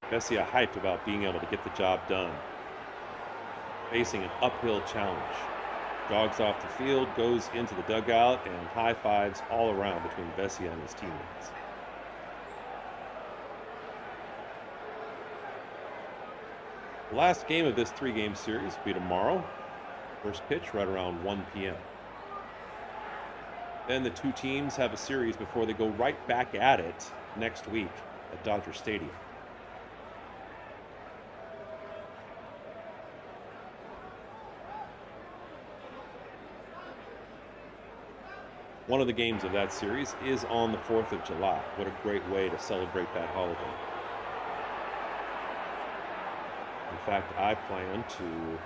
Vesia hyped about being able to get the job done. Facing an uphill challenge. Jogs off the field, goes into the dugout, and high fives all around between Vesia and his teammates. The last game of this 3-game series will be tomorrow. First pitch right around 1 p.m. Then the two teams have a series before they go right back at it next week at Dodger Stadium. One of the games of that series is on the 4th of July. What a great way to celebrate that holiday. In fact, I plan to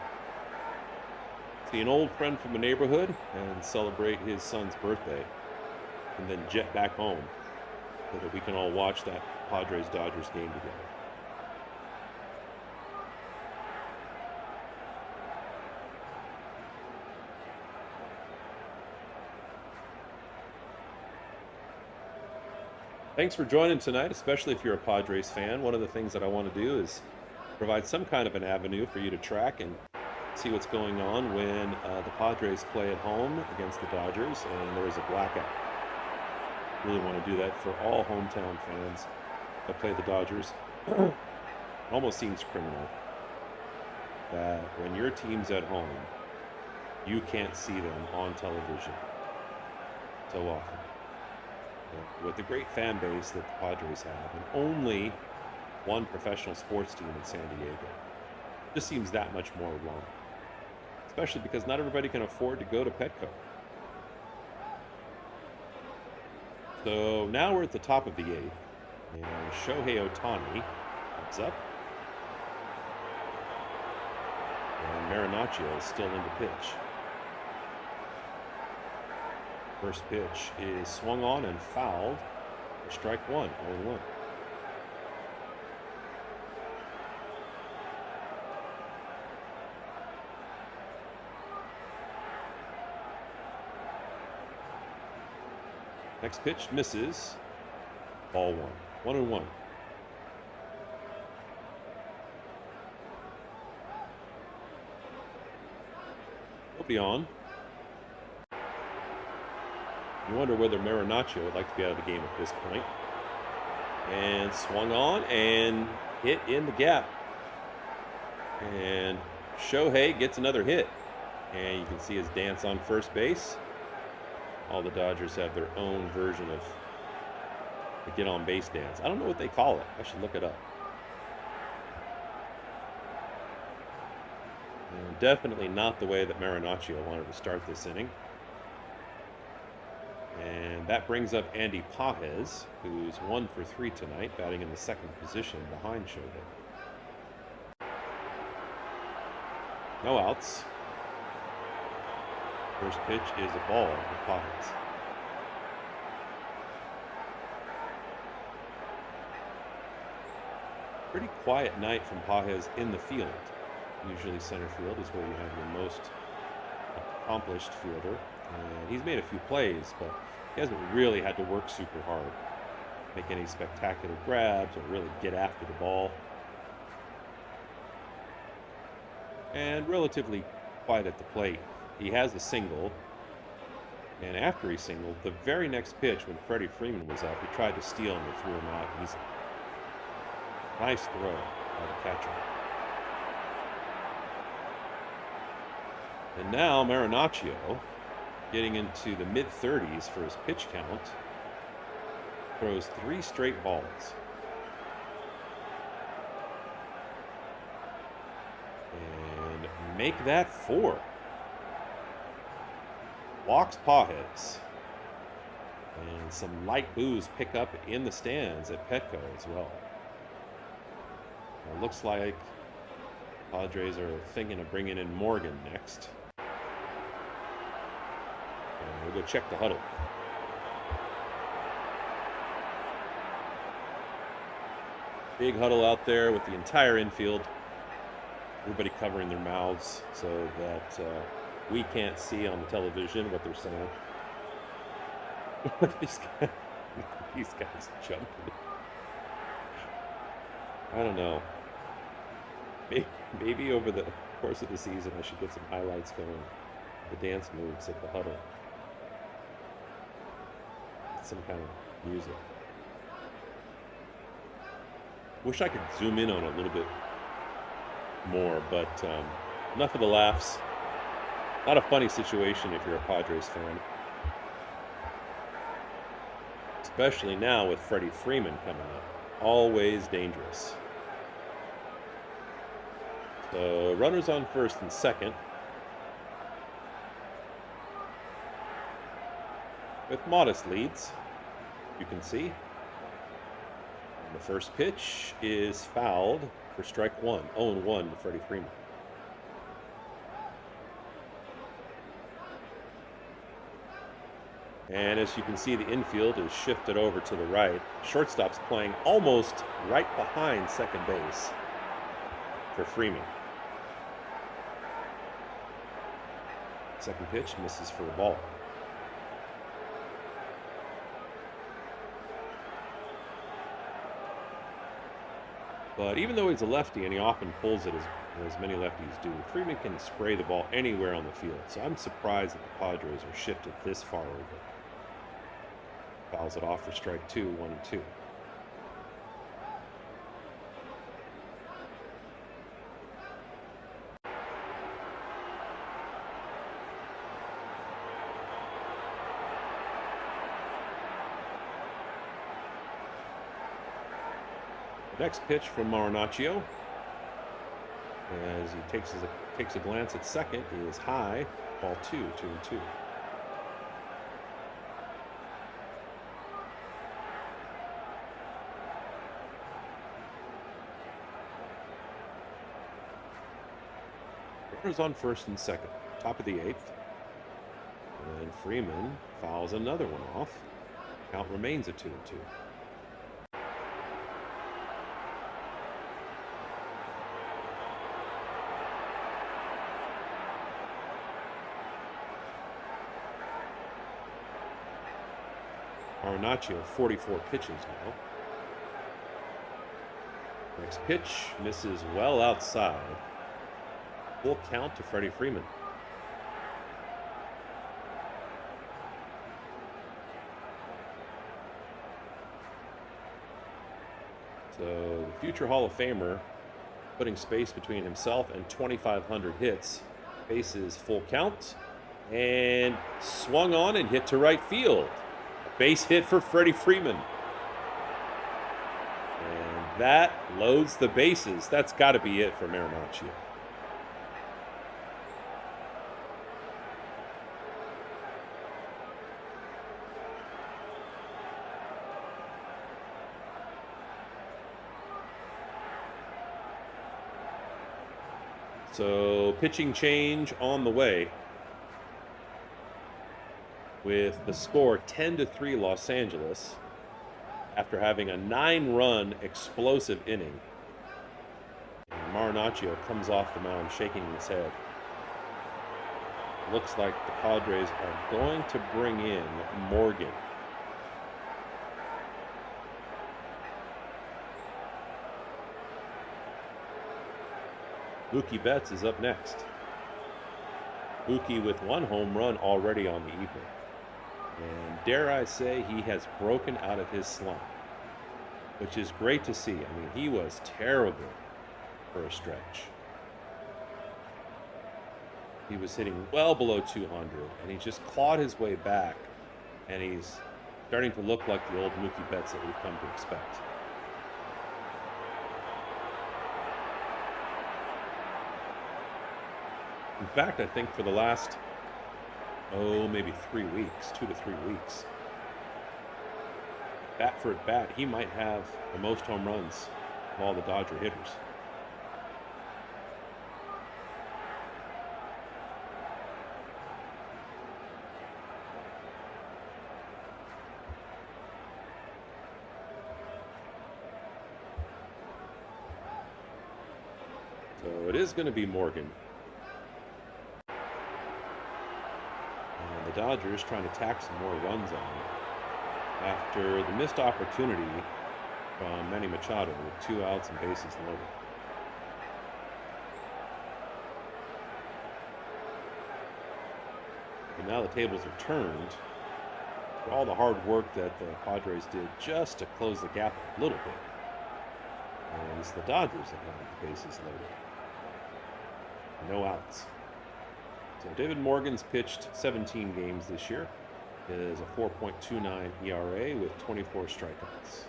see an old friend from the neighborhood and celebrate his son's birthday, and then jet back home so that we can all watch that Padres-Dodgers game together. Thanks for joining tonight, especially if you're a Padres fan. One of the things that I want to do is provide some kind of an avenue for you to track and see what's going on when the Padres play at home against the Dodgers and there is a blackout. Really want to do that for all hometown fans that play the Dodgers. It almost seems criminal that when your team's at home, you can't see them on television so often. With the great fan base that the Padres have, and only one professional sports team in San Diego, it just seems that much more wrong. Especially because not everybody can afford to go to Petco. So now we're at the top of the 8th, and Shohei Ohtani comes up, and Marinaccio is still in to pitch. First pitch is swung on and fouled for strike 1, 0-1. Next pitch misses. Ball 1, 1-1. Nobody on. You wonder whether Marinaccio would like to be out of the game at this point. And swung on and hit in the gap. And Shohei gets another hit. And you can see his dance on first base. All the Dodgers have their own version of the get on base dance. I don't know what they call it. I should look it up. And definitely not the way that Marinaccio wanted to start this inning. And that brings up Andy Pages, who's 1 for 3 tonight, batting in the 2nd position behind Shohei. No outs. First pitch is a ball for Pages. Pretty quiet night from Pages in the field. Usually center field is where you have your most accomplished fielder, and he's made a few plays, but he hasn't really had to work super hard, make any spectacular grabs, or really get after the ball. And relatively quiet at the plate. He has a single, and after he singled, the very next pitch when Freddie Freeman was up, he tried to steal and they threw him out easy. Nice throw by the catcher. And now Marinaccio, getting into the mid-30s for his pitch count, throws 3 straight balls. And make that 4. Walks Pawheads. And some light boos pick up in the stands at Petco as well. It looks like Padres are thinking of bringing in Morgan next. And we'll go check the huddle. Big huddle out there with the entire infield. Everybody covering their mouths so that we can't see on the television what they're saying. These guys jumping. I don't know. Maybe over the course of the season I should get some highlights going. The dance moves at the huddle. Some kind of music. Wish I could zoom in on it a little bit more, but enough of the laughs. Not a funny situation if you're a Padres fan. Especially now with Freddie Freeman coming up. Always dangerous. So runners on first and second. With modest leads, you can see. And the first pitch is fouled for strike 1. 0-1 to Freddie Freeman. And as you can see, the infield is shifted over to the right. Shortstop's playing almost right behind second base for Freeman. Second pitch misses for a ball. But even though he's a lefty and he often pulls it as many lefties do, Freeman can spray the ball anywhere on the field. So I'm surprised that the Padres are shifted this far over. Fouls it off for strike 2, 1-2. The next pitch from Marinaccio, as he takes a glance at second, is high, ball 2, 2-2. Runners on first and second, top of the 8th. And Freeman fouls another one off. Count remains at 2-2. Marinaccio, 44 pitches now. Next pitch misses well outside. Full count to Freddie Freeman. So the future Hall of Famer putting space between himself and 2,500 hits. Bases full count. And swung on and hit to right field. A base hit for Freddie Freeman. And that loads the bases. That's got to be it for Marinaccio. So pitching change on the way with the score 10-3 Los Angeles after having a 9-run explosive inning. And Marinaccio comes off the mound shaking his head. looks like the Padres are going to bring in Morgan. Mookie Betts is up next. Mookie with 1 home run already on the evening. And dare I say, he has broken out of his slump, which is great to see. I mean, he was terrible for a stretch. He was hitting well below 200, and he just clawed his way back, and he's starting to look like the old Mookie Betts that we've come to expect. In fact, I think for the last, maybe 3 weeks, 2 to 3 weeks, bat for at bat, he might have the most home runs of all the Dodger hitters. So it is going to be Morgan. And the Dodgers trying to tack some more runs on after the missed opportunity from Manny Machado with 2 outs and bases loaded. And now the tables are turned for all the hard work that the Padres did just to close the gap a little bit. And it's the Dodgers that have the bases loaded. No outs. So David Morgan's pitched 17 games this year. It is a 4.29 ERA with 24 strikeouts.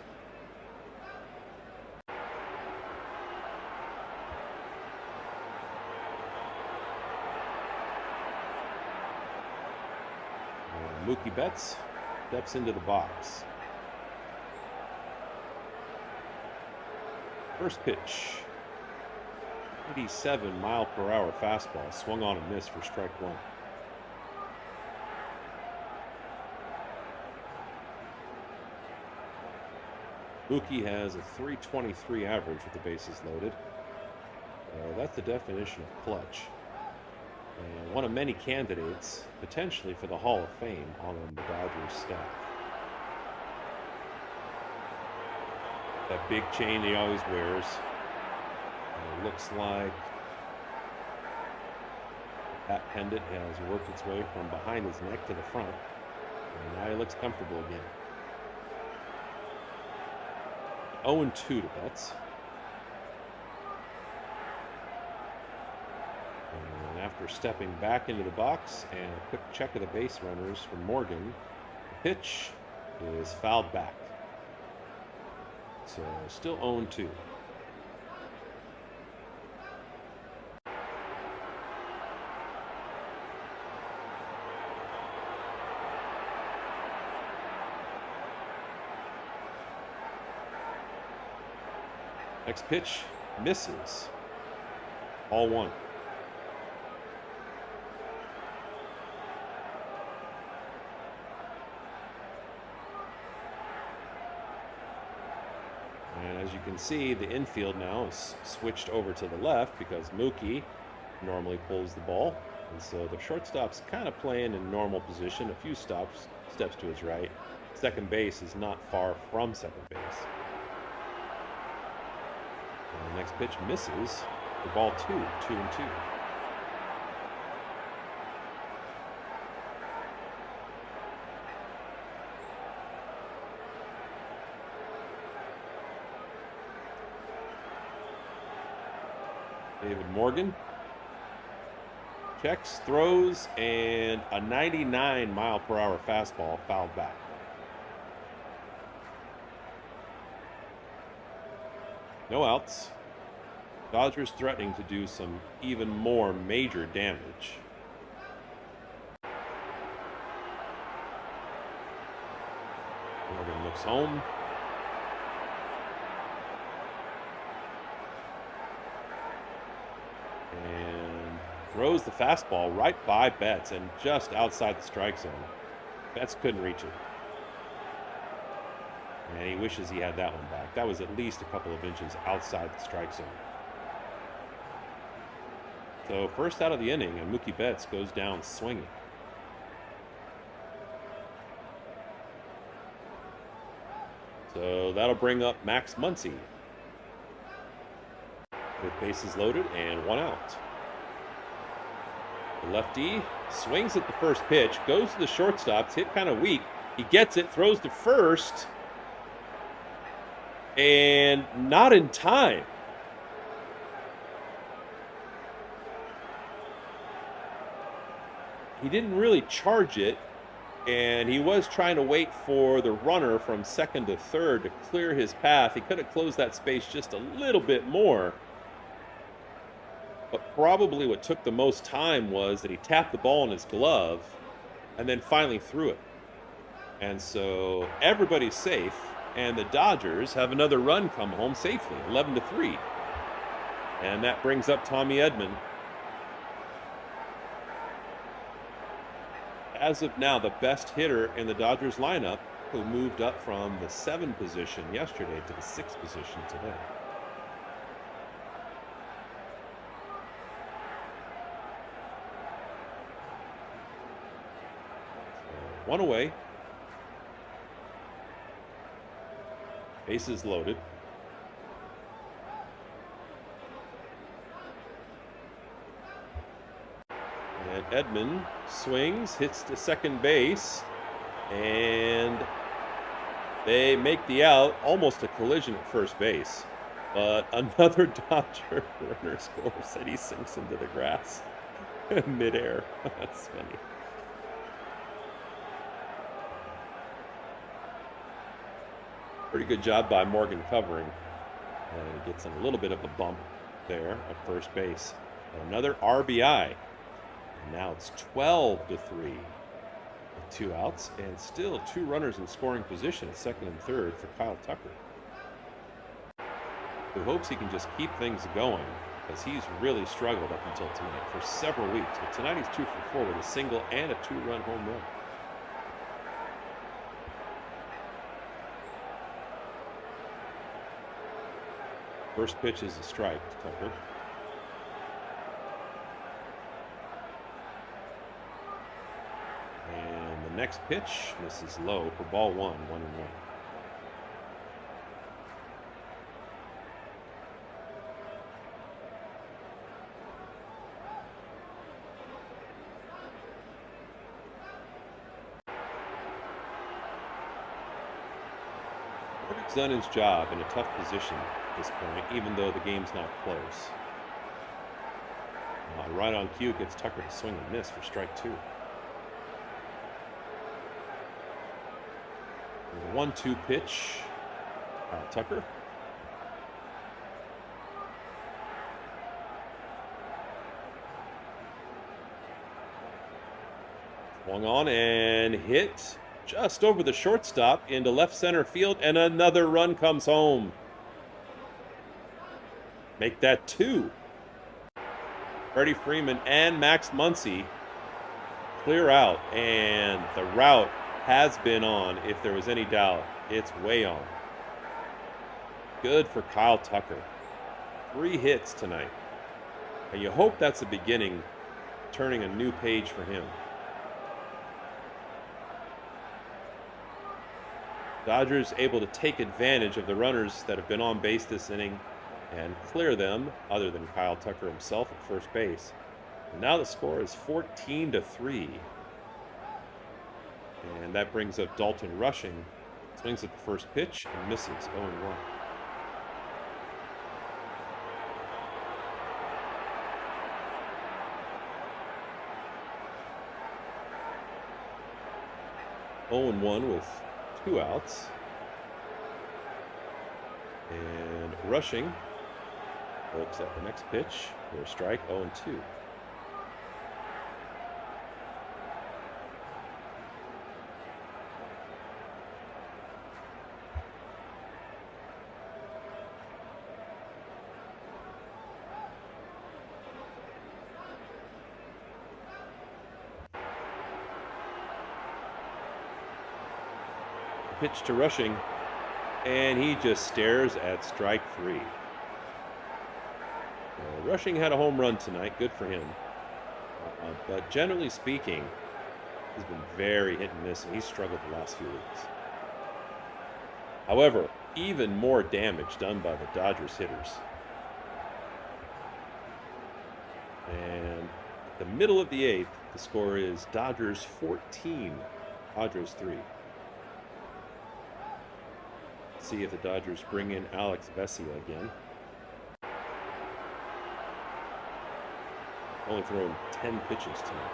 Mookie Betts steps into the box. First pitch. 87-mile-per-hour fastball swung on and missed for strike 1. Mookie has a .323 average with the bases loaded. That's the definition of clutch. And one of many candidates, potentially for the Hall of Fame, on the Dodgers staff. That big chain he always wears. It looks like that pendant has worked its way from behind his neck to the front. And now he looks comfortable again. 0-2 to Betts. And after stepping back into the box and a quick check of the base runners from Morgan, the pitch is fouled back. So still 0-2. Next pitch misses. Ball 1. And as you can see, the infield now is switched over to the left because Mookie normally pulls the ball. And so the shortstop's kind of playing in normal position, a few steps to his right. Second base is not far from second base. And the next pitch misses for ball 2, 2-2. David Morgan checks, throws, and a 99-mile-per-hour fastball fouled back. No outs. Dodgers threatening to do some even more major damage. Morgan looks home. And throws the fastball right by Betts and just outside the strike zone. Betts couldn't reach it. And he wishes he had that one back. That was at least a couple of inches outside the strike zone. So first out of the inning, and Mookie Betts goes down swinging. So that'll bring up Max Muncy with bases loaded and 1 out. The lefty swings at the first pitch, goes to the shortstop. It's hit kind of weak. He gets it, throws to first, and not in time. He didn't really charge it, and he was trying to wait for the runner from second to third to clear his path. He could have closed that space just a little bit more. But probably what took the most time was that he tapped the ball in his glove and then finally threw it. And so everybody's safe, and the Dodgers have another run come home safely, 11-3. And that brings up Tommy Edman. As of now, the best hitter in the Dodgers lineup, who moved up from the 7 position yesterday to the 6 position today. So, 1 away. Bases loaded. And Edman swings, hits to second base, and they make the out. Almost a collision at first base. But another Dodger runner scores and he sinks into the grass midair. That's funny. Pretty good job by Morgan covering. And he gets a little bit of a bump there at first base. Another RBI. And now it's 12-3 with 2 outs and still 2 runners in scoring position at second and third for Kyle Tucker, who hopes he can just keep things going because he's really struggled up until tonight for several weeks. But tonight he's 2 for 4 with a single and a 2-run home run. First pitch is a strike to Tucker. And the next pitch misses low for ball 1, 1-1. He's done his job in a tough position at this point, even though the game's not close. Right on cue gets Tucker to swing and miss for strike 2. The 1-2 pitch, Tucker. Swung on and hit just over the shortstop into left center field, and another run comes home. Make that 2. Freddie Freeman and Max Muncy clear out, and the route has been on. If there was any doubt, it's way on. Good for Kyle Tucker. 3 hits tonight. And you hope that's the beginning, turning a new page for him. Dodgers able to take advantage of the runners that have been on base this inning and clear them, other than Kyle Tucker himself at first base. And now the score is 14-3. And that brings up Dalton Rushing. Swings at the first pitch and misses 0-1. With 2 outs. And Rushing looks at the next pitch for a strike, 0-2. Pitch to Rushing, and he just stares at strike 3. Rushing had a home run tonight. Good for him. But generally speaking, he's been very hit and miss, and he's struggled the last few weeks. However, even more damage done by the Dodgers hitters. And the middle of the 8th, the score is Dodgers 14, Padres 3. Let's see if the Dodgers bring in Alex Vesia again. Only thrown 10 pitches tonight.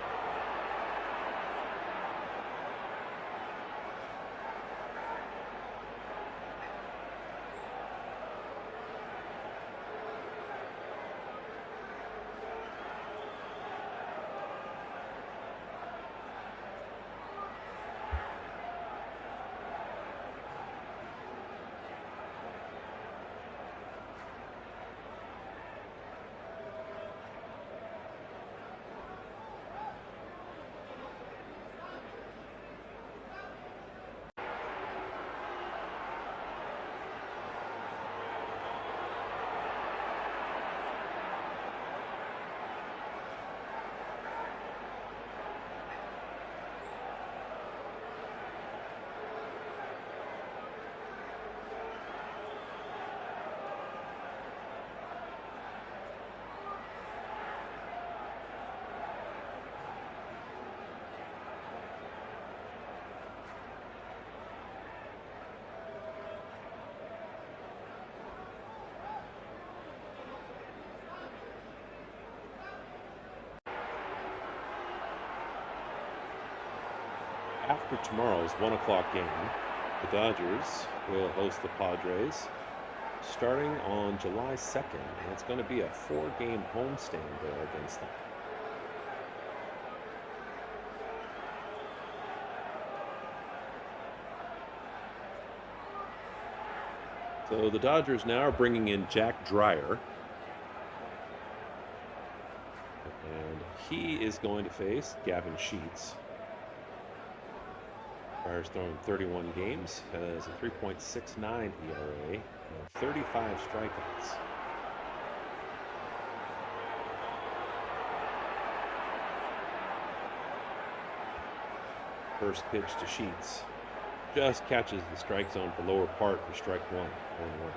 After tomorrow's 1 o'clock game, the Dodgers will host the Padres starting on July 2nd, and it's going to be a 4-game homestand there against them. So the Dodgers now are bringing in Jack Dreyer, and he is going to face Gavin Sheets. Dryer's thrown 31 games, has a 3.69 ERA, and 35 strikeouts. First pitch to Sheets. Just catches the strike zone at the lower part for strike one. 1-1.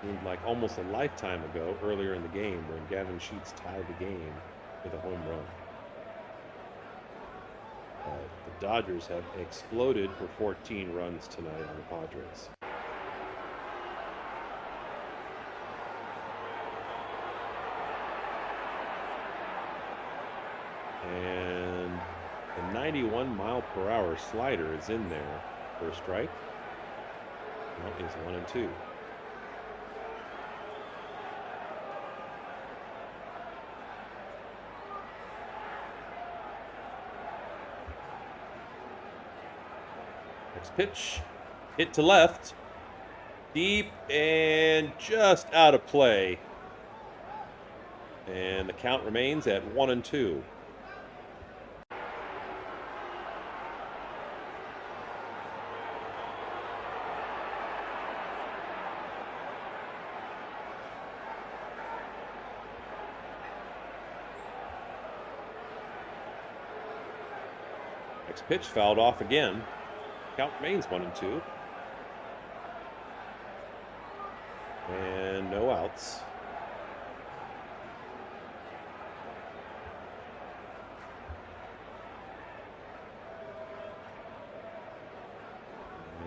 Seemed like almost a lifetime ago earlier in the game when Gavin Sheets tied the game with a home run. The Dodgers have exploded for 14 runs tonight on the Padres. And the 91 mile per hour slider is in there for a strike. No, it's 1-2. Next pitch, hit to left, deep and just out of play. And the count remains at 1-2. Next pitch fouled off again. Count remains 1-2. And no outs.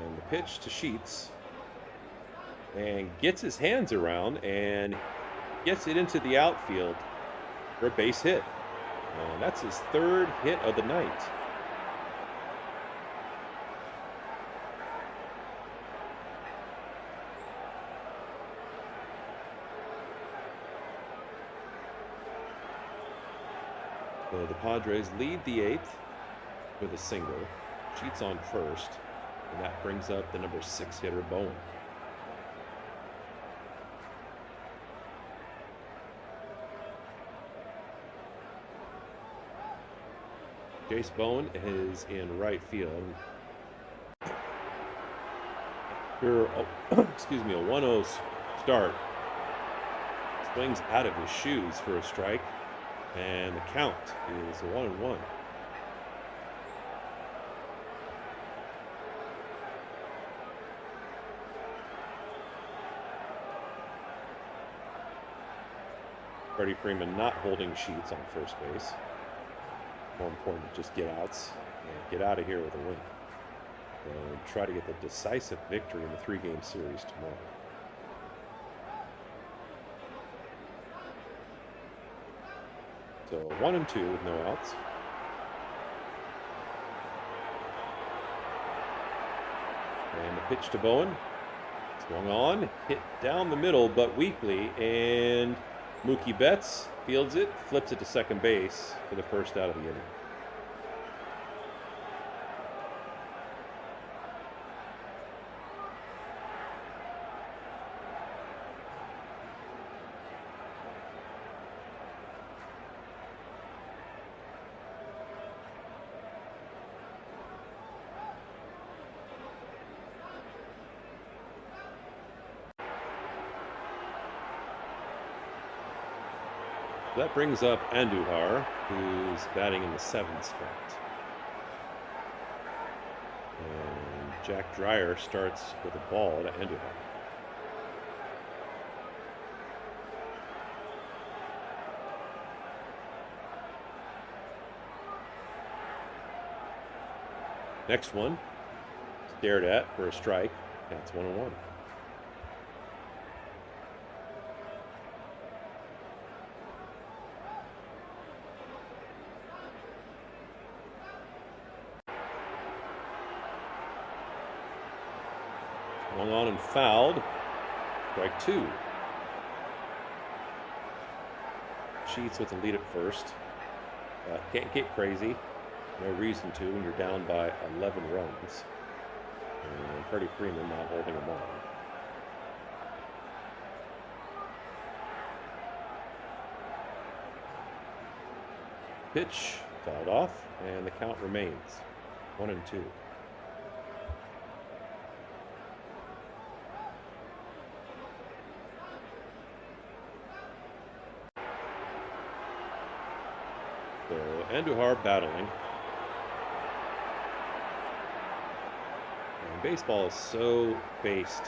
And the pitch to Sheets. And gets his hands around and gets it into the outfield for a base hit. And that's his 3rd hit of the night. So the Padres lead the 8th with a single. Sheets on first, and that brings up the number 6 hitter, Bowen. Jace Bowen is in right field. Here, excuse me, a 1-0 start. Swings out of his shoes for a strike, and the count is 1-1. Freddie Freeman not holding sheets on first base. More important to just get outs and get out of here with a win. And try to get the decisive victory in the 3-game series tomorrow. So 1-2 with no outs. And the pitch to Bowen. Swung on, hit down the middle, but weakly, and Mookie Betts fields it, flips it to second base for the first out of the inning. That brings up Andujar, who's batting in the 7th spot. And Jack Dreyer starts with a ball to Andujar. Next one, stared at for a strike. That's 1-1. Swung on and fouled. Strike 2. Sheets with the lead at first. Can't get crazy. No reason to when you're down by 11 runs. And Freddie Freeman not holding them on. Pitch fouled off, and the count remains 1-2. So Andujar battling. And baseball is so based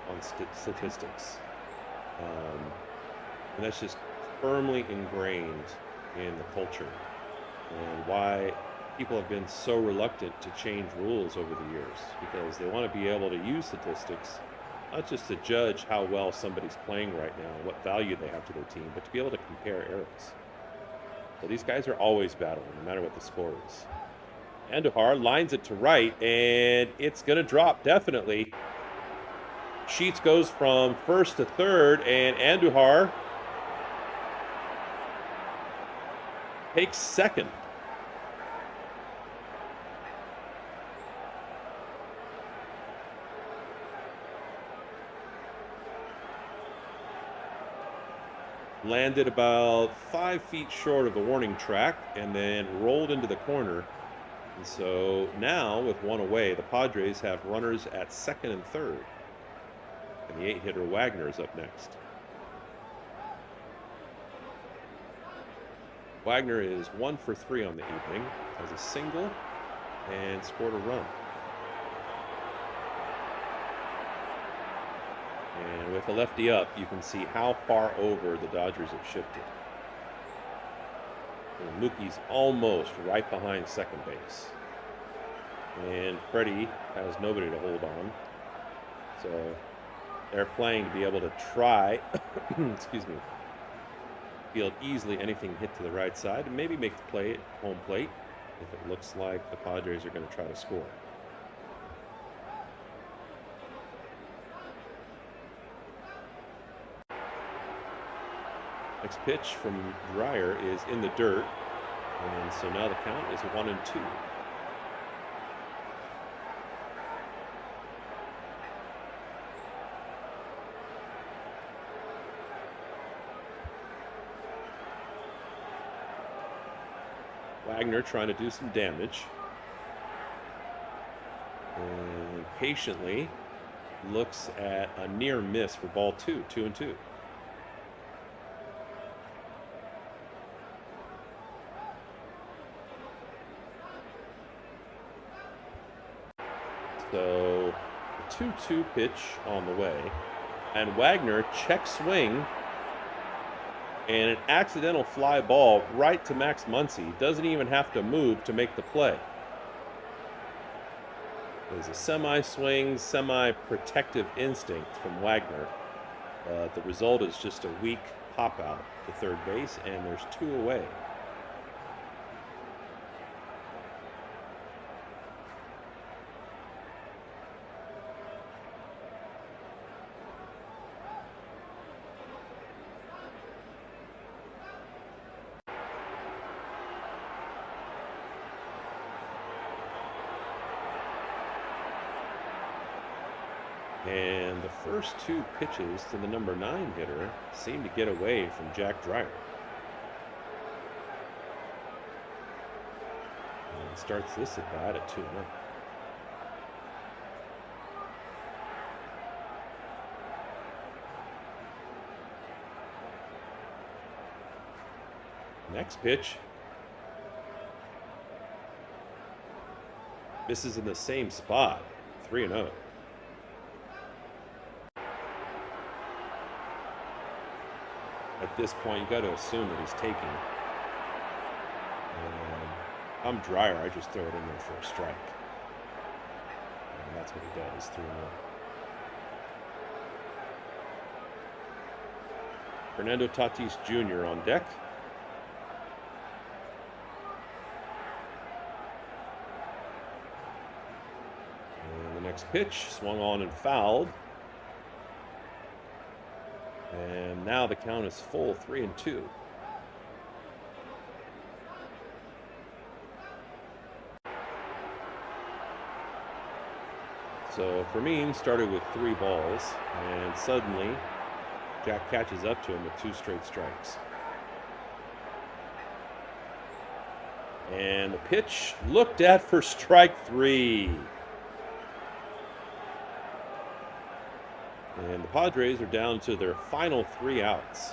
on statistics. And that's just firmly ingrained in the culture. And why people have been so reluctant to change rules over the years. Because they want to be able to use statistics, not just to judge how well somebody's playing right now, what value they have to their team, but to be able to compare errors. So these guys are always battling, no matter what the score is. Andujar lines it to right, and it's going to drop, definitely. Sheets goes from first to third, and Andujar takes second. Landed about 5 feet short of the warning track and then rolled into the corner. And so now, with one away, the Padres have runners at second and third. And the 8-hitter Wagner is up next. Wagner is 1 for 3 on the evening, has a single and scored a run. And with a lefty up, you can see how far over the Dodgers have shifted. And Mookie's almost right behind second base. And Freddie has nobody to hold on. So they're playing to be able to try, excuse me, field easily anything hit to the right side and maybe make the play at home plate if it looks like the Padres are going to try to score. Next pitch from Dreyer is in the dirt, and so now the count is 1-2. Wagner trying to do some damage. And patiently looks at a near miss for ball 2, 2-2. So, a 2-2 pitch on the way. And Wagner check swing. And an accidental fly ball right to Max Muncy. Doesn't even have to move to make the play. There's a semi-swing, semi-protective instinct from Wagner. The result is just a weak pop-out to third base, and there's 2 away. And the first 2 pitches to the number 9 hitter seem to get away from Jack Dreyer. And starts this at bat at 2-0. Next pitch. Misses in the same spot. 3-0. At this point, you got to assume that he's taking. And I'm Dreyer. I just throw it in there for a strike. And that's what he does. 3-1. Fernando Tatis Jr. on deck. And the next pitch swung on and fouled. And now the count is full, 3-2. So Fermin started with 3 balls, and suddenly Jack catches up to him with 2 straight strikes. And the pitch looked at for strike 3. And the Padres are down to their final 3 outs.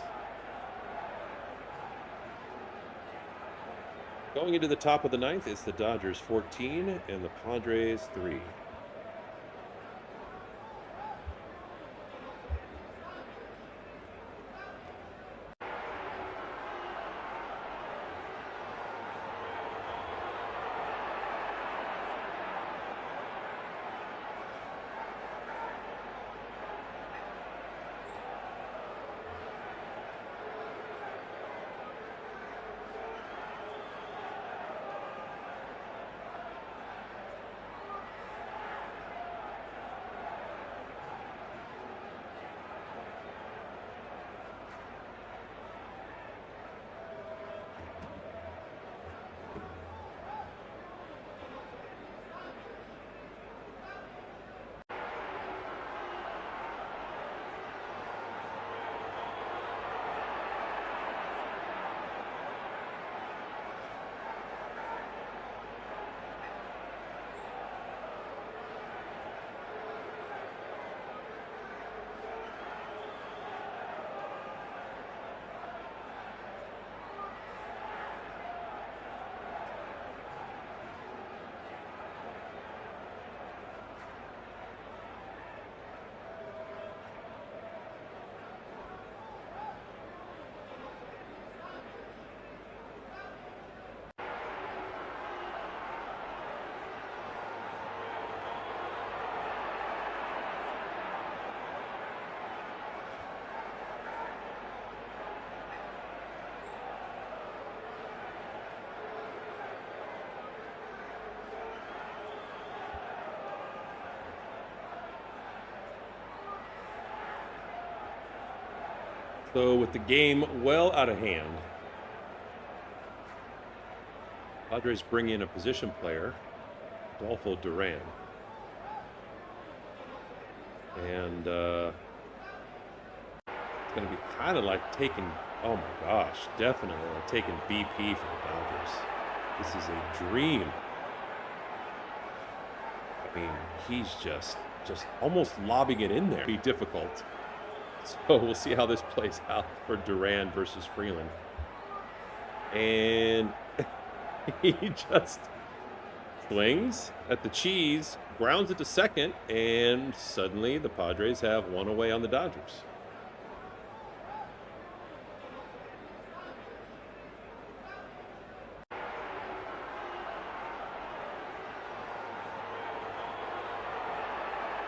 Going into the top of the 9th, it's the Dodgers 14 and the Padres 3. So with the game well out of hand, Padres bring in a position player, Adolfo Duran. And it's going to be kind of like taking, oh my gosh, definitely like taking BP for the Dodgers. This is a dream. I mean, he's just almost lobbing it in there. Be difficult. So we'll see how this plays out for Duran versus Freeland. And he just swings at the cheese, grounds it to second, and suddenly the Padres have one away on the Dodgers.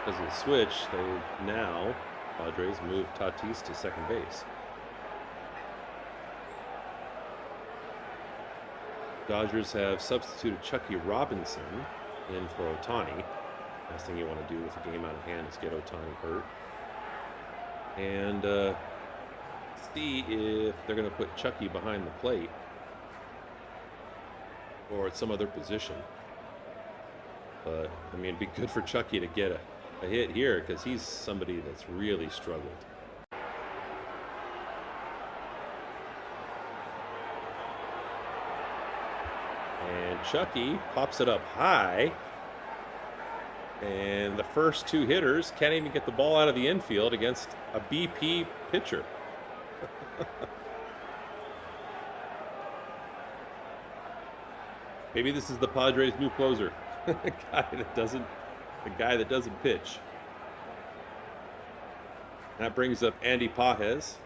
Because of the switch, they now, Padres move Tatis to second base. Dodgers have substituted Chucky Robinson in for Ohtani. Last thing you want to do with a game out of hand is get Ohtani hurt. And see if they're going to put Chucky behind the plate or at some other position. But, I mean, it'd be good for Chucky to get a hit here because he's somebody that's really struggled. And Chucky pops it up high. And the first two hitters can't even get the ball out of the infield against a BP pitcher. Maybe this is the Padres' new closer. the guy that doesn't pitch. That brings up Andy Pages.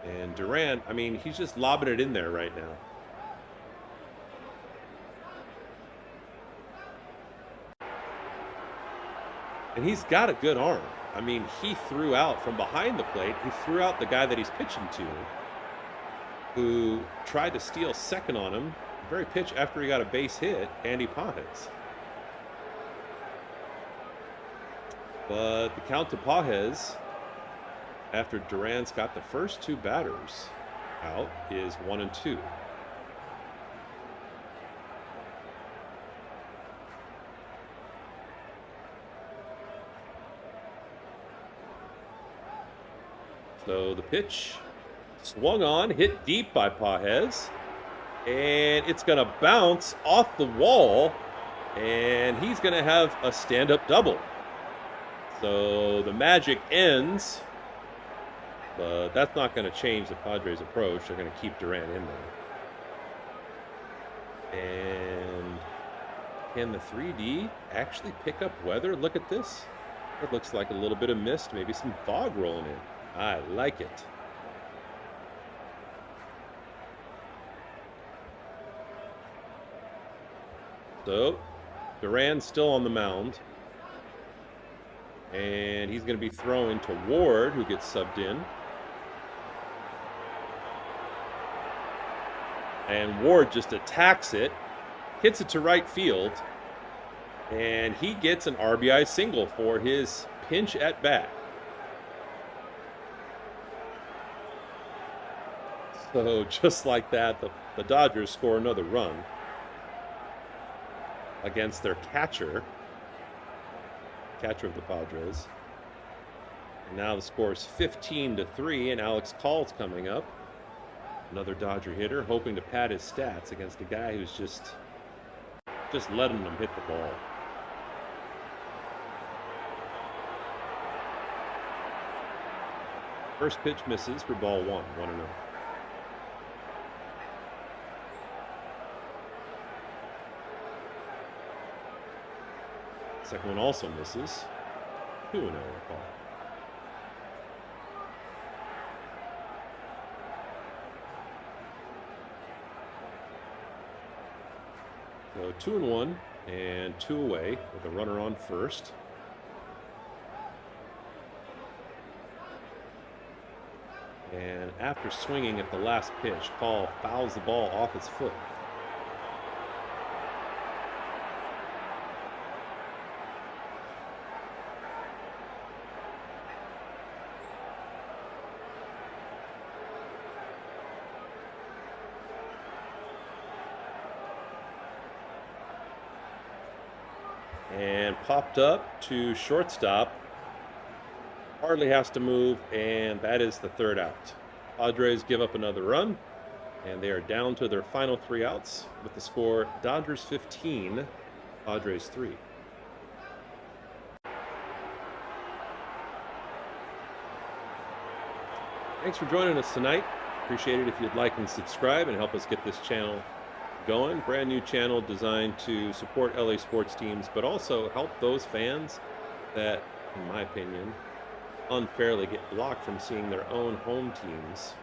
And Duran, I mean, he's just lobbing it in there right now. And he's got a good arm. I mean, he threw out from behind the plate. He threw out the guy that he's pitching to, who tried to steal second on him. The very pitch after he got a base hit, Andy Pages. But the count to Pages, after Duran's got the first two batters out, is 1-2. So the pitch swung on, hit deep by Pages, and it's going to bounce off the wall, and he's going to have a stand-up double. So the magic ends, but that's not going to change the Padres' approach. They're going to keep Duran in there. And can the 3D actually pick up weather? Look at this. It looks like a little bit of mist, maybe some fog rolling in. I like it. So, Duran's still on the mound. And he's going to be throwing to Ward, who gets subbed in. And Ward just attacks it, hits it to right field, and he gets an RBI single for his pinch at bat. So just like that, the Dodgers score another run against their catcher of the Padres. And now the score is 15-3, and Alex Call's coming up. Another Dodger hitter, hoping to pad his stats against a guy who's just letting them hit the ball. First pitch misses for ball 1, 1-0. Second one also misses. 2-0 call. So 2-1 and 2 away with a runner on first. And after swinging at the last pitch, Call fouls the ball off his foot. And popped up to shortstop. Hardly has to move, and that is the third out. Padres give up another run, And they are down to their final 3 outs with the score Dodgers 15, Padres 3. Thanks for joining us tonight. Appreciate it if you'd like and subscribe and help us get this channel going. Brand new channel designed to support LA sports teams, but also help those fans that, in my opinion, unfairly get blocked from seeing their own home teams,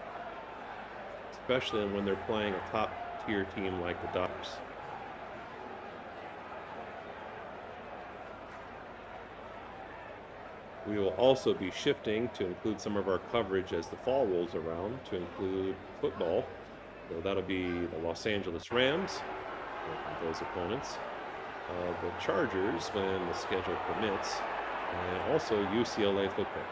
especially when they're playing a top tier team like the Dodgers. We will also be shifting to include some of our coverage as the fall rolls around to include football. So that'll be the Los Angeles Rams, and those opponents, the Chargers when the schedule permits, and also UCLA football.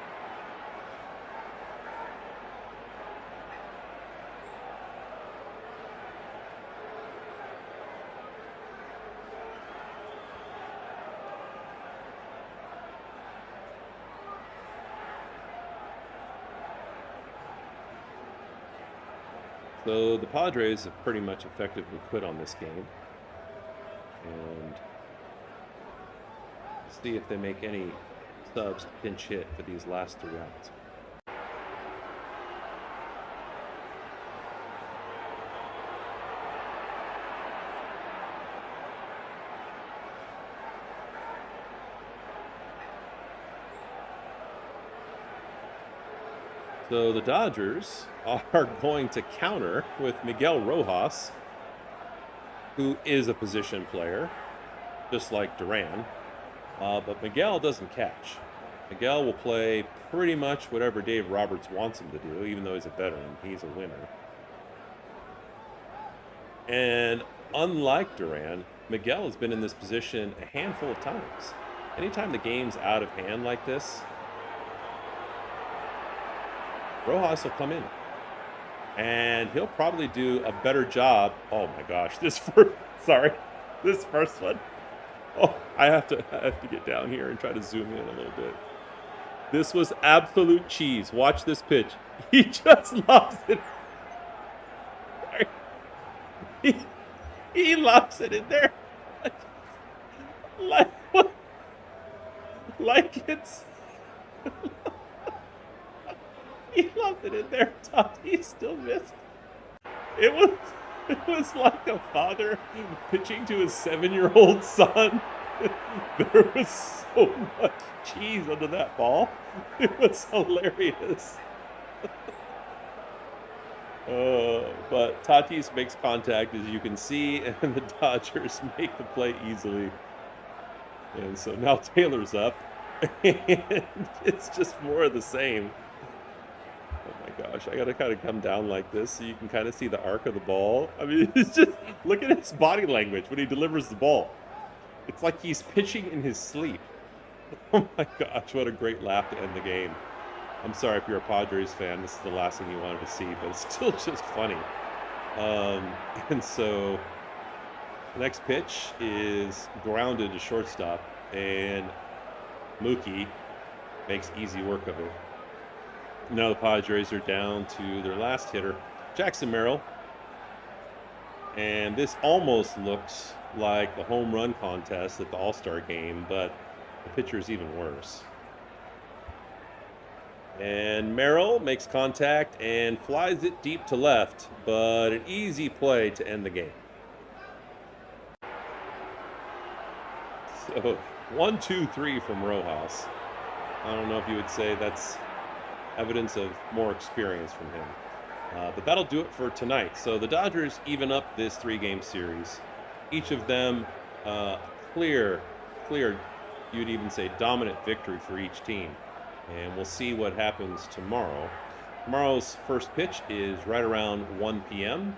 So the Padres have pretty much effectively quit on this game. And see if they make any subs to pinch hit for these last 3 outs. So the Dodgers are going to counter with Miguel Rojas, who is a position player, just like Duran. But Miguel doesn't catch. Miguel will play pretty much whatever Dave Roberts wants him to do, even though he's a veteran. He's a winner. And unlike Duran, Miguel has been in this position a handful of times. Anytime the game's out of hand like this, Rojas will come in. And he'll probably do a better job. Oh my gosh, this first one. Oh, I have to get down here and try to zoom in a little bit. This was absolute cheese. Watch this pitch. He just lobs it. He lobs it in there. Like it's... He lobbed it in there. Tati still missed. It was like a father pitching to his 7-year-old son. There was so much cheese under that ball. It was hilarious. But Tatis makes contact, as you can see, and the Dodgers make the play easily. And so now Taylor's up, and it's just more of the same. Oh my gosh, I gotta kind of come down like this so you can kind of see the arc of the ball. I mean, it's just, look at his body language when he delivers the ball. It's like he's pitching in his sleep. Oh my gosh, what a great laugh to end the game. I'm sorry if you're a Padres fan, this is the last thing you wanted to see, but it's still just funny. And so the next pitch is grounded to shortstop, and Mookie makes easy work of it. Now the Padres are down to their last hitter, Jackson Merrill. And this almost looks like the home run contest at the All-Star game, but the pitcher is even worse. And Merrill makes contact and flies it deep to left, but an easy play to end the game. So 1, 2, 3 from Rojas. I don't know if you would say that's evidence of more experience from him. But that'll do it for tonight. So the Dodgers even up this 3-game series. Each of them clear, you'd even say dominant victory for each team. And we'll see what happens tomorrow. Tomorrow's first pitch is right around 1 p.m.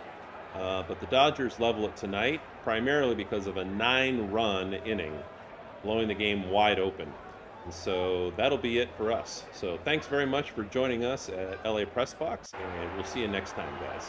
But the Dodgers level it tonight, primarily because of a 9-run inning, blowing the game wide open. And so that'll be it for us. So thanks very much for joining us at LA Press Box, and we'll see you next time, guys.